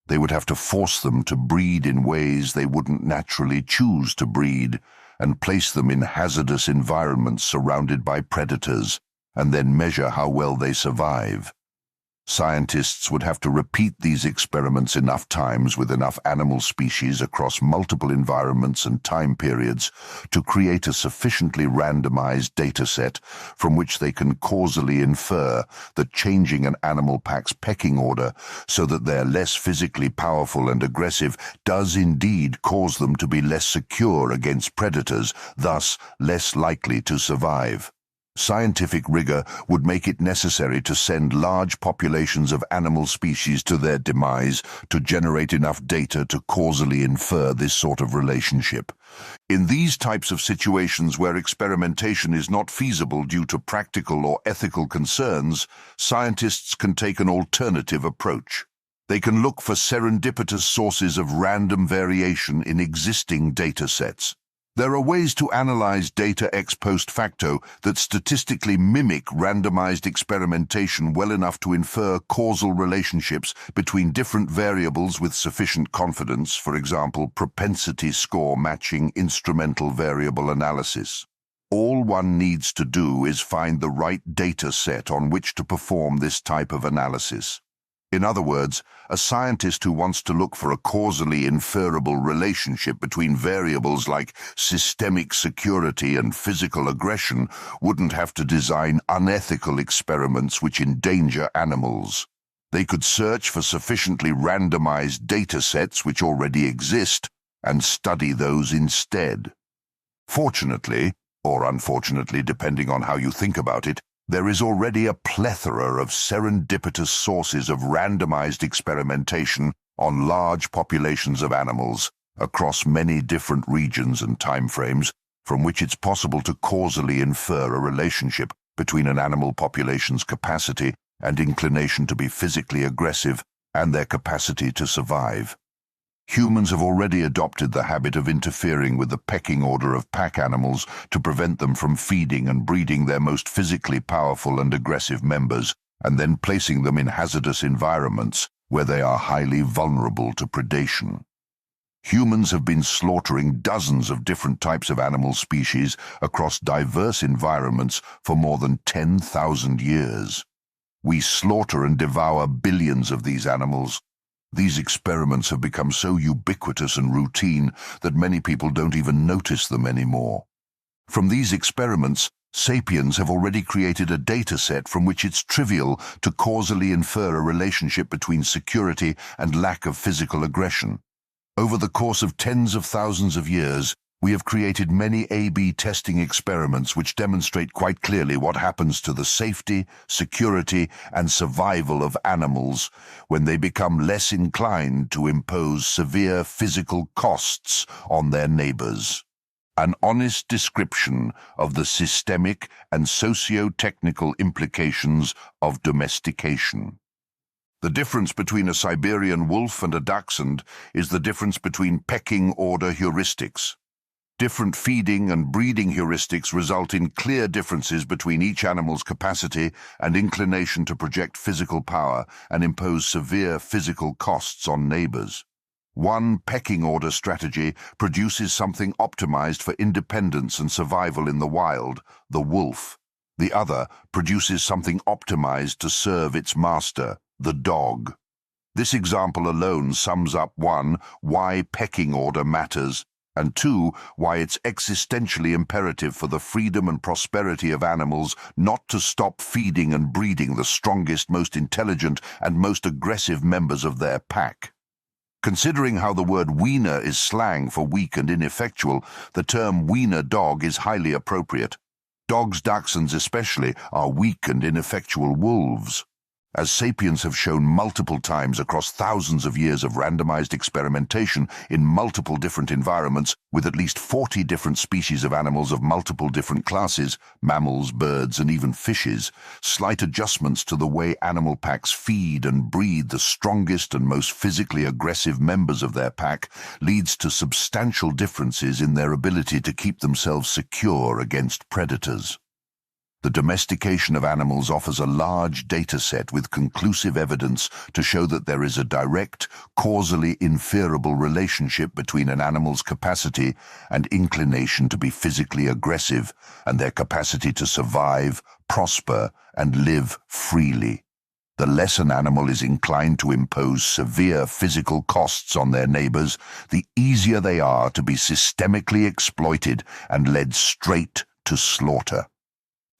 They would have to force them to breed in ways they wouldn't naturally choose to breed, and place them in hazardous environments surrounded by predators, and then measure how well they survive. Scientists would have to repeat these experiments enough times with enough animal species across multiple environments and time periods to create a sufficiently randomized dataset from which they can causally infer that changing an animal pack's pecking order so that they're less physically powerful and aggressive does indeed cause them to be less secure against predators, thus less likely to survive. Scientific rigor would make it necessary to send large populations of animal species to their demise to generate enough data to causally infer this sort of relationship. In these types of situations where experimentation is not feasible due to practical or ethical concerns, scientists can take an alternative approach. They can look for serendipitous sources of random variation in existing data sets. There are ways to analyze data ex post facto that statistically mimic randomized experimentation well enough to infer causal relationships between different variables with sufficient confidence, for example, propensity score matching instrumental variable analysis. All one needs to do is find the right data set on which to perform this type of analysis. In other words, a scientist who wants to look for a causally inferable relationship between variables like systemic security and physical aggression wouldn't have to design unethical experiments which endanger animals. They could search for sufficiently randomized data sets which already exist and study those instead. Fortunately, or unfortunately depending on how you think about it, there is already a plethora of serendipitous sources of randomized experimentation on large populations of animals across many different regions and timeframes from which it's possible to causally infer a relationship between an animal population's capacity and inclination to be physically aggressive and their capacity to survive. Humans have already adopted the habit of interfering with the pecking order of pack animals to prevent them from feeding and breeding their most physically powerful and aggressive members, and then placing them in hazardous environments where they are highly vulnerable to predation. Humans have been slaughtering dozens of different types of animal species across diverse environments for more than 10,000 years. We slaughter and devour billions of these animals. These experiments have become so ubiquitous and routine that many people don't even notice them anymore. From these experiments, sapiens have already created a data set from which it's trivial to causally infer a relationship between security and lack of physical aggression. Over the course of tens of thousands of years, we have created many A/B testing experiments which demonstrate quite clearly what happens to the safety, security, and survival of animals when they become less inclined to impose severe physical costs on their neighbors. An honest description of the systemic and socio-technical implications of domestication. The difference between a Siberian wolf and a dachshund is the difference between pecking order heuristics. Different feeding and breeding heuristics result in clear differences between each animal's capacity and inclination to project physical power and impose severe physical costs on neighbors. One pecking order strategy produces something optimized for independence and survival in the wild, the wolf. The other produces something optimized to serve its master, the dog. This example alone sums up 1. Why pecking order matters, and 2, why it's existentially imperative for the freedom and prosperity of animals not to stop feeding and breeding the strongest, most intelligent, and most aggressive members of their pack. Considering how the word wiener is slang for weak and ineffectual, the term wiener dog is highly appropriate. Dogs, dachshunds especially, are weak and ineffectual wolves. As sapiens have shown multiple times across thousands of years of randomized experimentation in multiple different environments with at least 40 different species of animals of multiple different classes, mammals, birds, and even fishes, slight adjustments to the way animal packs feed and breed the strongest and most physically aggressive members of their pack leads to substantial differences in their ability to keep themselves secure against predators. The domestication of animals offers a large data set with conclusive evidence to show that there is a direct, causally inferable relationship between an animal's capacity and inclination to be physically aggressive and their capacity to survive, prosper, and live freely. The less an animal is inclined to impose severe physical costs on their neighbors, the easier they are to be systemically exploited and led straight to slaughter.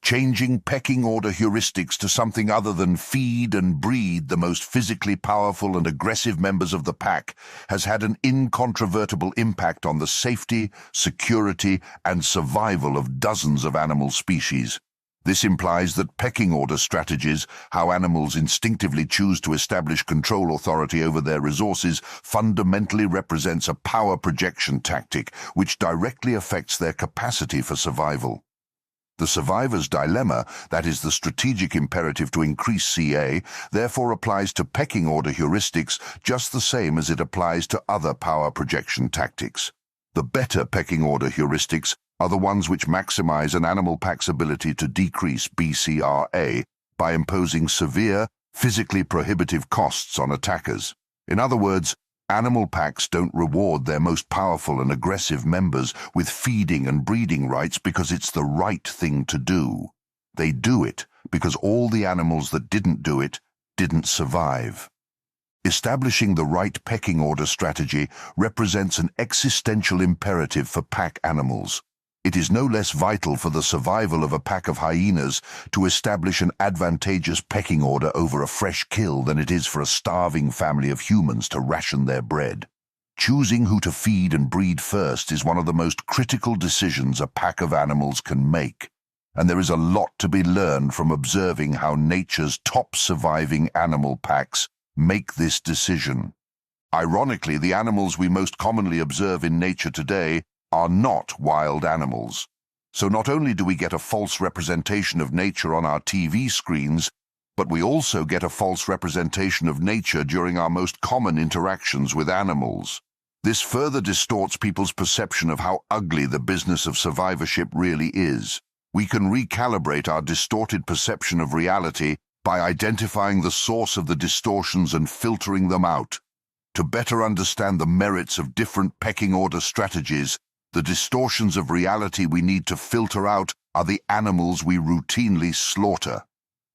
Changing pecking order heuristics to something other than feed and breed the most physically powerful and aggressive members of the pack has had an incontrovertible impact on the safety, security, and survival of dozens of animal species. This implies that pecking order strategies, how animals instinctively choose to establish control authority over their resources, fundamentally represents a power projection tactic which directly affects their capacity for survival. The survivor's dilemma, that is the strategic imperative to increase CA, therefore applies to pecking order heuristics just the same as it applies to other power projection tactics. The better pecking order heuristics are the ones which maximize an animal pack's ability to decrease BCRA by imposing severe, physically prohibitive costs on attackers. In other words, animal packs don't reward their most powerful and aggressive members with feeding and breeding rights because it's the right thing to do. They do it because all the animals that didn't do it didn't survive. Establishing the right pecking order strategy represents an existential imperative for pack animals. It is no less vital for the survival of a pack of hyenas to establish an advantageous pecking order over a fresh kill than it is for a starving family of humans to ration their bread. Choosing who to feed and breed first is one of the most critical decisions a pack of animals can make, and there is a lot to be learned from observing how nature's top surviving animal packs make this decision. Ironically, the animals we most commonly observe in nature today are not wild animals. So not only do we get a false representation of nature on our TV screens, but we also get a false representation of nature during our most common interactions with animals. This further distorts people's perception of how ugly the business of survivorship really is. We can recalibrate our distorted perception of reality by identifying the source of the distortions and filtering them out. To better understand the merits of different pecking order strategies, the distortions of reality we need to filter out are the animals we routinely slaughter.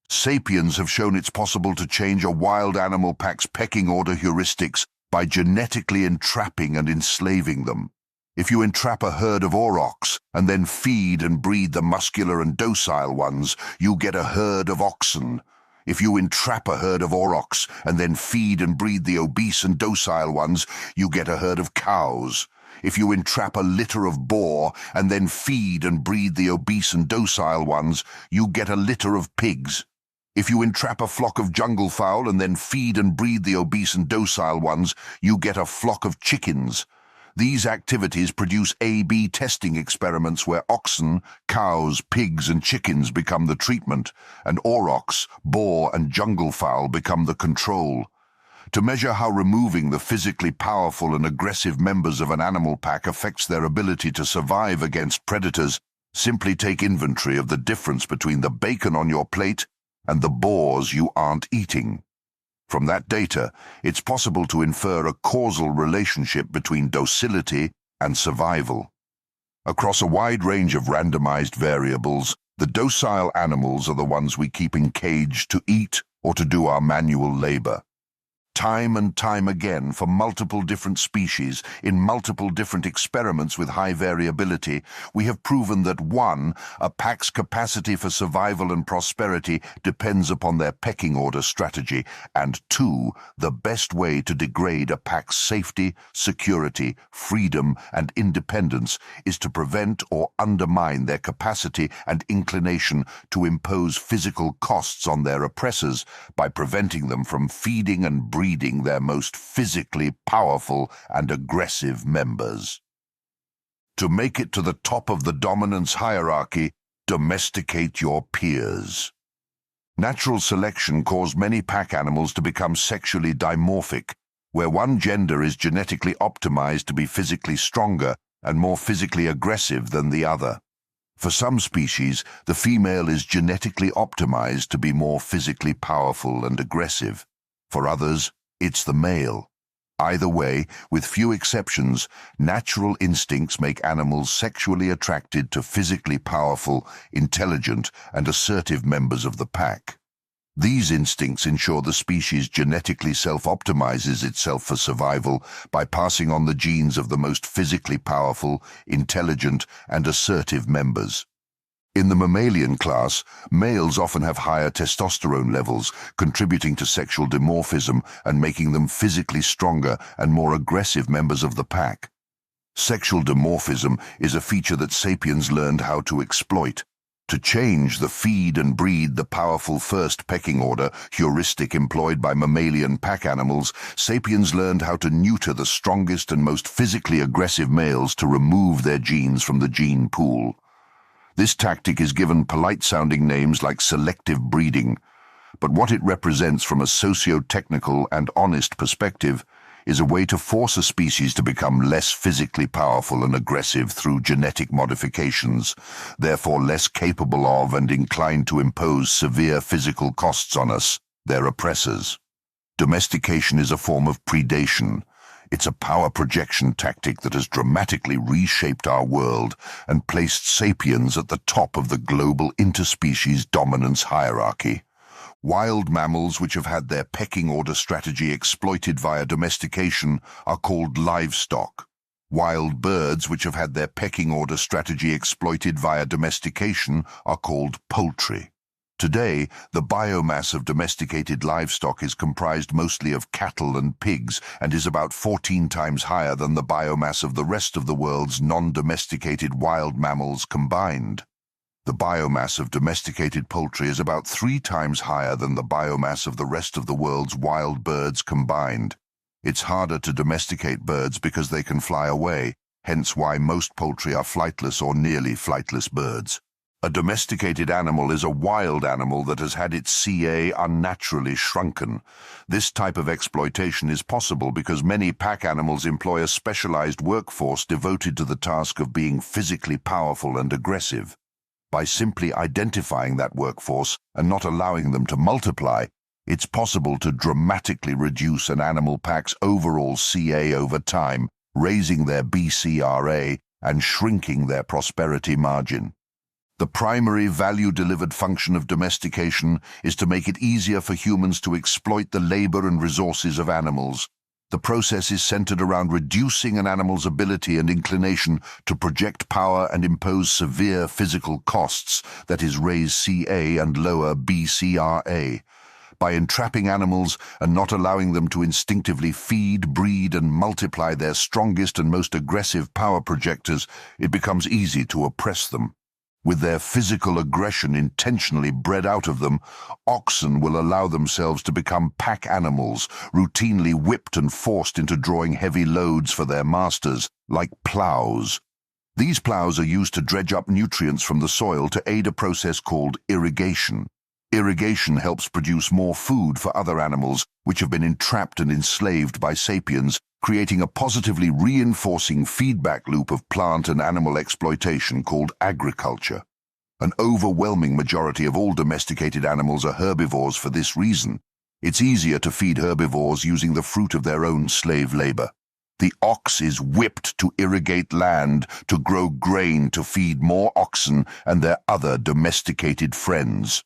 Sapiens have shown it's possible to change a wild animal pack's pecking order heuristics by genetically entrapping and enslaving them. If you entrap a herd of aurochs and then feed and breed the muscular and docile ones, you get a herd of oxen. If you entrap a herd of aurochs and then feed and breed the obese and docile ones, you get a herd of cows. If you entrap a litter of boar and then feed and breed the obese and docile ones, you get a litter of pigs. If you entrap a flock of jungle fowl and then feed and breed the obese and docile ones, you get a flock of chickens. These activities produce A/B testing experiments where oxen, cows, pigs, and chickens become the treatment, and aurochs, boar, and jungle fowl become the control. To measure how removing the physically powerful and aggressive members of an animal pack affects their ability to survive against predators, simply take inventory of the difference between the bacon on your plate and the boars you aren't eating. From that data, it's possible to infer a causal relationship between docility and survival. Across a wide range of randomized variables, the docile animals are the ones we keep in cage to eat or to do our manual labor. Time and time again, for multiple different species, in multiple different experiments with high variability, we have proven that 1. A pack's capacity for survival and prosperity depends upon their pecking order strategy, and 2. The best way to degrade a pack's safety, security, freedom, and independence is to prevent or undermine their capacity and inclination to impose physical costs on their oppressors by preventing them from feeding and breeding their most physically powerful and aggressive members. To make it to the top of the dominance hierarchy, domesticate your peers. Natural selection caused many pack animals to become sexually dimorphic, where one gender is genetically optimized to be physically stronger and more physically aggressive than the other. For some species, the female is genetically optimized to be more physically powerful and aggressive. For others, it's the male. Either way, with few exceptions, natural instincts make animals sexually attracted to physically powerful, intelligent, and assertive members of the pack. These instincts ensure the species genetically self-optimizes itself for survival by passing on the genes of the most physically powerful, intelligent, and assertive members. In the mammalian class, males often have higher testosterone levels, contributing to sexual dimorphism and making them physically stronger and more aggressive members of the pack. Sexual dimorphism is a feature that sapiens learned how to exploit. To change the feed and breed the powerful first pecking order heuristic employed by mammalian pack animals, sapiens learned how to neuter the strongest and most physically aggressive males to remove their genes from the gene pool. This tactic is given polite-sounding names like selective breeding, but what it represents from a socio-technical and honest perspective is a way to force a species to become less physically powerful and aggressive through genetic modifications, therefore less capable of and inclined to impose severe physical costs on us, their oppressors. Domestication is a form of predation. It's a power projection tactic that has dramatically reshaped our world and placed sapiens at the top of the global interspecies dominance hierarchy. Wild mammals which have had their pecking order strategy exploited via domestication are called livestock. Wild birds which have had their pecking order strategy exploited via domestication are called poultry. Today, the biomass of domesticated livestock is comprised mostly of cattle and pigs and is about 14 times higher than the biomass of the rest of the world's non-domesticated wild mammals combined. The biomass of domesticated poultry is about 3 times higher than the biomass of the rest of the world's wild birds combined. It's harder to domesticate birds because they can fly away, hence why most poultry are flightless or nearly flightless birds. A domesticated animal is a wild animal that has had its CA unnaturally shrunken. This type of exploitation is possible because many pack animals employ a specialized workforce devoted to the task of being physically powerful and aggressive. By simply identifying that workforce and not allowing them to multiply, it's possible to dramatically reduce an animal pack's overall CA over time, raising their BCRA and shrinking their prosperity margin. The primary value-delivered function of domestication is to make it easier for humans to exploit the labor and resources of animals. The process is centered around reducing an animal's ability and inclination to project power and impose severe physical costs, that is, raise CA and lower BCRA. By entrapping animals and not allowing them to instinctively feed, breed, and multiply their strongest and most aggressive power projectors, it becomes easy to oppress them. With their physical aggression intentionally bred out of them, oxen will allow themselves to become pack animals, routinely whipped and forced into drawing heavy loads for their masters, like plows. These plows are used to dredge up nutrients from the soil to aid a process called irrigation. Irrigation helps produce more food for other animals which have been entrapped and enslaved by sapiens, creating a positively reinforcing feedback loop of plant and animal exploitation called agriculture. An overwhelming majority of all domesticated animals are herbivores for this reason. It's easier to feed herbivores using the fruit of their own slave labor. The ox is whipped to irrigate land, to grow grain to feed more oxen and their other domesticated friends.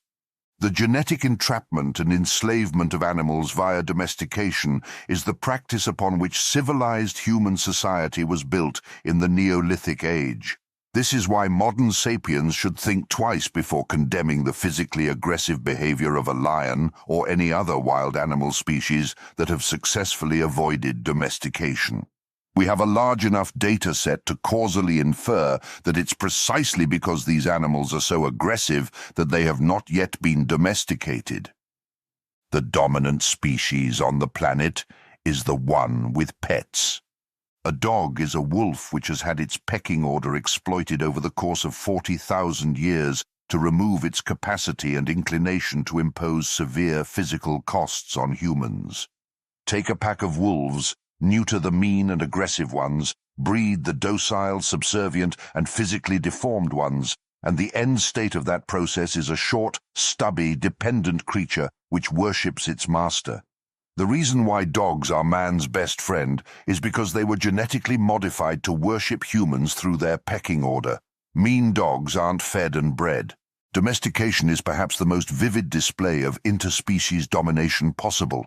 The genetic entrapment and enslavement of animals via domestication is the practice upon which civilized human society was built in the Neolithic age. This is why modern sapiens should think twice before condemning the physically aggressive behavior of a lion or any other wild animal species that have successfully avoided domestication. We have a large enough data set to causally infer that it's precisely because these animals are so aggressive that they have not yet been domesticated. The dominant species on the planet is the one with pets. A dog is a wolf which has had its pecking order exploited over the course of 40,000 years to remove its capacity and inclination to impose severe physical costs on humans. Take a pack of wolves, neuter the mean and aggressive ones, breed the docile, subservient, and physically deformed ones, and the end state of that process is a short, stubby, dependent creature which worships its master. The reason why dogs are man's best friend is because they were genetically modified to worship humans through their pecking order. Mean dogs aren't fed and bred. Domestication is perhaps the most vivid display of interspecies domination possible.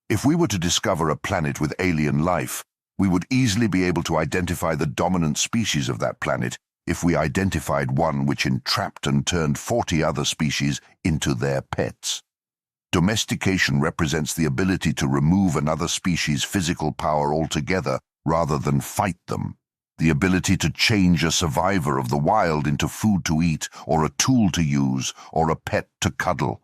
If we were to discover a planet with alien life, we would easily be able to identify the dominant species of that planet if we identified one which entrapped and turned 40 other species into their pets. Domestication represents the ability to remove another species' physical power altogether rather than fight them. The ability to change a survivor of the wild into food to eat, or a tool to use, or a pet to cuddle.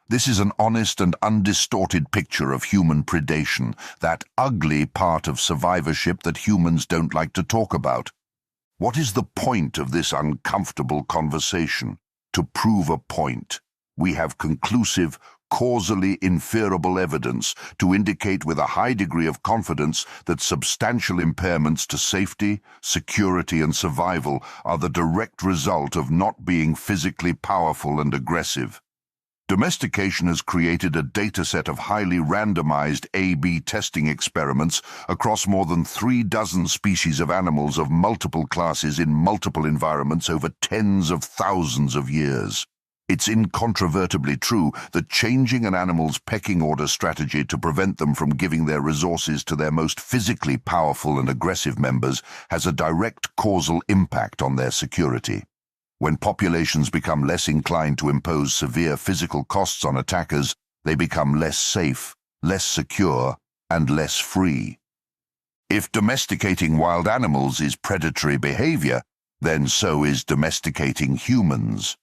This is an honest and undistorted picture of human predation, that ugly part of survivorship that humans don't like to talk about. What is the point of this uncomfortable conversation? To prove a point. We have conclusive, causally inferable evidence to indicate with a high degree of confidence that substantial impairments to safety, security, and survival are the direct result of not being physically powerful and aggressive. Domestication has created a dataset of highly randomized A/B testing experiments across more than 36 species of animals of multiple classes in multiple environments over tens of thousands of years. It's incontrovertibly true that changing an animal's pecking order strategy to prevent them from giving their resources to their most physically powerful and aggressive members has a direct causal impact on their security. When populations become less inclined to impose severe physical costs on attackers, they become less safe, less secure, and less free. If domesticating wild animals is predatory behavior, then so is domesticating humans.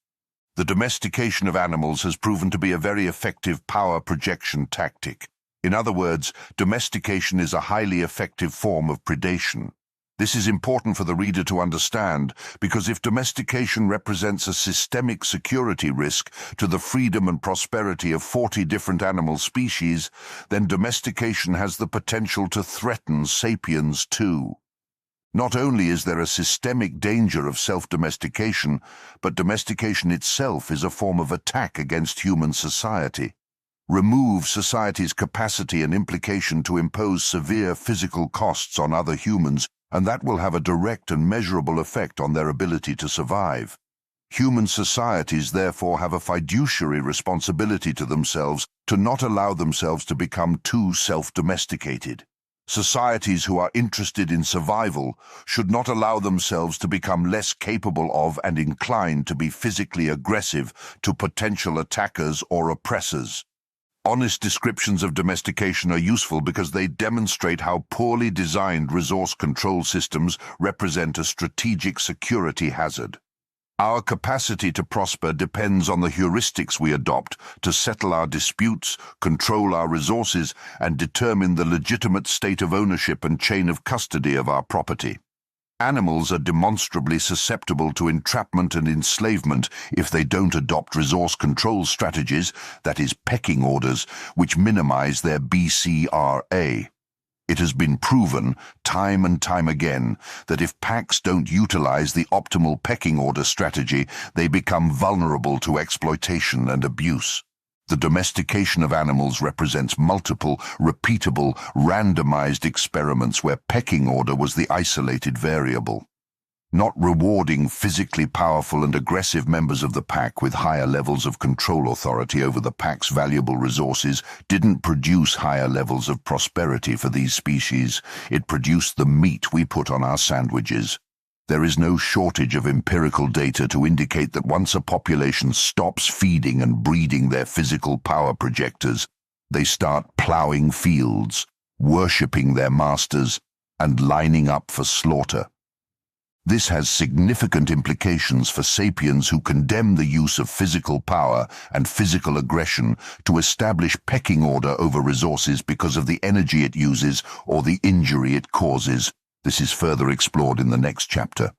The domestication of animals has proven to be a very effective power projection tactic. In other words, domestication is a highly effective form of predation. This is important for the reader to understand, because if domestication represents a systemic security risk to the freedom and prosperity of 40 different animal species, then domestication has the potential to threaten sapiens too. Not only is there a systemic danger of self-domestication, but domestication itself is a form of attack against human society. Remove society's capacity and implication to impose severe physical costs on other humans, and that will have a direct and measurable effect on their ability to survive. Human societies therefore have a fiduciary responsibility to themselves to not allow themselves to become too self-domesticated. Societies who are interested in survival should not allow themselves to become less capable of and inclined to be physically aggressive to potential attackers or oppressors. Honest descriptions of domestication are useful because they demonstrate how poorly designed resource control systems represent a strategic security hazard. Our capacity to prosper depends on the heuristics we adopt to settle our disputes, control our resources, and determine the legitimate state of ownership and chain of custody of our property. Animals are demonstrably susceptible to entrapment and enslavement if they don't adopt resource control strategies, that is, pecking orders, which minimize their BCRA. It has been proven, time and time again, that if packs don't utilize the optimal pecking order strategy, they become vulnerable to exploitation and abuse. The domestication of animals represents multiple, repeatable, randomized experiments where pecking order was the isolated variable. Not rewarding physically powerful and aggressive members of the pack with higher levels of control authority over the pack's valuable resources didn't produce higher levels of prosperity for these species. It produced the meat we put on our sandwiches. There is no shortage of empirical data to indicate that once a population stops feeding and breeding their physical power projectors, they start plowing fields, worshipping their masters, and lining up for slaughter. This has significant implications for sapiens who condemn the use of physical power and physical aggression to establish pecking order over resources because of the energy it uses or the injury it causes. This is further explored in the next chapter.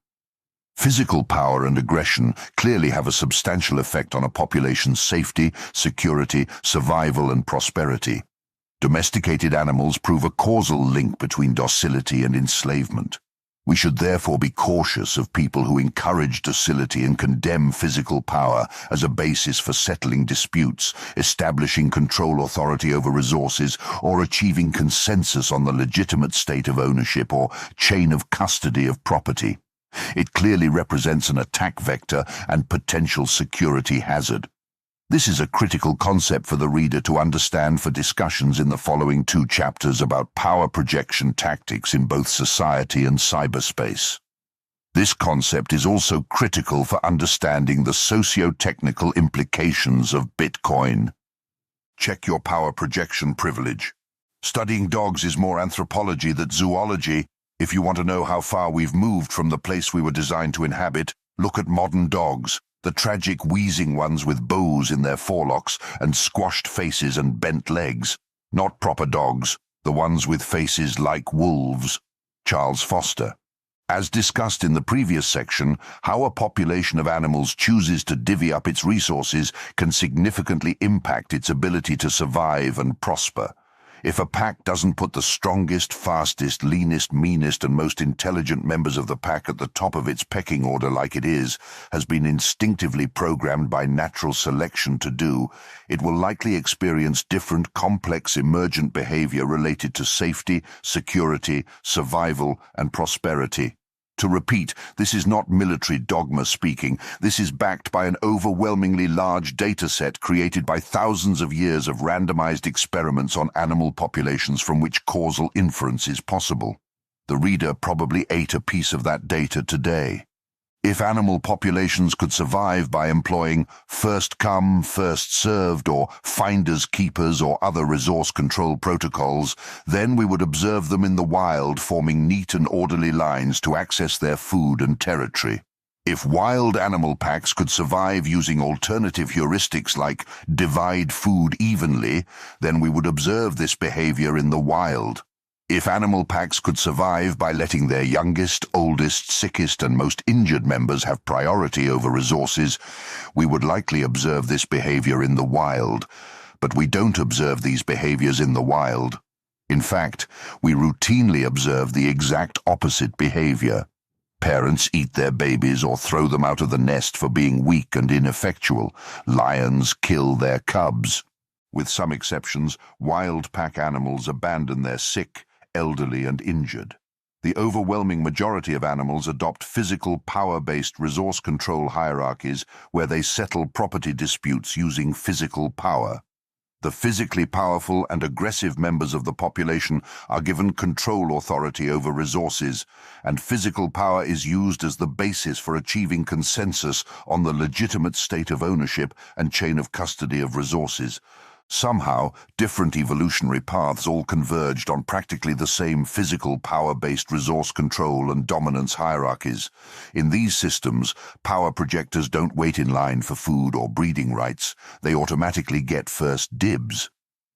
Physical power and aggression clearly have a substantial effect on a population's safety, security, survival, and prosperity. Domesticated animals prove a causal link between docility and enslavement. We should therefore be cautious of people who encourage docility and condemn physical power as a basis for settling disputes, establishing control authority over resources, or achieving consensus on the legitimate state of ownership or chain of custody of property. It clearly represents an attack vector and potential security hazard. This is a critical concept for the reader to understand for discussions in the following 2 chapters about power projection tactics in both society and cyberspace. This concept is also critical for understanding the socio-technical implications of Bitcoin. Check your power projection privilege. Studying dogs is more anthropology than zoology. If you want to know how far we've moved from the place we were designed to inhabit, look at modern dogs. The tragic wheezing ones with bows in their forelocks and squashed faces and bent legs. Not proper dogs, the ones with faces like wolves. Charles Foster. As discussed in the previous section, how a population of animals chooses to divvy up its resources can significantly impact its ability to survive and prosper. If a pack doesn't put the strongest, fastest, leanest, meanest, and most intelligent members of the pack at the top of its pecking order like it has been instinctively programmed by natural selection to do, it will likely experience different complex emergent behavior related to safety, security, survival, and prosperity. To repeat, this is not military dogma speaking. This is backed by an overwhelmingly large data set created by thousands of years of randomized experiments on animal populations from which causal inference is possible. The reader probably ate a piece of that data today. If animal populations could survive by employing first come, first served, or finders keepers or other resource control protocols, then we would observe them in the wild forming neat and orderly lines to access their food and territory. If wild animal packs could survive using alternative heuristics like divide food evenly, then we would observe this behavior in the wild. If animal packs could survive by letting their youngest, oldest, sickest, and most injured members have priority over resources, we would likely observe this behavior in the wild. But we don't observe these behaviors in the wild. In fact, we routinely observe the exact opposite behavior. Parents eat their babies or throw them out of the nest for being weak and ineffectual. Lions kill their cubs. With some exceptions, wild pack animals abandon their sick, elderly, and injured. The overwhelming majority of animals adopt physical, power-based resource control hierarchies where they settle property disputes using physical power. The physically powerful and aggressive members of the population are given control authority over resources, and physical power is used as the basis for achieving consensus on the legitimate state of ownership and chain of custody of resources. Somehow, different evolutionary paths all converged on practically the same physical power-based resource control and dominance hierarchies. In these systems, power projectors don't wait in line for food or breeding rights. They automatically get first dibs.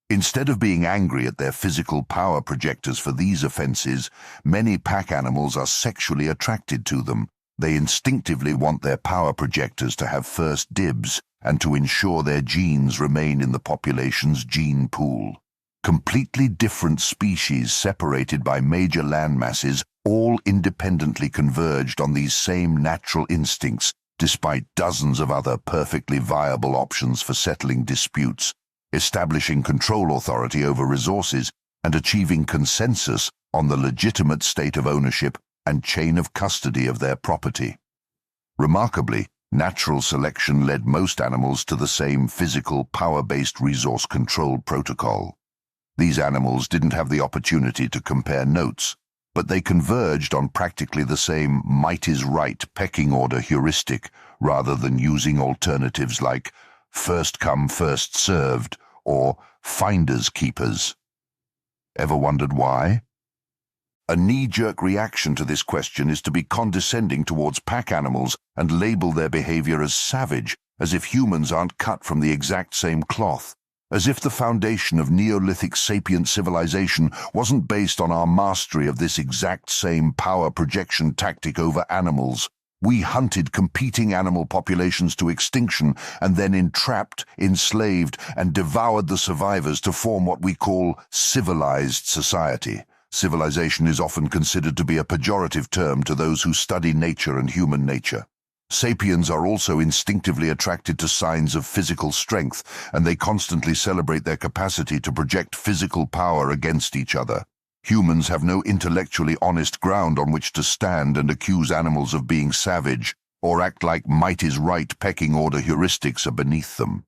Instead of being angry at their physical power projectors for these offenses, many pack animals are sexually attracted to them. They instinctively want their power projectors to have first dibs and to ensure their genes remain in the population's gene pool. Completely different species separated by major landmasses all independently converged on these same natural instincts, despite dozens of other perfectly viable options for settling disputes, establishing control authority over resources, and achieving consensus on the legitimate state of ownership and chain of custody of their property. Remarkably, natural selection led most animals to the same physical, power-based resource control protocol. These animals didn't have the opportunity to compare notes, but they converged on practically the same might-is-right pecking order heuristic rather than using alternatives like first come, first served or finders keepers. Ever wondered why? A knee-jerk reaction to this question is to be condescending towards pack animals and label their behavior as savage, as if humans aren't cut from the exact same cloth, as if the foundation of Neolithic sapient civilization wasn't based on our mastery of this exact same power projection tactic over animals. We hunted competing animal populations to extinction and then entrapped, enslaved, and devoured the survivors to form what we call civilized society. Civilization is often considered to be a pejorative term to those who study nature and human nature. Sapiens are also instinctively attracted to signs of physical strength, and they constantly celebrate their capacity to project physical power against each other. Humans have no intellectually honest ground on which to stand and accuse animals of being savage, or act like might-is-right pecking order heuristics are beneath them.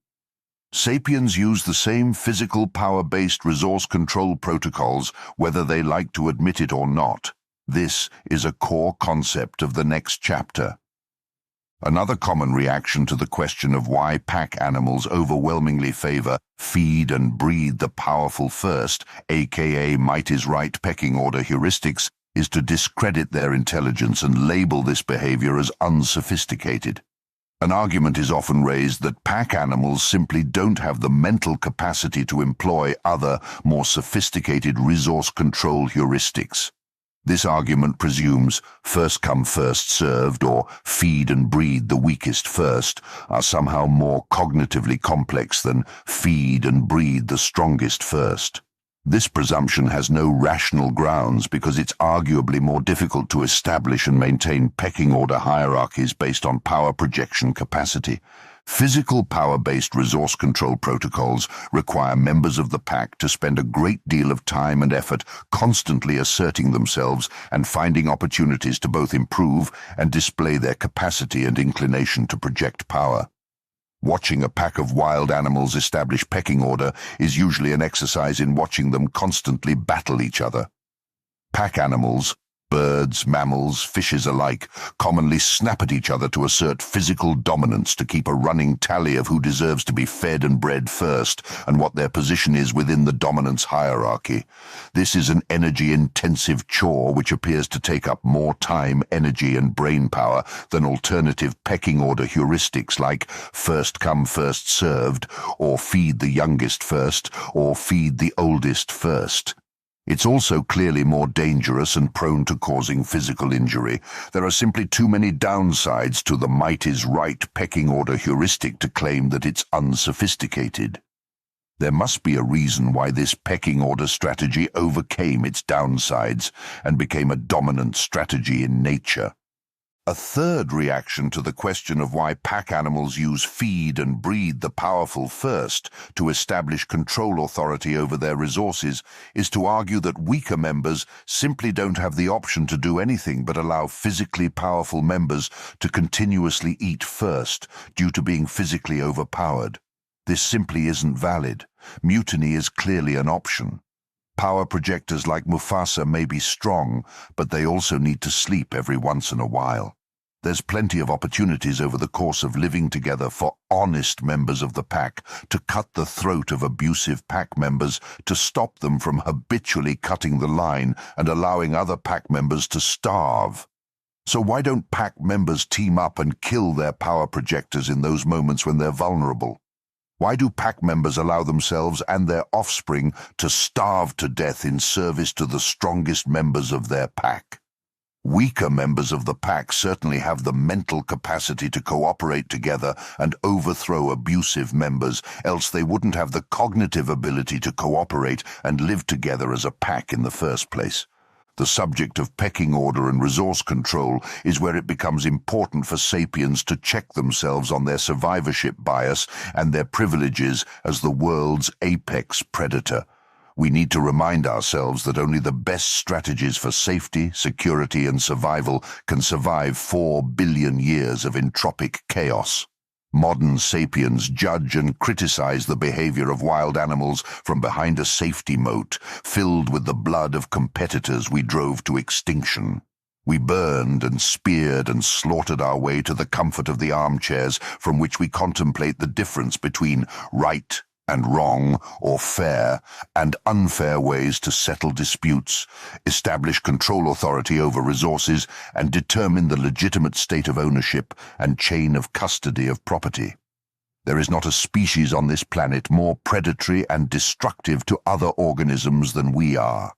Sapiens use the same physical power-based resource control protocols whether they like to admit it or not. This is a core concept of the next chapter. Another common reaction to the question of why pack animals overwhelmingly favor feed and breed the powerful first, aka might-is-right pecking order heuristics, is to discredit their intelligence and label this behavior as unsophisticated. An argument is often raised that pack animals simply don't have the mental capacity to employ other, more sophisticated resource control heuristics. This argument presumes first come, first served, or feed and breed the weakest first, are somehow more cognitively complex than feed and breed the strongest first. This presumption has no rational grounds because it's arguably more difficult to establish and maintain pecking order hierarchies based on power projection capacity. Physical power-based resource control protocols require members of the pack to spend a great deal of time and effort constantly asserting themselves and finding opportunities to both improve and display their capacity and inclination to project power. Watching a pack of wild animals establish pecking order is usually an exercise in watching them constantly battle each other. Pack animals, birds, mammals, fishes alike, commonly snap at each other to assert physical dominance to keep a running tally of who deserves to be fed and bred first and what their position is within the dominance hierarchy. This is an energy-intensive chore which appears to take up more time, energy, and brain power than alternative pecking order heuristics like first come, first served, or feed the youngest first, or feed the oldest first. It's also clearly more dangerous and prone to causing physical injury. There are simply too many downsides to the might-is-right pecking order heuristic to claim that it's unsophisticated. There must be a reason why this pecking order strategy overcame its downsides and became a dominant strategy in nature. A third reaction to the question of why pack animals use feed and breed the powerful first to establish control authority over their resources is to argue that weaker members simply don't have the option to do anything but allow physically powerful members to continuously eat first due to being physically overpowered. This simply isn't valid. Mutiny is clearly an option. Power projectors like Mufasa may be strong, but they also need to sleep every once in a while. There's plenty of opportunities over the course of living together for honest members of the pack to cut the throat of abusive pack members, to stop them from habitually cutting the line and allowing other pack members to starve. So why don't pack members team up and kill their power projectors in those moments when they're vulnerable? Why do pack members allow themselves and their offspring to starve to death in service to the strongest members of their pack? Weaker members of the pack certainly have the mental capacity to cooperate together and overthrow abusive members, else they wouldn't have the cognitive ability to cooperate and live together as a pack in the first place. The subject of pecking order and resource control is where it becomes important for sapiens to check themselves on their survivorship bias and their privileges as the world's apex predator. We need to remind ourselves that only the best strategies for safety, security, and survival can survive 4 billion years of entropic chaos. Modern sapiens judge and criticize the behavior of wild animals from behind a safety moat filled with the blood of competitors we drove to extinction. We burned and speared and slaughtered our way to the comfort of the armchairs from which we contemplate the difference between right and wrong, or fair and unfair ways to settle disputes, establish control authority over resources, and determine the legitimate state of ownership and chain of custody of property. There is not a species on this planet more predatory and destructive to other organisms than we are.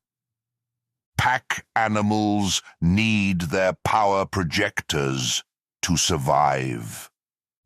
Pack animals need their power projectors to survive.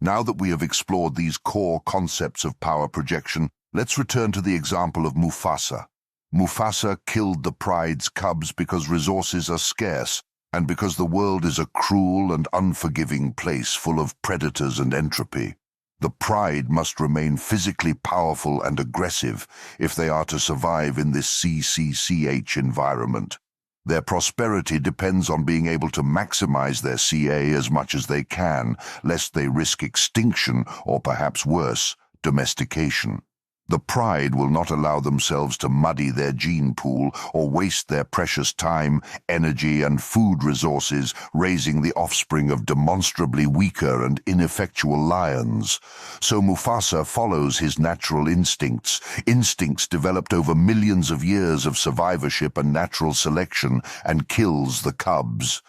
Now that we have explored these core concepts of power projection, let's return to the example of Mufasa. Mufasa killed the pride's cubs because resources are scarce, and because the world is a cruel and unforgiving place full of predators and entropy. The pride must remain physically powerful and aggressive if they are to survive in this CCCH environment. Their prosperity depends on being able to maximize their CA as much as they can, lest they risk extinction or, perhaps worse, domestication. The pride will not allow themselves to muddy their gene pool or waste their precious time, energy, and food resources raising the offspring of demonstrably weaker and ineffectual lions. So Mufasa follows his natural instincts developed over millions of years of survivorship and natural selection, and kills the cubs.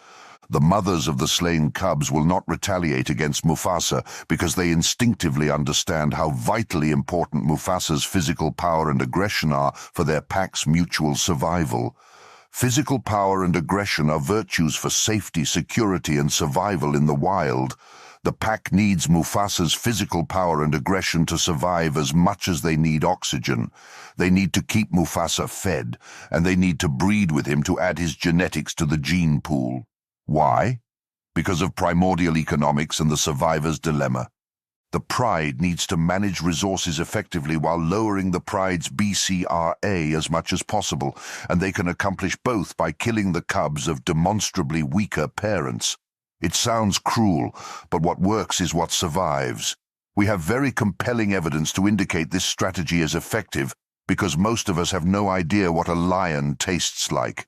The mothers of the slain cubs will not retaliate against Mufasa because they instinctively understand how vitally important Mufasa's physical power and aggression are for their pack's mutual survival. Physical power and aggression are virtues for safety, security, and survival in the wild. The pack needs Mufasa's physical power and aggression to survive as much as they need oxygen. They need to keep Mufasa fed, and they need to breed with him to add his genetics to the gene pool. Why? Because of Primordial Economics and the survivor's dilemma. The pride needs to manage resources effectively while lowering the pride's BCRA as much as possible, and they can accomplish both by killing the cubs of demonstrably weaker parents. It sounds cruel, but what works is what survives. We have very compelling evidence to indicate this strategy is effective because most of us have no idea what a lion tastes like.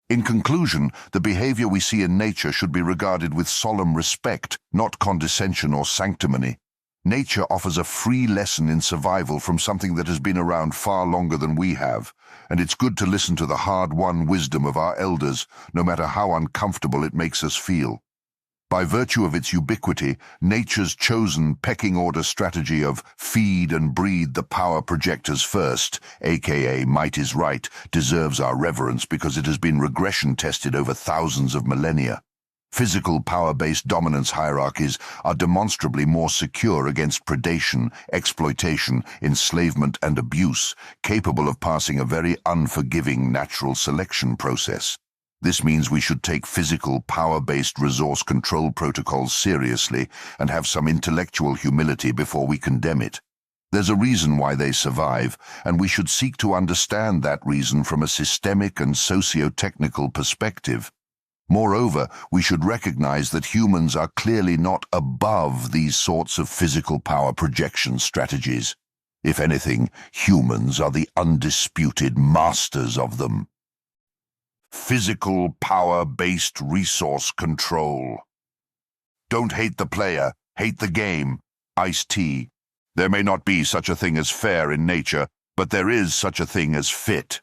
In conclusion, the behavior we see in nature should be regarded with solemn respect, not condescension or sanctimony. Nature offers a free lesson in survival from something that has been around far longer than we have, and it's good to listen to the hard-won wisdom of our elders, no matter how uncomfortable it makes us feel. By virtue of its ubiquity, nature's chosen pecking order strategy of feed and breed the power projectors first, aka might is right, deserves our reverence because it has been regression tested over thousands of millennia. Physical power-based dominance hierarchies are demonstrably more secure against predation, exploitation, enslavement, and abuse, capable of passing a very unforgiving natural selection process. This means we should take physical, power-based resource control protocols seriously and have some intellectual humility before we condemn it. There's a reason why they survive, and we should seek to understand that reason from a systemic and socio-technical perspective. Moreover, we should recognize that humans are clearly not above these sorts of physical power projection strategies. If anything, humans are the undisputed masters of them. Physical power-based resource control. Don't hate the player, hate the game. Ice-T. There may not be such a thing as fair in nature, but there is such a thing as fit.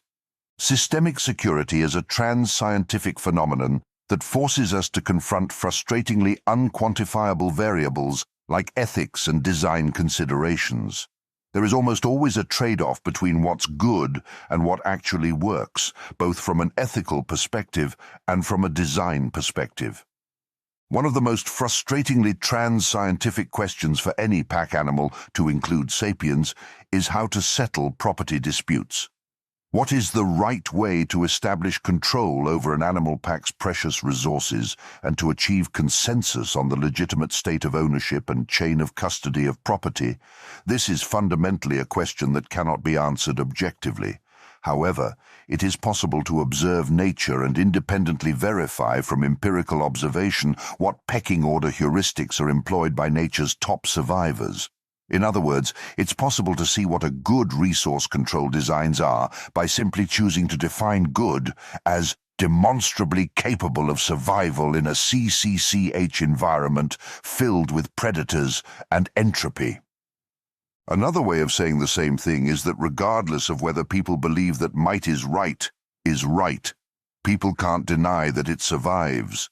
Systemic security is a trans-scientific phenomenon that forces us to confront frustratingly unquantifiable variables like ethics and design considerations. There is almost always a trade-off between what's good and what actually works, both from an ethical perspective and from a design perspective. One of the most frustratingly trans-scientific questions for any pack animal, to include sapiens, is how to settle property disputes. What is the right way to establish control over an animal pack's precious resources and to achieve consensus on the legitimate state of ownership and chain of custody of property? This is fundamentally a question that cannot be answered objectively. However, it is possible to observe nature and independently verify from empirical observation what pecking order heuristics are employed by nature's top survivors. In other words, it's possible to see what a good resource control designs are by simply choosing to define good as demonstrably capable of survival in a CCCH environment filled with predators and entropy. Another way of saying the same thing is that regardless of whether people believe that might is right, people can't deny that it survives.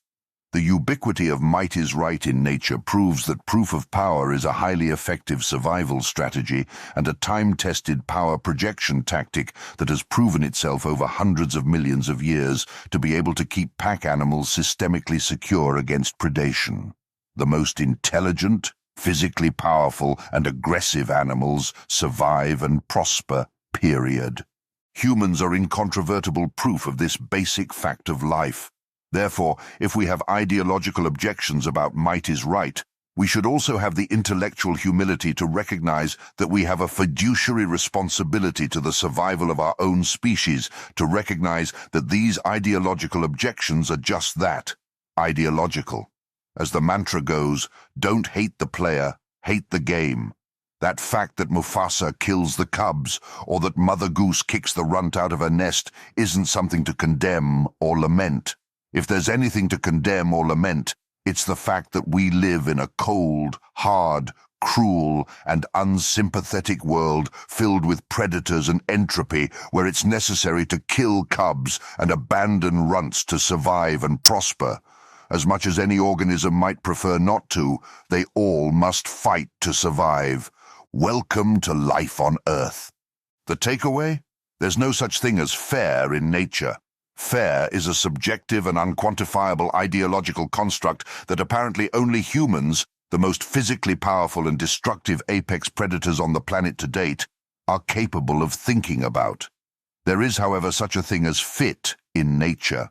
The ubiquity of might is right in nature proves that proof of power is a highly effective survival strategy and a time-tested power projection tactic that has proven itself over hundreds of millions of years to be able to keep pack animals systemically secure against predation. The most intelligent, physically powerful, and aggressive animals survive and prosper, period. Humans are incontrovertible proof of this basic fact of life. Therefore, if we have ideological objections about might is right, we should also have the intellectual humility to recognize that we have a fiduciary responsibility to the survival of our own species, to recognize that these ideological objections are just that, ideological. As the mantra goes, don't hate the player, hate the game. That fact that Mufasa kills the cubs or that Mother Goose kicks the runt out of her nest isn't something to condemn or lament. If there's anything to condemn or lament, it's the fact that we live in a cold, hard, cruel, and unsympathetic world filled with predators and entropy where it's necessary to kill cubs and abandon runts to survive and prosper. As much as any organism might prefer not to, they all must fight to survive. Welcome to life on Earth. The takeaway? There's no such thing as fair in nature. Fair is a subjective and unquantifiable ideological construct that apparently only humans, the most physically powerful and destructive apex predators on the planet to date, are capable of thinking about. There is, however, such a thing as fit in nature.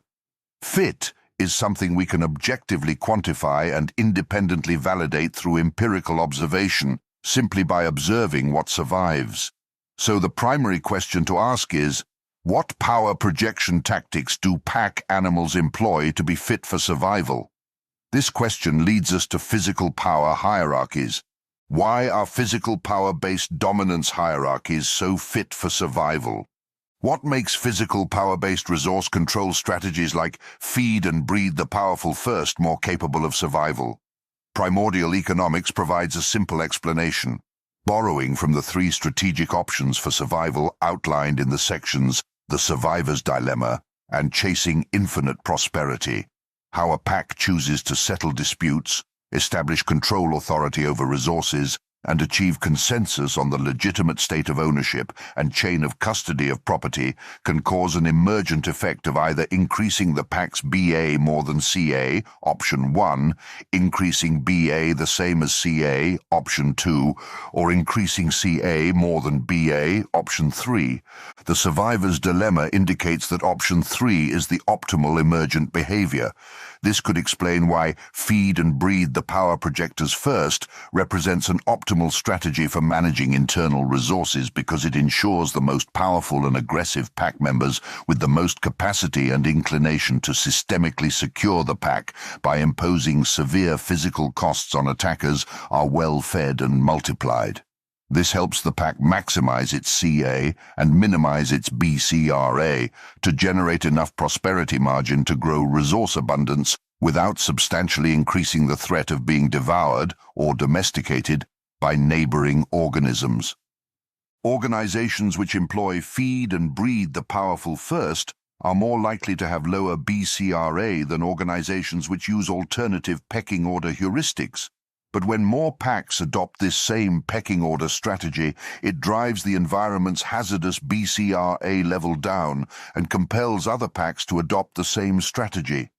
Fit is something we can objectively quantify and independently validate through empirical observation, simply by observing what survives. So the primary question to ask is, what power projection tactics do pack animals employ to be fit for survival? This question leads us to physical power hierarchies. Why are physical power-based dominance hierarchies so fit for survival? What makes physical power-based resource control strategies like feed and breed the powerful first more capable of survival? Primordial Economics provides a simple explanation, borrowing from the 3 strategic options for survival outlined in the sections The Survivor's Dilemma and Chasing Infinite Prosperity, how a pack chooses to settle disputes, establish control authority over resources, and achieve consensus on the legitimate state of ownership and chain of custody of property can cause an emergent effect of either increasing the pack's BA more than CA, option 1, increasing BA the same as CA, option 2, or increasing CA more than BA, option 3. The survivor's dilemma indicates that option 3 is the optimal emergent behavior. This could explain why feed and breed the power projectors first represents an optimal strategy for managing internal resources because it ensures the most powerful and aggressive pack members with the most capacity and inclination to systemically secure the pack by imposing severe physical costs on attackers are well fed and multiplied. This helps the pack maximize its CA and minimize its BCRA to generate enough prosperity margin to grow resource abundance without substantially increasing the threat of being devoured or domesticated by neighboring organisms. Organizations which employ feed and breed the powerful first are more likely to have lower BCRA than organizations which use alternative pecking order heuristics. But when more packs adopt this same pecking order strategy, it drives the environment's hazardous BCRA level down and compels other packs to adopt the same strategy.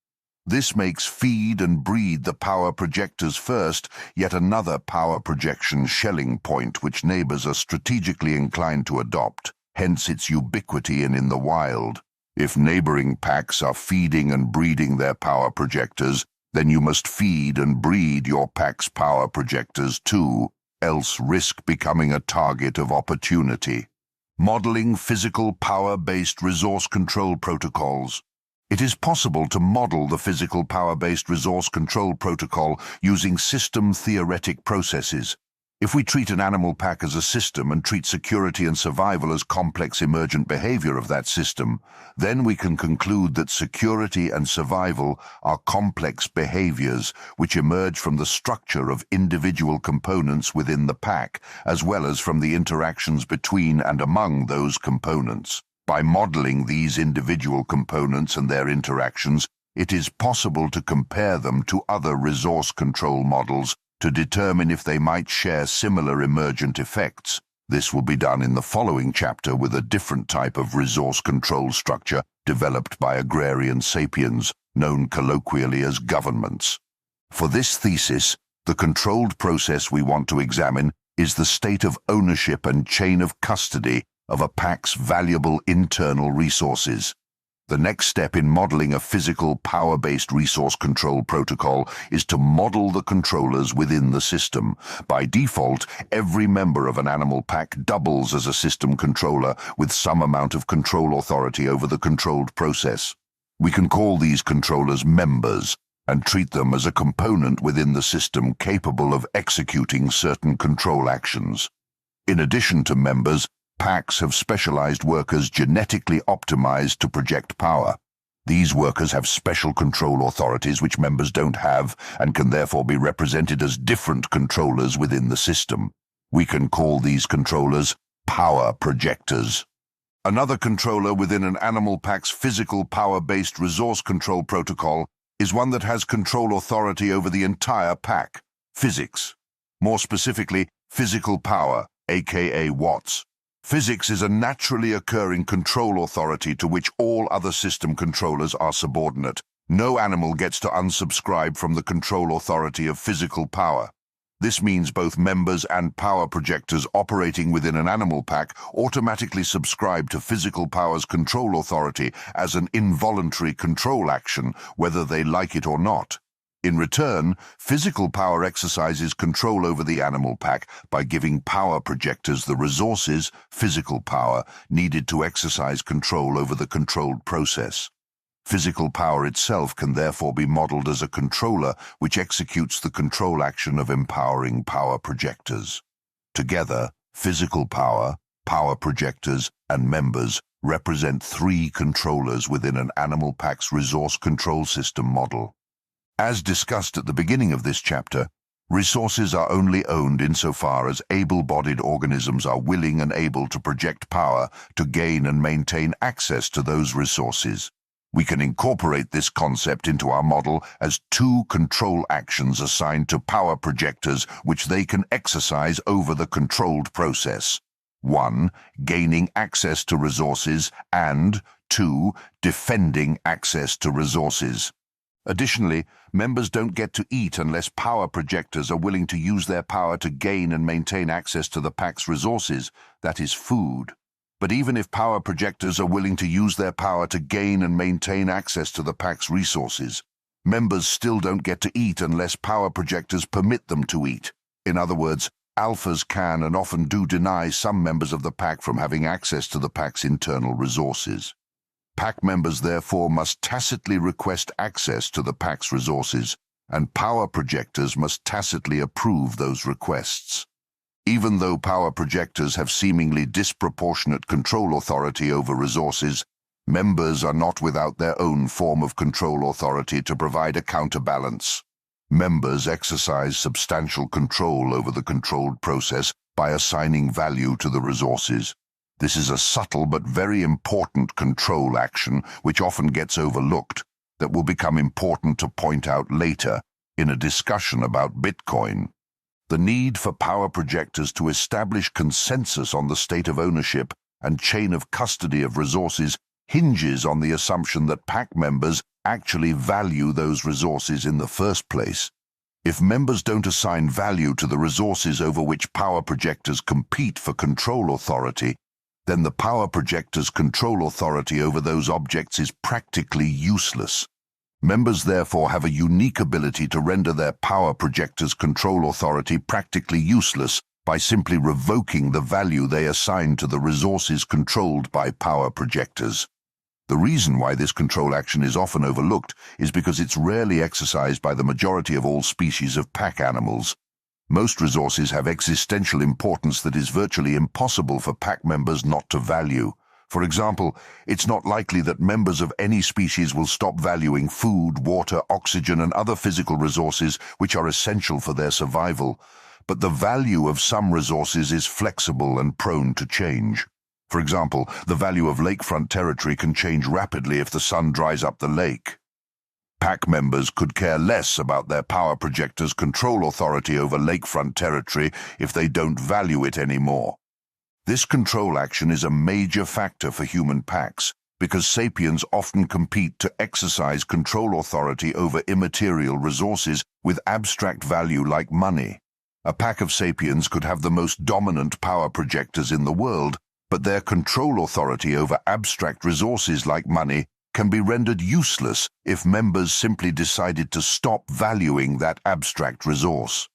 This makes feed and breed the power projectors first yet another power projection shelling point which neighbors are strategically inclined to adopt, hence its ubiquity in the wild. If neighboring packs are feeding and breeding their power projectors, then you must feed and breed your pack's power projectors too, else risk becoming a target of opportunity. Modeling physical power-based resource control protocols. It is possible to model the physical power-based resource control protocol using system-theoretic processes. If we treat an animal pack as a system and treat security and survival as complex emergent behavior of that system, then we can conclude that security and survival are complex behaviors which emerge from the structure of individual components within the pack, as well as from the interactions between and among those components. By modeling these individual components and their interactions, it is possible to compare them to other resource control models to determine if they might share similar emergent effects. This will be done in the following chapter with a different type of resource control structure developed by agrarian sapiens, known colloquially as governments. For this thesis, the controlled process we want to examine is the state of ownership and chain of custody of a pack's valuable internal resources. The next step in modeling a physical power-based resource control protocol is to model the controllers within the system. By default, every member of an animal pack doubles as a system controller with some amount of control authority over the controlled process. We can call these controllers members and treat them as a component within the system capable of executing certain control actions. In addition to members, packs have specialized workers genetically optimized to project power. These workers have special control authorities which members don't have and can therefore be represented as different controllers within the system. We can call these controllers power projectors. Another controller within an animal pack's physical power-based resource control protocol is one that has control authority over the entire pack, physics. More specifically, physical power, aka watts. Physics is a naturally occurring control authority to which all other system controllers are subordinate. No animal gets to unsubscribe from the control authority of physical power. This means both members and power projectors operating within an animal pack automatically subscribe to physical power's control authority as an involuntary control action, whether they like it or not. In return, physical power exercises control over the animal pack by giving power projectors the resources, physical power, needed to exercise control over the controlled process. Physical power itself can therefore be modeled as a controller which executes the control action of empowering power projectors. Together, physical power, power projectors, and members represent three controllers within an animal pack's resource control system model. As discussed at the beginning of this chapter, resources are only owned insofar as able-bodied organisms are willing and able to project power to gain and maintain access to those resources. We can incorporate this concept into our model as two control actions assigned to power projectors which they can exercise over the controlled process. 1. Gaining access to resources, and 2. Defending access to resources. Additionally, members don't get to eat unless power projectors are willing to use their power to gain and maintain access to the pack's resources, that is, food. But even if power projectors are willing to use their power to gain and maintain access to the pack's resources, members still don't get to eat unless power projectors permit them to eat. In other words, alphas can and often do deny some members of the pack from having access to the pack's internal resources. Pack members therefore must tacitly request access to the pack's resources, and power projectors must tacitly approve those requests. Even though power projectors have seemingly disproportionate control authority over resources, members are not without their own form of control authority to provide a counterbalance. Members exercise substantial control over the controlled process by assigning value to the resources. This is a subtle but very important control action which often gets overlooked, that will become important to point out later in a discussion about Bitcoin. The need for power projectors to establish consensus on the state of ownership and chain of custody of resources hinges on the assumption that pack members actually value those resources in the first place. If members don't assign value to the resources over which power projectors compete for control authority, then the power projector's control authority over those objects is practically useless. Members therefore have a unique ability to render their power projector's control authority practically useless by simply revoking the value they assign to the resources controlled by power projectors. The reason why this control action is often overlooked is because it's rarely exercised by the majority of all species of pack animals. Most resources have existential importance that is virtually impossible for pack members not to value. For example, it's not likely that members of any species will stop valuing food, water, oxygen, and other physical resources which are essential for their survival. But the value of some resources is flexible and prone to change. For example, the value of lakefront territory can change rapidly if the sun dries up the lake. Pack members could care less about their power projectors' control authority over lakefront territory if they don't value it anymore. This control action is a major factor for human packs because sapiens often compete to exercise control authority over immaterial resources with abstract value like money. A pack of sapiens could have the most dominant power projectors in the world, but their control authority over abstract resources like money can be rendered useless if members simply decided to stop valuing that abstract resource.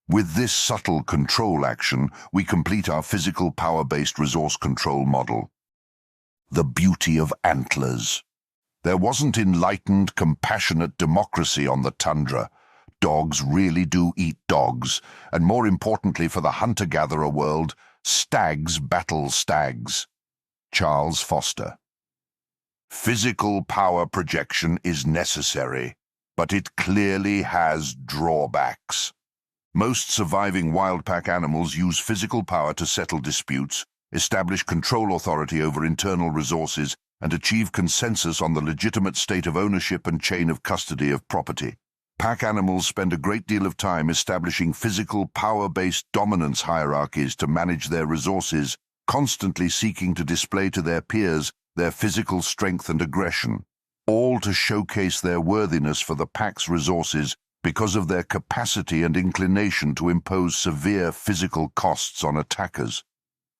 With this subtle control action, we complete our physical power-based resource control model. The Beauty of Antlers. There wasn't enlightened, compassionate democracy on the tundra. Dogs really do eat dogs, and more importantly for the hunter-gatherer world, stags battle stags. Charles Foster. Physical power projection is necessary, but it clearly has drawbacks. Most surviving wild pack animals use physical power to settle disputes, establish control authority over internal resources, and achieve consensus on the legitimate state of ownership and chain of custody of property. Pack animals spend a great deal of time establishing physical power-based dominance hierarchies to manage their resources, constantly seeking to display to their peers their physical strength and aggression, all to showcase their worthiness for the pack's resources because of their capacity and inclination to impose severe physical costs on attackers.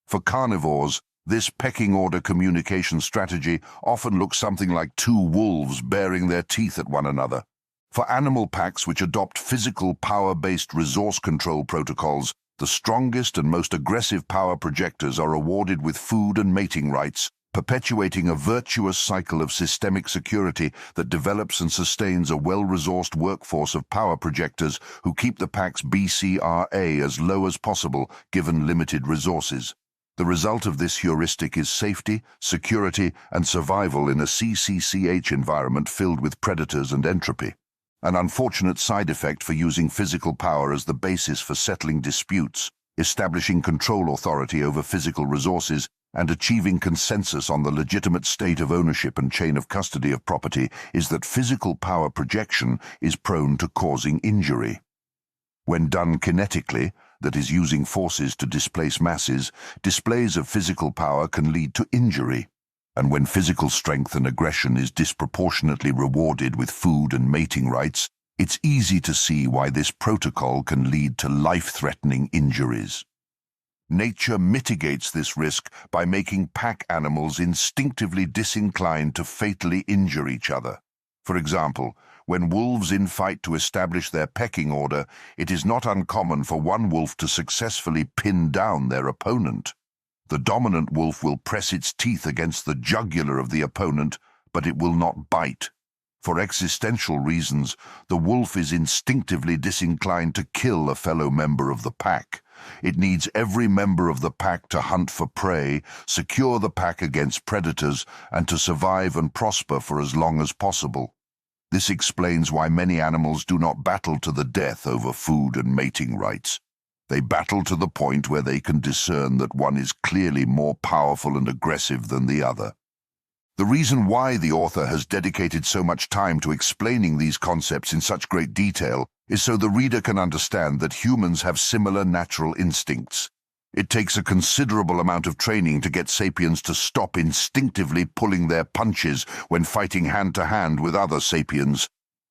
For carnivores, this pecking order communication strategy often looks something like two wolves baring their teeth at one another. For animal packs which adopt physical power-based resource control protocols, the strongest and most aggressive power projectors are awarded with food and mating rights, perpetuating a virtuous cycle of systemic security that develops and sustains a well-resourced workforce of power projectors who keep the pack's BCRA as low as possible given limited resources. The result of this heuristic is safety, security, and survival in a CCCH environment filled with predators and entropy. An unfortunate side effect for using physical power as the basis for settling disputes, establishing control authority over physical resources, and achieving consensus on the legitimate state of ownership and chain of custody of property is that physical power projection is prone to causing injury. When done kinetically, that is using forces to displace masses, displays of physical power can lead to injury. And when physical strength and aggression is disproportionately rewarded with food and mating rights, it's easy to see why this protocol can lead to life-threatening injuries. Nature mitigates this risk by making pack animals instinctively disinclined to fatally injure each other. For example, when wolves infight to establish their pecking order, it is not uncommon for one wolf to successfully pin down their opponent. The dominant wolf will press its teeth against the jugular of the opponent, but it will not bite. For existential reasons, the wolf is instinctively disinclined to kill a fellow member of the pack. It needs every member of the pack to hunt for prey, secure the pack against predators, and to survive and prosper for as long as possible. This explains why many animals do not battle to the death over food and mating rights. They battle to the point where they can discern that one is clearly more powerful and aggressive than the other. The reason why the author has dedicated so much time to explaining these concepts in such great detail is so the reader can understand that humans have similar natural instincts. It takes a considerable amount of training to get sapiens to stop instinctively pulling their punches when fighting hand-to-hand with other sapiens.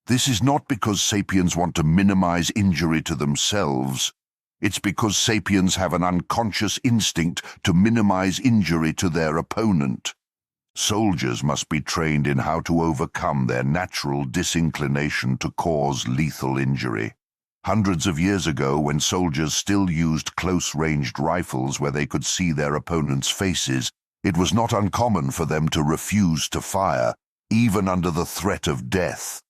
This is not because sapiens want to minimize injury to themselves. It's because sapiens have an unconscious instinct to minimize injury to their opponent. Soldiers must be trained in how to overcome their natural disinclination to cause lethal injury. Hundreds of years ago, when soldiers still used close-ranged rifles where they could see their opponents' faces, it was not uncommon for them to refuse to fire, even under the threat of death.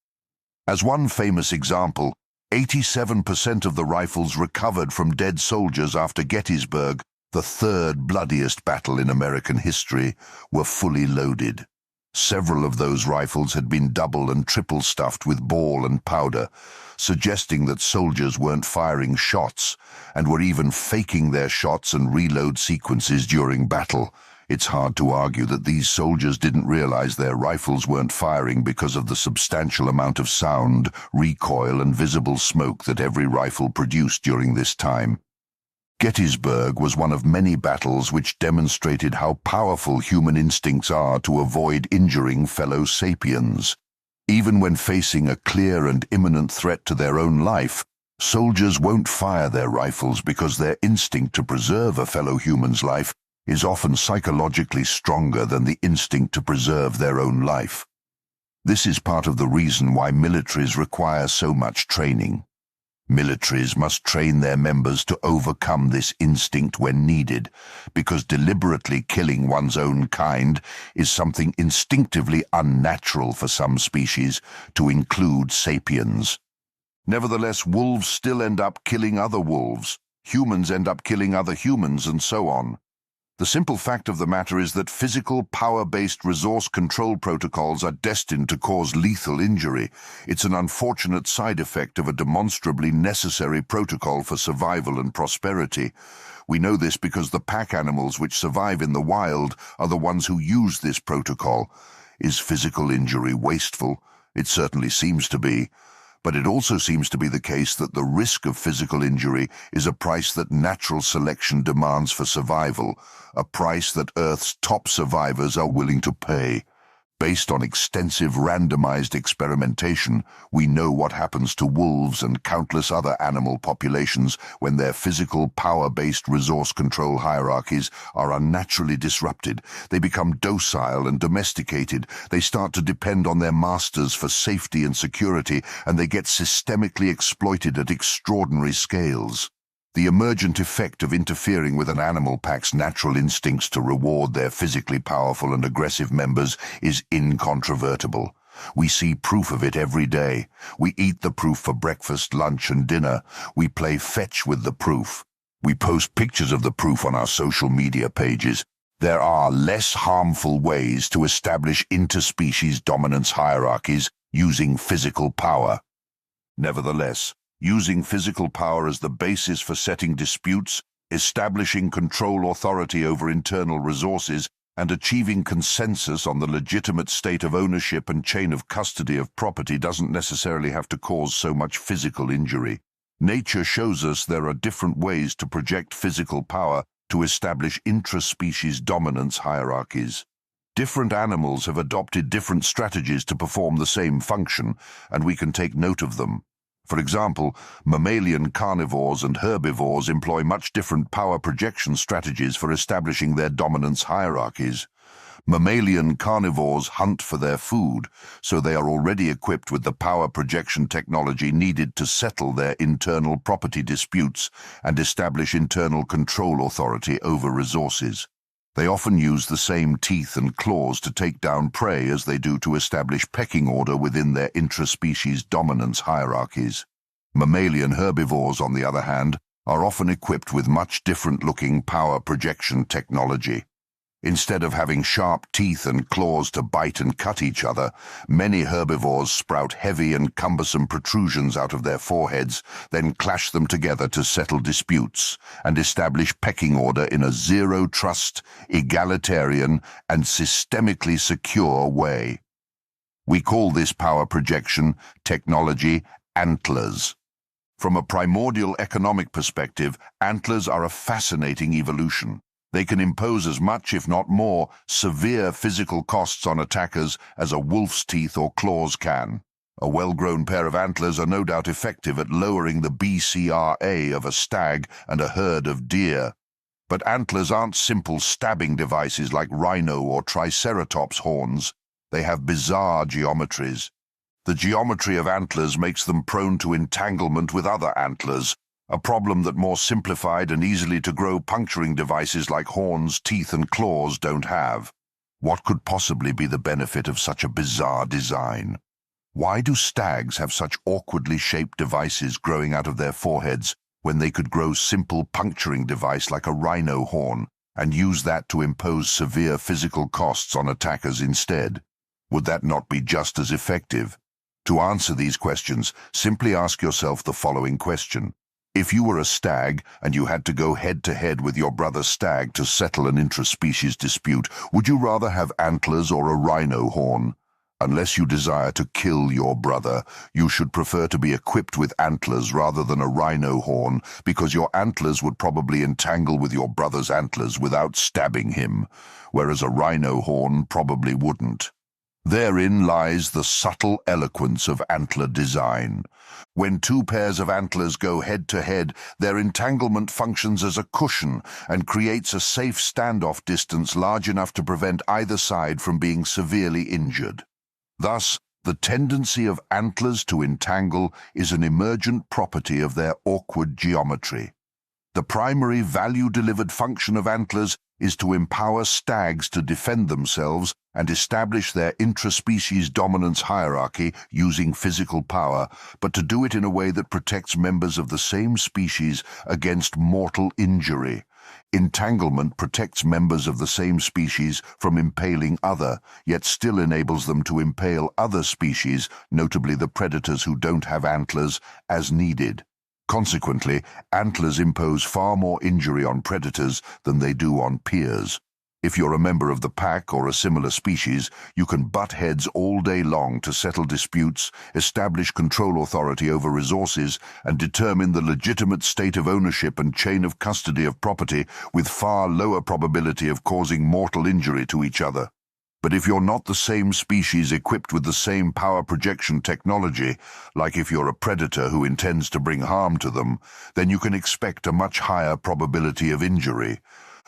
As one famous example, 87% of the rifles recovered from dead soldiers after Gettysburg, the third bloodiest battle in American history, were fully loaded. Several of those rifles had been double and triple stuffed with ball and powder, suggesting that soldiers weren't firing shots and were even faking their shots and reload sequences during battle. It's hard to argue that these soldiers didn't realize their rifles weren't firing because of the substantial amount of sound, recoil, and visible smoke that every rifle produced during this time. Gettysburg was one of many battles which demonstrated how powerful human instincts are to avoid injuring fellow sapiens. Even when facing a clear and imminent threat to their own life, soldiers won't fire their rifles because their instinct to preserve a fellow human's life is often psychologically stronger than the instinct to preserve their own life. This is part of the reason why militaries require so much training. Militaries must train their members to overcome this instinct when needed, because deliberately killing one's own kind is something instinctively unnatural for some species, to include sapiens. Nevertheless, wolves still end up killing other wolves, humans end up killing other humans, and so on. The simple fact of the matter is that physical, power-based resource control protocols are destined to cause lethal injury. It's an unfortunate side effect of a demonstrably necessary protocol for survival and prosperity. We know this because the pack animals which survive in the wild are the ones who use this protocol. Is physical injury wasteful? It certainly seems to be. But it also seems to be the case that the risk of physical injury is a price that natural selection demands for survival, a price that Earth's top survivors are willing to pay. Based on extensive randomized experimentation, we know what happens to wolves and countless other animal populations when their physical, power-based resource control hierarchies are unnaturally disrupted. They become docile and domesticated. They start to depend on their masters for safety and security, and they get systemically exploited at extraordinary scales. The emergent effect of interfering with an animal pack's natural instincts to reward their physically powerful and aggressive members is incontrovertible. We see proof of it every day. We eat the proof for breakfast, lunch, and dinner. We play fetch with the proof. We post pictures of the proof on our social media pages. There are less harmful ways to establish interspecies dominance hierarchies using physical power. Nevertheless, using physical power as the basis for setting disputes, establishing control authority over internal resources, and achieving consensus on the legitimate state of ownership and chain of custody of property doesn't necessarily have to cause so much physical injury. Nature shows us there are different ways to project physical power to establish intraspecies dominance hierarchies. Different animals have adopted different strategies to perform the same function, and we can take note of them. For example, mammalian carnivores and herbivores employ much different power projection strategies for establishing their dominance hierarchies. Mammalian carnivores hunt for their food, so they are already equipped with the power projection technology needed to settle their internal property disputes and establish internal control authority over resources. They often use the same teeth and claws to take down prey as they do to establish pecking order within their intraspecies dominance hierarchies. Mammalian herbivores, on the other hand, are often equipped with much different-looking power projection technology. Instead of having sharp teeth and claws to bite and cut each other, many herbivores sprout heavy and cumbersome protrusions out of their foreheads, then clash them together to settle disputes and establish pecking order in a zero-trust, egalitarian, and systemically secure way. We call this power projection technology antlers. From a primordial economic perspective, antlers are a fascinating evolution. They can impose as much, if not more, severe physical costs on attackers as a wolf's teeth or claws can. A well-grown pair of antlers are no doubt effective at lowering the BCRA of a stag and a herd of deer. But antlers aren't simple stabbing devices like rhino or triceratops horns. They have bizarre geometries. The geometry of antlers makes them prone to entanglement with other antlers, a problem that more simplified and easily to grow puncturing devices like horns, teeth, and claws don't have. What could possibly be the benefit of such a bizarre design? Why do stags have such awkwardly shaped devices growing out of their foreheads when they could grow simple puncturing device like a rhino horn and use that to impose severe physical costs on attackers instead? Would that not be just as effective? To answer these questions, simply ask yourself the following question. If you were a stag and you had to go head-to-head with your brother stag to settle an intraspecies dispute, would you rather have antlers or a rhino horn? Unless you desire to kill your brother, you should prefer to be equipped with antlers rather than a rhino horn, because your antlers would probably entangle with your brother's antlers without stabbing him, whereas a rhino horn probably wouldn't. Therein lies the subtle eloquence of antler design. When two pairs of antlers go head-to-head, their entanglement functions as a cushion and creates a safe standoff distance large enough to prevent either side from being severely injured. Thus, the tendency of antlers to entangle is an emergent property of their awkward geometry. The primary value-delivered function of antlers is to empower stags to defend themselves and establish their intraspecies dominance hierarchy using physical power, but to do it in a way that protects members of the same species against mortal injury. Entanglement protects members of the same species from impaling other, yet still enables them to impale other species, notably the predators who don't have antlers, as needed. Consequently, antlers impose far more injury on predators than they do on peers. If you're a member of the pack or a similar species, you can butt heads all day long to settle disputes, establish control authority over resources, and determine the legitimate state of ownership and chain of custody of property with far lower probability of causing mortal injury to each other. But if you're not the same species equipped with the same power projection technology, like if you're a predator who intends to bring harm to them, then you can expect a much higher probability of injury.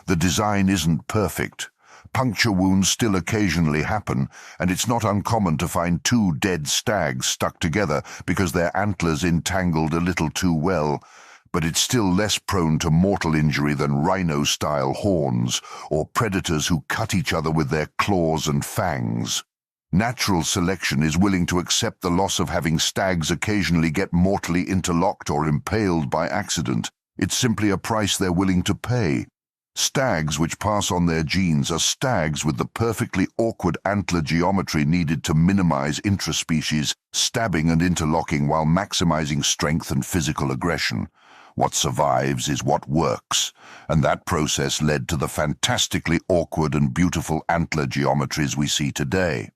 The design isn't perfect. Puncture wounds still occasionally happen, and it's not uncommon to find two dead stags stuck together because their antlers entangled a little too well. But it's still less prone to mortal injury than rhino-style horns or predators who cut each other with their claws and fangs. Natural selection is willing to accept the loss of having stags occasionally get mortally interlocked or impaled by accident. It's simply a price they're willing to pay. Stags which pass on their genes are stags with the perfectly awkward antler geometry needed to minimize intraspecies stabbing and interlocking while maximizing strength and physical aggression. What survives is what works, and that process led to the fantastically awkward and beautiful antler geometries we see today.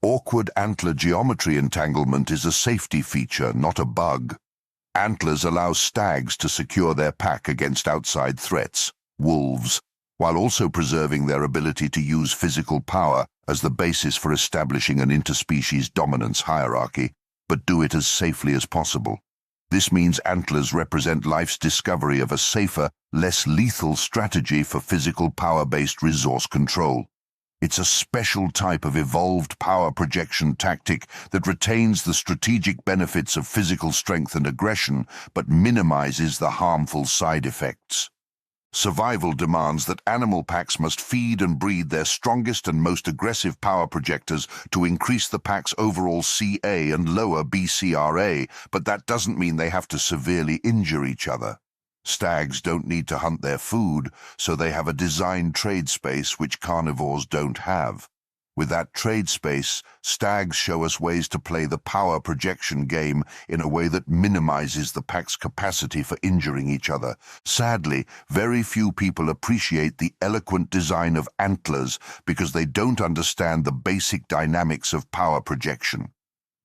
Awkward antler geometry entanglement is a safety feature, not a bug. Antlers allow stags to secure their pack against outside threats, wolves, while also preserving their ability to use physical power as the basis for establishing an interspecies dominance hierarchy, but do it as safely as possible. This means antlers represent life's discovery of a safer, less lethal strategy for physical power-based resource control. It's a special type of evolved power projection tactic that retains the strategic benefits of physical strength and aggression, but minimizes the harmful side effects. Survival demands that animal packs must feed and breed their strongest and most aggressive power projectors to increase the pack's overall CA and lower BCRA, but that doesn't mean they have to severely injure each other. Stags don't need to hunt their food, so they have a designed trade space which carnivores don't have. With that trade space, stags show us ways to play the power projection game in a way that minimizes the pack's capacity for injuring each other. Sadly, very few people appreciate the eloquent design of antlers because they don't understand the basic dynamics of power projection.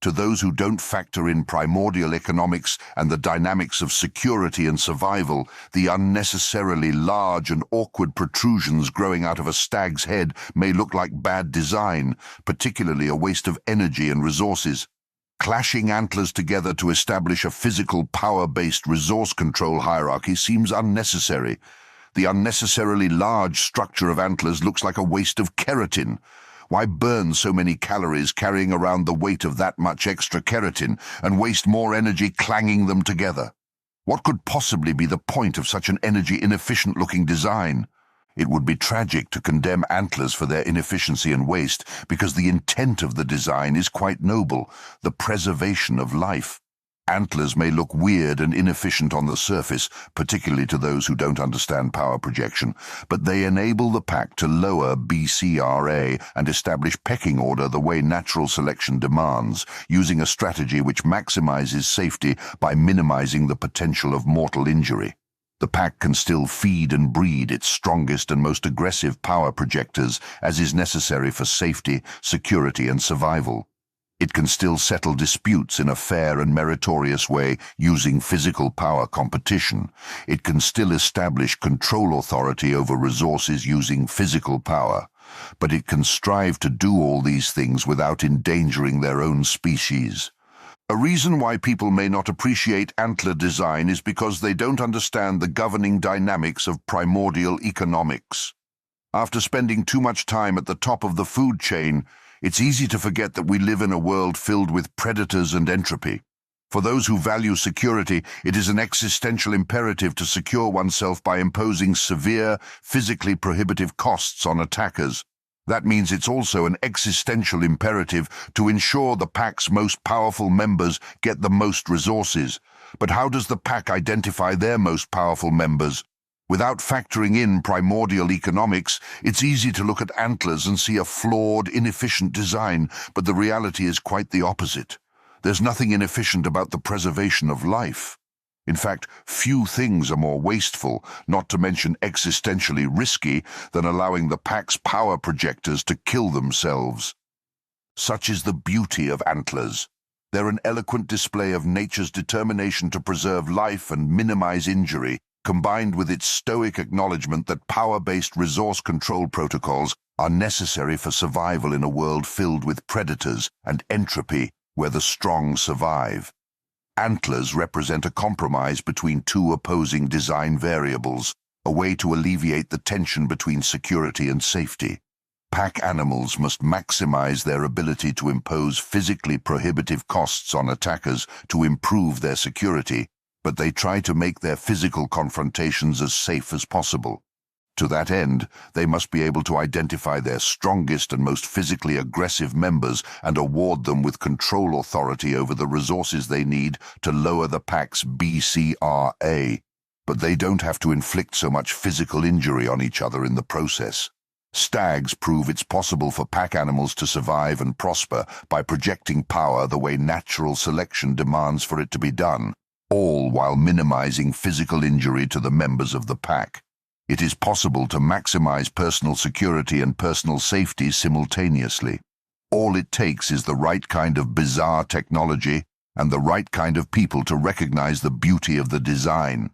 To those who don't factor in primordial economics and the dynamics of security and survival, the unnecessarily large and awkward protrusions growing out of a stag's head may look like bad design, particularly a waste of energy and resources. Clashing antlers together to establish a physical power-based resource control hierarchy seems unnecessary. The unnecessarily large structure of antlers looks like a waste of keratin. Why burn so many calories carrying around the weight of that much extra keratin and waste more energy clanging them together? What could possibly be the point of such an energy-inefficient-looking design? It would be tragic to condemn antlers for their inefficiency and waste, because the intent of the design is quite noble, the preservation of life. Antlers may look weird and inefficient on the surface, particularly to those who don't understand power projection, but they enable the pack to lower BCRA and establish pecking order the way natural selection demands, using a strategy which maximizes safety by minimizing the potential of mortal injury. The pack can still feed and breed its strongest and most aggressive power projectors, as is necessary for safety, security, and survival. It can still settle disputes in a fair and meritorious way using physical power competition. It can still establish control authority over resources using physical power. But it can strive to do all these things without endangering their own species. A reason why people may not appreciate antler design is because they don't understand the governing dynamics of primordial economics. After spending too much time at the top of the food chain, it's easy to forget that we live in a world filled with predators and entropy. For those who value security, it is an existential imperative to secure oneself by imposing severe, physically prohibitive costs on attackers. That means it's also an existential imperative to ensure the pack's most powerful members get the most resources. But how does the pack identify their most powerful members? Without factoring in primordial economics, it's easy to look at antlers and see a flawed, inefficient design, but the reality is quite the opposite. There's nothing inefficient about the preservation of life. In fact, few things are more wasteful, not to mention existentially risky, than allowing the pack's power projectors to kill themselves. Such is the beauty of antlers. They're an eloquent display of nature's determination to preserve life and minimize injury, combined with its stoic acknowledgement that power-based resource control protocols are necessary for survival in a world filled with predators and entropy where the strong survive. Antlers represent a compromise between two opposing design variables, a way to alleviate the tension between security and safety. Pack animals must maximize their ability to impose physically prohibitive costs on attackers to improve their security, but they try to make their physical confrontations as safe as possible. To that end, they must be able to identify their strongest and most physically aggressive members and award them with control authority over the resources they need to lower the pack's BCRA. But they don't have to inflict so much physical injury on each other in the process. Stags prove it's possible for pack animals to survive and prosper by projecting power the way natural selection demands for it to be done, all while minimizing physical injury to the members of the pack. It is possible to maximize personal security and personal safety simultaneously. All it takes is the right kind of bizarre technology and the right kind of people to recognize the beauty of the design.